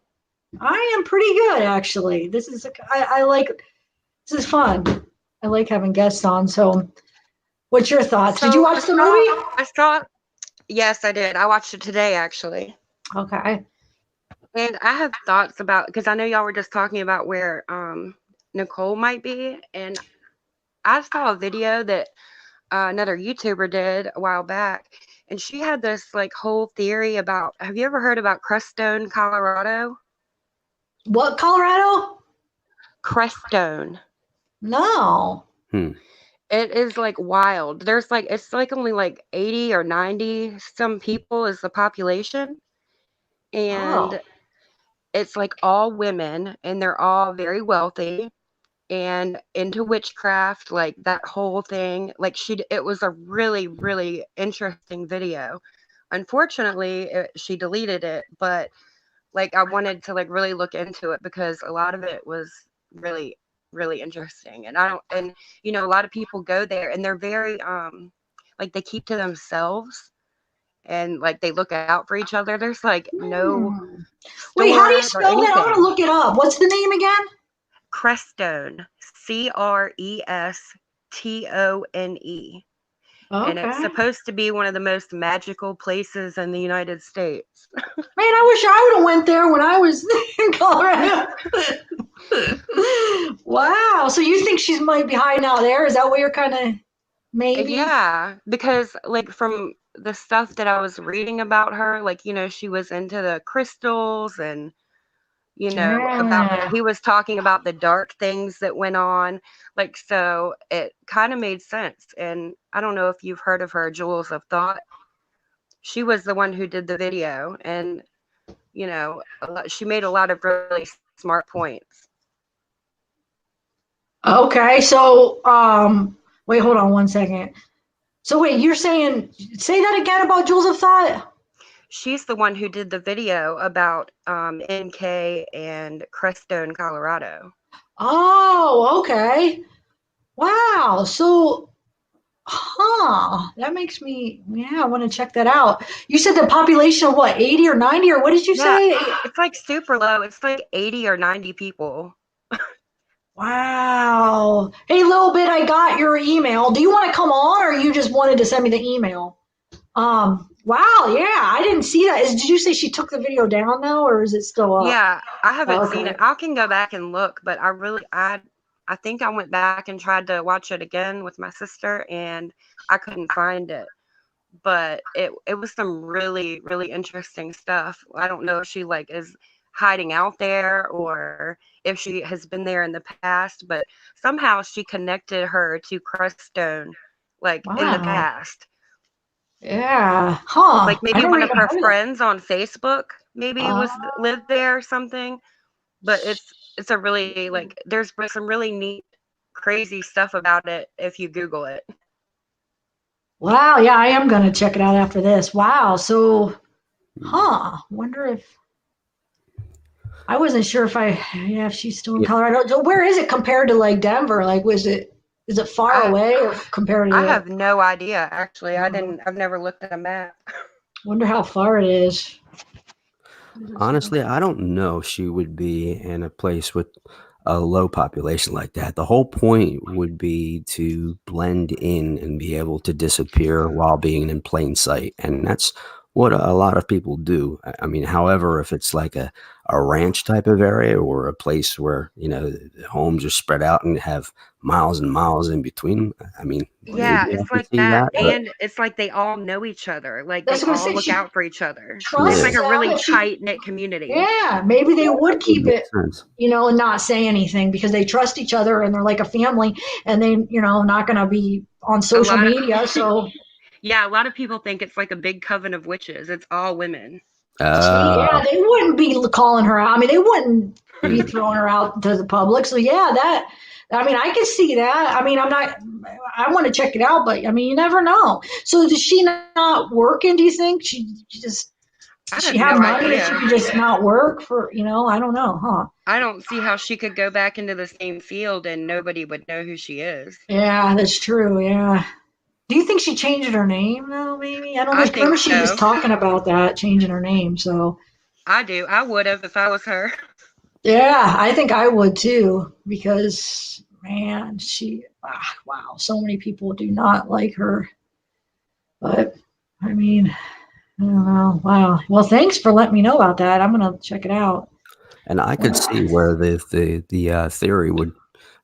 I am pretty good, actually. This is this is fun. I like having guests on. So, what's your thoughts? Did you watch the movie? Yes, I did. I watched it today, actually. Okay. And I have thoughts about, because I know y'all were just talking about where Nicole might be, and I saw a video that another YouTuber did a while back, and she had this whole theory about. Have you ever heard about Crestone, Colorado? What, Colorado? Crestone. No. It is wild. There's it's only 80 or 90 some people is the population. And it's all women, and they're all very wealthy and into witchcraft, that whole thing. It was a really, really interesting video. Unfortunately, she deleted it, but I wanted to really look into it because a lot of it was really, really interesting. And a lot of people go there and they're very they keep to themselves, and they look out for each other. There's no Wait, how do you spell anything. that? I'm gonna look it up. What's the name again? Crestone. Crestone. Okay. And it's supposed to be one of the most magical places in the United States. Man, I wish I would have went there when I was in Colorado. Wow. So you think she might be hiding out there? Is that what you're kind of maybe? Yeah, because from the stuff that I was reading about her, she was into the crystals, and about, he was talking about the dark things that went on. So it kind of made sense. And I don't know if you've heard of her, Jewels of Thought. She was the one who did the video, and she made a lot of really smart points. Okay, so wait, hold on one second. So wait, you're saying, say that again about Jewels of Thought? She's the one who did the video about NK and Crestone, Colorado. Oh, okay. Wow. So, that makes me, I want to check that out. You said the population of what, 80 or 90, or what did you say? It's like super low. It's like 80 or 90 people. Wow. Hey, little bit, I got your email. Do you want to come on, or you just wanted to send me the email? Wow, yeah, I didn't see that. Did you say she took the video down now, or is it still up? Yeah, I haven't seen it. I can go back and look, but I think I went back and tried to watch it again with my sister, and I couldn't find it. But it was some really, really interesting stuff. I don't know if she is hiding out there or if she has been there in the past, but somehow she connected her to Crestone in the past. Yeah. Huh. Like maybe one of her friends on Facebook maybe lived there or something. But it's a really there's some really neat, crazy stuff about it if you Google it. Wow, yeah, I am gonna check it out after this. Wow, so wonder if I wasn't sure if she's still in Colorado. So where is it compared to Denver? Is it far away or compared to I have no idea, actually. I've never looked at a map. Wonder how far it is. Honestly, I don't know if she would be in a place with a low population like that. The whole point would be to blend in and be able to disappear while being in plain sight. And that's what a lot of people do. I mean, however, if it's like a ranch type of area or a place where, the homes are spread out and have miles and miles in between, I mean, yeah, it's like that. And it's like they all know each other. They all look out for each other. It's like a really tight-knit community. Yeah, maybe they would keep it, and not say anything because they trust each other and they're like a family, and they, not going to be on social media. So yeah, a lot of people think it's like a big coven of witches. It's all women. Yeah, they wouldn't be calling her out. I mean, they wouldn't be throwing her out to the public. So yeah, I can see that. I mean, I want to check it out, but I mean, you never know. So does she not working? Do you think she have money that she could just not work for? I don't know, huh? I don't see how she could go back into the same field and nobody would know who she is. Yeah, that's true. Yeah. Do you think she changed her name though? Maybe I don't know. I remember she was talking about that, changing her name. So I do. I would have if I was her. Yeah, I think I would too, because man, wow, so many people do not like her. But I mean, I don't know. Wow. Well, thanks for letting me know about that. I'm gonna check it out. And I could see where the theory would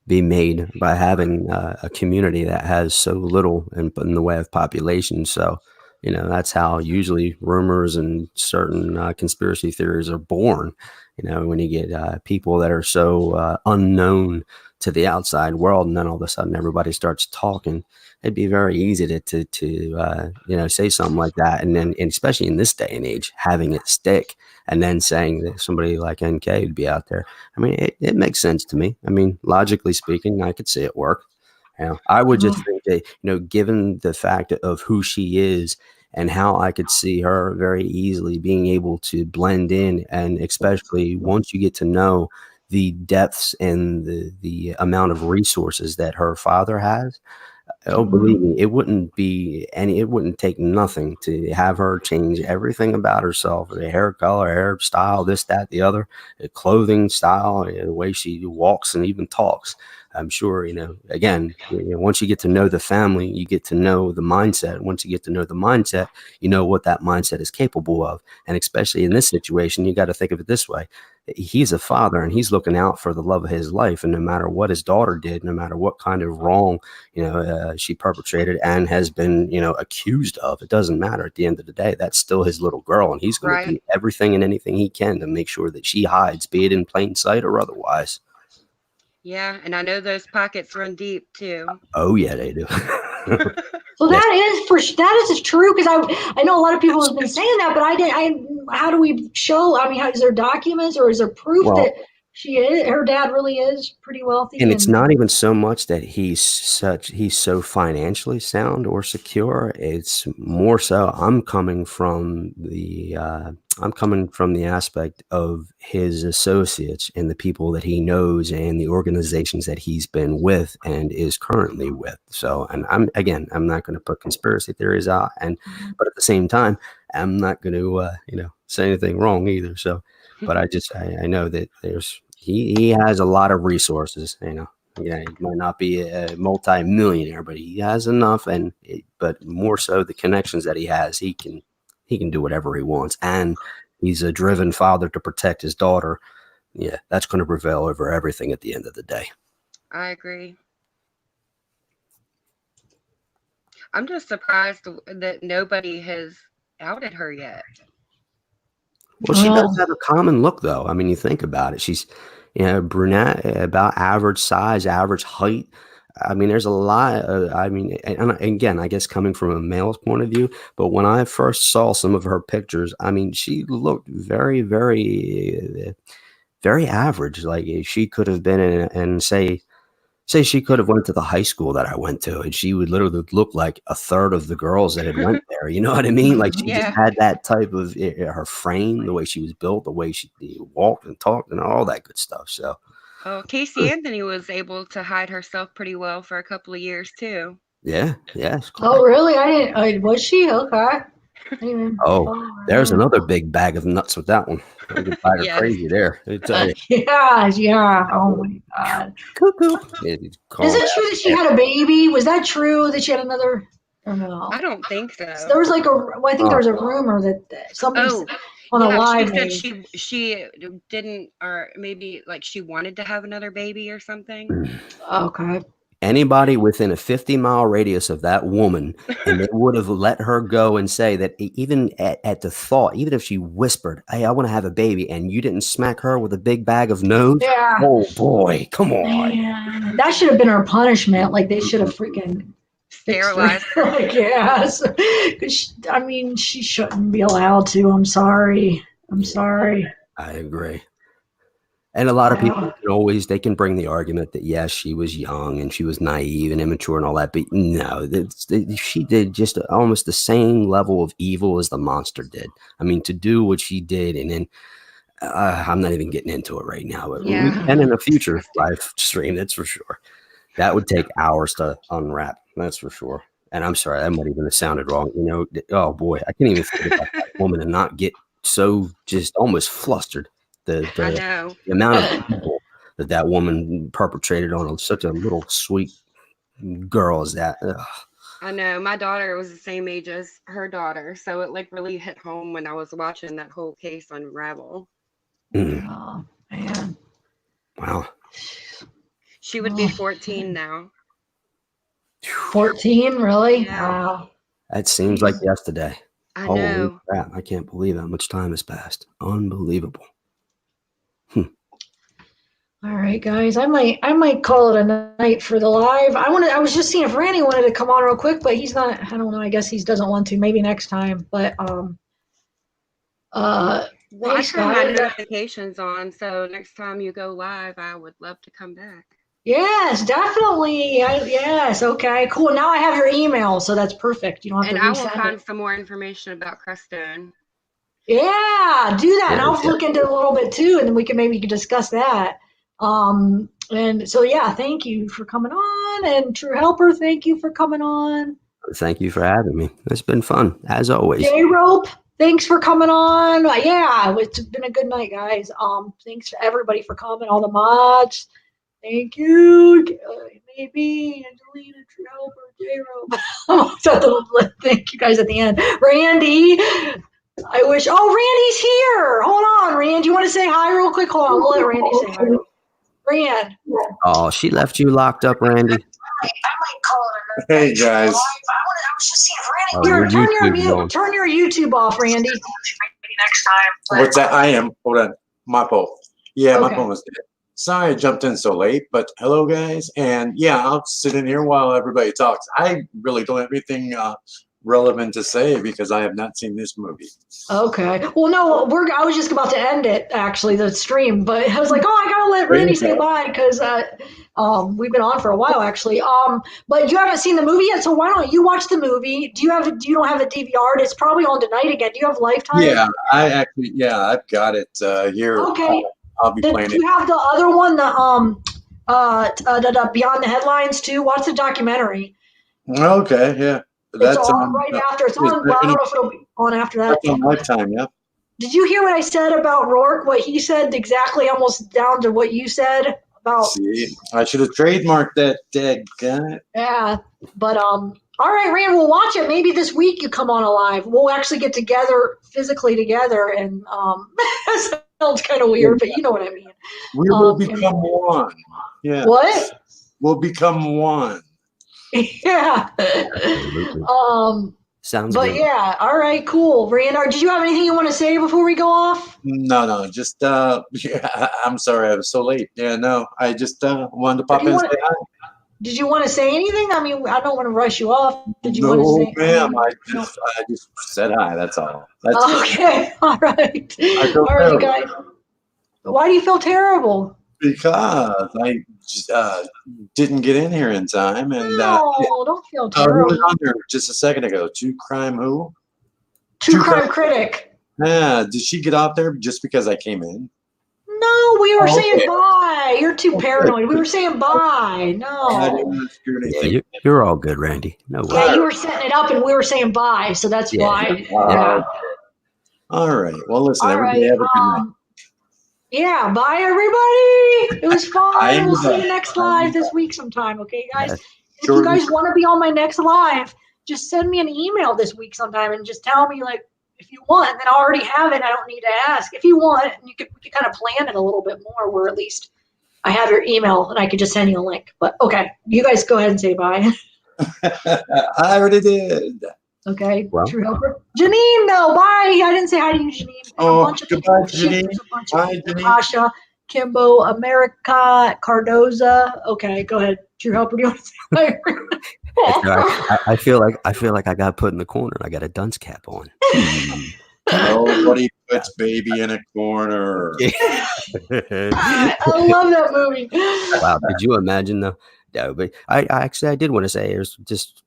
be made by having a community that has so little in the way of population. So, that's how usually rumors and certain conspiracy theories are born. When you get people that are so unknown to the outside world, and then all of a sudden everybody starts talking, it'd be very easy to say something like that. And then, and especially in this day and age, having it stick and then saying that somebody like NK would be out there. I mean, it makes sense to me. I mean, logically speaking, I could see it work. I would just think that, given the fact of who she is and how I could see her very easily being able to blend in, and especially once you get to know the depths and the amount of resources that her father has, oh, believe me, it wouldn't take nothing to have her change everything about herself, the hair color, hairstyle, this, that, the other, the clothing style, the way she walks and even talks. I'm sure, again, once you get to know the family, you get to know the mindset. Once you get to know the mindset, you know what that mindset is capable of. And especially in this situation, you got to think of it this way. He's a father and he's looking out for the love of his life. And no matter what his daughter did, no matter what kind of wrong, she perpetrated and has been, accused of, it doesn't matter. At the end of the day, that's still his little girl. And he's going to do everything and anything he can to make sure that she hides, be it in plain sight or otherwise. Yeah, and I know those pockets run deep too. Oh yeah, they do. So that is true, because I know a lot of people have been saying that, but how do we show? I mean, is there documents or is there proof that her dad really is pretty wealthy? And it's not even so much that he's so financially sound or secure. It's more so I'm coming from the aspect of his associates and the people that he knows and the organizations that he's been with and is currently with. So, and I'm not going to put conspiracy theories out, but at the same time, I'm not going to say anything wrong either. So, but I know that he has a lot of resources, he might not be a multi-millionaire, but he has enough, but more so the connections that he has, he can do whatever he wants, and he's a driven father to protect his daughter. Yeah, that's going to prevail over everything at the end of the day. I agree. I'm just surprised that nobody has outed her yet. Well, she does have a common look, though. I mean, you think about it. She's, brunette, about average size, average height. I mean, there's a lot of, and again, I guess coming from a male's point of view, but when I first saw some of her pictures, I mean, she looked very, very, very average. Like she could have been in, and say she could have went to the high school that I went to, and she would literally look like a third of the girls that had went there. You know what I mean? Like she just had that type of her frame, the way she was built, the way she walked and talked and all that good stuff. So, Casey Anthony was able to hide herself pretty well for a couple of years too. Yeah. Oh, really? I didn't. Was she? Okay. There's another big bag of nuts with that one. Yes. Crazy there. Yeah. Oh my God. Cuckoo. Is it true that she had a baby? Was that true that she had another? Or no? I don't think so. There was like I think there was a rumor that somebody said on a live. She said she didn't, or maybe like she wanted to have another baby or something. Okay. Anybody within a 50-mile radius of that woman, and they would have let her go and say that even at the thought, even if she whispered, "Hey, I want to have a baby," and you didn't smack her with a big bag of nose. Yeah. Oh boy, come on. Man, that should have been her punishment. Like they should have freaking sterilized her. Like, yes. I mean, she shouldn't be allowed to. I'm sorry. I agree. And a lot of people they can bring the argument that, yes, she was young and she was naive and immature and all that. But no, she did just almost the same level of evil as the monster did. I mean, to do what she did. And then I'm not even getting into it right now. But and in a future live stream, that's for sure. That would take hours to unwrap. That's for sure. And I'm sorry, that might even have sounded wrong. Oh boy, I can't even think about that woman and not get so just almost flustered. The amount of people that woman perpetrated on such a little sweet girl as that. Ugh. I know. My daughter was the same age as her daughter, so it like really hit home when I was watching that whole case unravel. Oh man! Wow. She would be 14 now. 14, really? Yeah. Wow. That seems like yesterday. I know. Holy crap! I can't believe how much time has passed. Unbelievable. All right, guys. I might call it a night for the live. I was just seeing if Randy wanted to come on real quick, but he's not. I don't know. I guess he doesn't want to. Maybe next time. But well, I turn my notifications on, so next time you go live, I would love to come back. Yes, definitely. Yes. Okay. Cool. Now I have your email, so that's perfect. You don't have to resend it. And I will find some more information about Crestone. Yeah, do that, and I'll look into it a little bit too, and then we can maybe discuss that. And so thank you for coming on, and True Helper, thank you for coming on. Thank you for having me. It's been fun as always. J-Rope, thanks for coming on. Yeah, it's been a good night, guys. Thanks to everybody for coming, all the mods. Thank you, maybe Angelina, True Helper, J-Rope. Thank you guys at the end, Randy. I wish. Oh, Randy's here. Hold on, Rand. You want to say hi real quick? Hold on. We'll let Randy say hi. Rand. Oh, she left you locked up, Randy. I might call her. Hey guys. I was just seeing if Randy. Turn your YouTube off, Randy. Maybe next time. What's that? I am. Hold on. My fault. Yeah, my phone was dead. Sorry I jumped in so late, but hello, guys. And yeah, I'll sit in here while everybody talks. I really don't have anything relevant to say because I have not seen this movie. Okay. Well, no, I was just about to end it, actually, the stream, but I was like, oh, I gotta let Randy say bye because we've been on for a while, actually. But you haven't seen the movie yet, so why don't you watch the movie? You don't have a DVR? It's probably on tonight again. Do you have Lifetime? Yeah, I've got it here. Okay. I'll be playing Do you have the other one, the Beyond the Headlines too? Watch the documentary. Okay, yeah. It's on right after. It's on. Well, I don't know if it'll be on after that. That's on Lifetime, yeah. Did you hear what I said about Rourke? What he said exactly, almost down to what you said about. See, I should have trademarked that dead guy. Yeah, but all right, Rand, we'll watch it. Maybe this week you come on alive. We'll actually get together physically together, and that sounds kind of weird, but you know what I mean. We will become one. Yeah. What? We'll become one. Yeah. Sounds but good. Yeah, all right, cool. Rand, did you have anything you want to say before we go off? No, just yeah, I'm sorry I was so late. Yeah, no, I just wanted to pop in and say hi. Did you want to say anything? I mean, I don't want to rush you off. Did you No, want to say ma'am. I just said hi. That's all. That's okay. All right. All right, you guys. Why do you feel terrible? Because I just, didn't get in here in time, and no, don't feel who terrible. was on there just a second ago? True Crime who? True Crime Critic. Yeah, did she get out there just because I came in? No, we were saying bye. You're too paranoid. We were saying bye. No. I didn't want to screw anything. Yeah, you're all good, Randy. No worries. Yeah, you were setting it up, and we were saying bye, so that's why. Yeah. All right. Well, listen, All everybody right. have a good night. Yeah, bye everybody. It was fun. We'll see you next live this week sometime, okay, guys? If you guys want to be on my next live, just send me an email this week sometime and just tell me, like, if you want. And then I already have it. I don't need to ask. If you want, we could kind of plan it a little bit more, where at least I have your email and I could just send you a link. But okay, you guys go ahead and say bye. I already did. Okay, well, True Helper. Janine, though, bye. I didn't say hi to you, Janine. Oh, goodbye, Janine. Bye, Janine. Natasha, Kimbo, America, Cardoza. Okay, go ahead. True Helper, do you want to say hi? I feel like I got put in the corner. I got a dunce cap on. Nobody puts baby in a corner. I love that movie. Wow, could you imagine though? No, but I did want to say there's just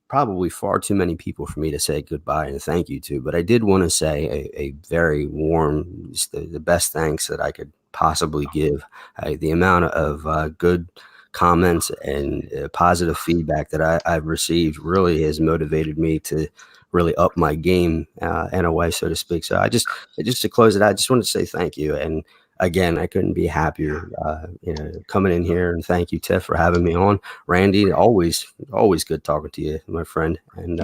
probably far too many people for me to say goodbye and thank you to, but I did want to say a very warm, the best thanks that I could possibly give. The amount of good comments and positive feedback that I've received really has motivated me to really up my game in a way, so to speak. So just to close it, I just wanted to say thank you. And again, I couldn't be happier, coming in here, and thank you, Tiff, for having me on. Randy, always good talking to you, my friend. And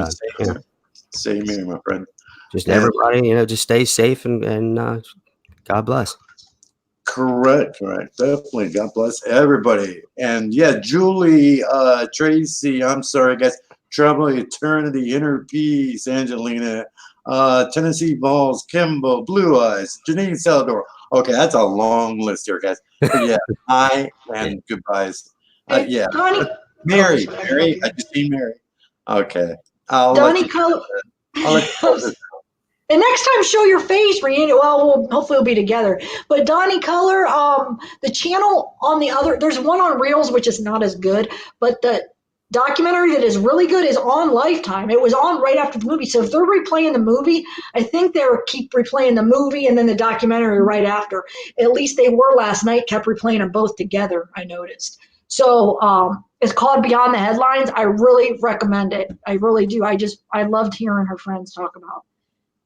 same here, my friend. Just everybody, just stay safe and God bless. Correct. Definitely. God bless everybody. And yeah, Julie, Tracy, I'm sorry, guys. Trouble, Eternity, Inner Peace, Angelina, Tennessee Balls, Kimbo, Blue Eyes, Janine Salvador. Okay, that's a long list here, guys. But yeah, hi and goodbyes. Yeah. Donnie, Mary, I just see Mary. Okay. Donnie Color. And next time, show your face, Randy. Well, hopefully we'll be together. But Donnie Color, the channel on the other, there's one on Reels, which is not as good, but the documentary that is really good is on Lifetime. It was on right after the movie. So if they're replaying the movie, I think they'll keep replaying the movie and then the documentary right after. At least they were last night, kept replaying them both together, I noticed. So it's called Beyond the Headlines. I really recommend it. I really do. I loved hearing her friends talk about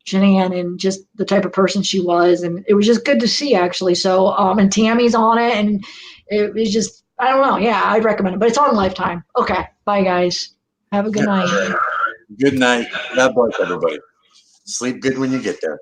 Shannan and just the type of person she was. And it was just good to see, actually. So, and Tammy's on it, and it was just, I don't know. Yeah, I'd recommend it, but it's on Lifetime. Okay. Bye, guys. Have a good night. Good night. God bless everybody. Sleep good when you get there.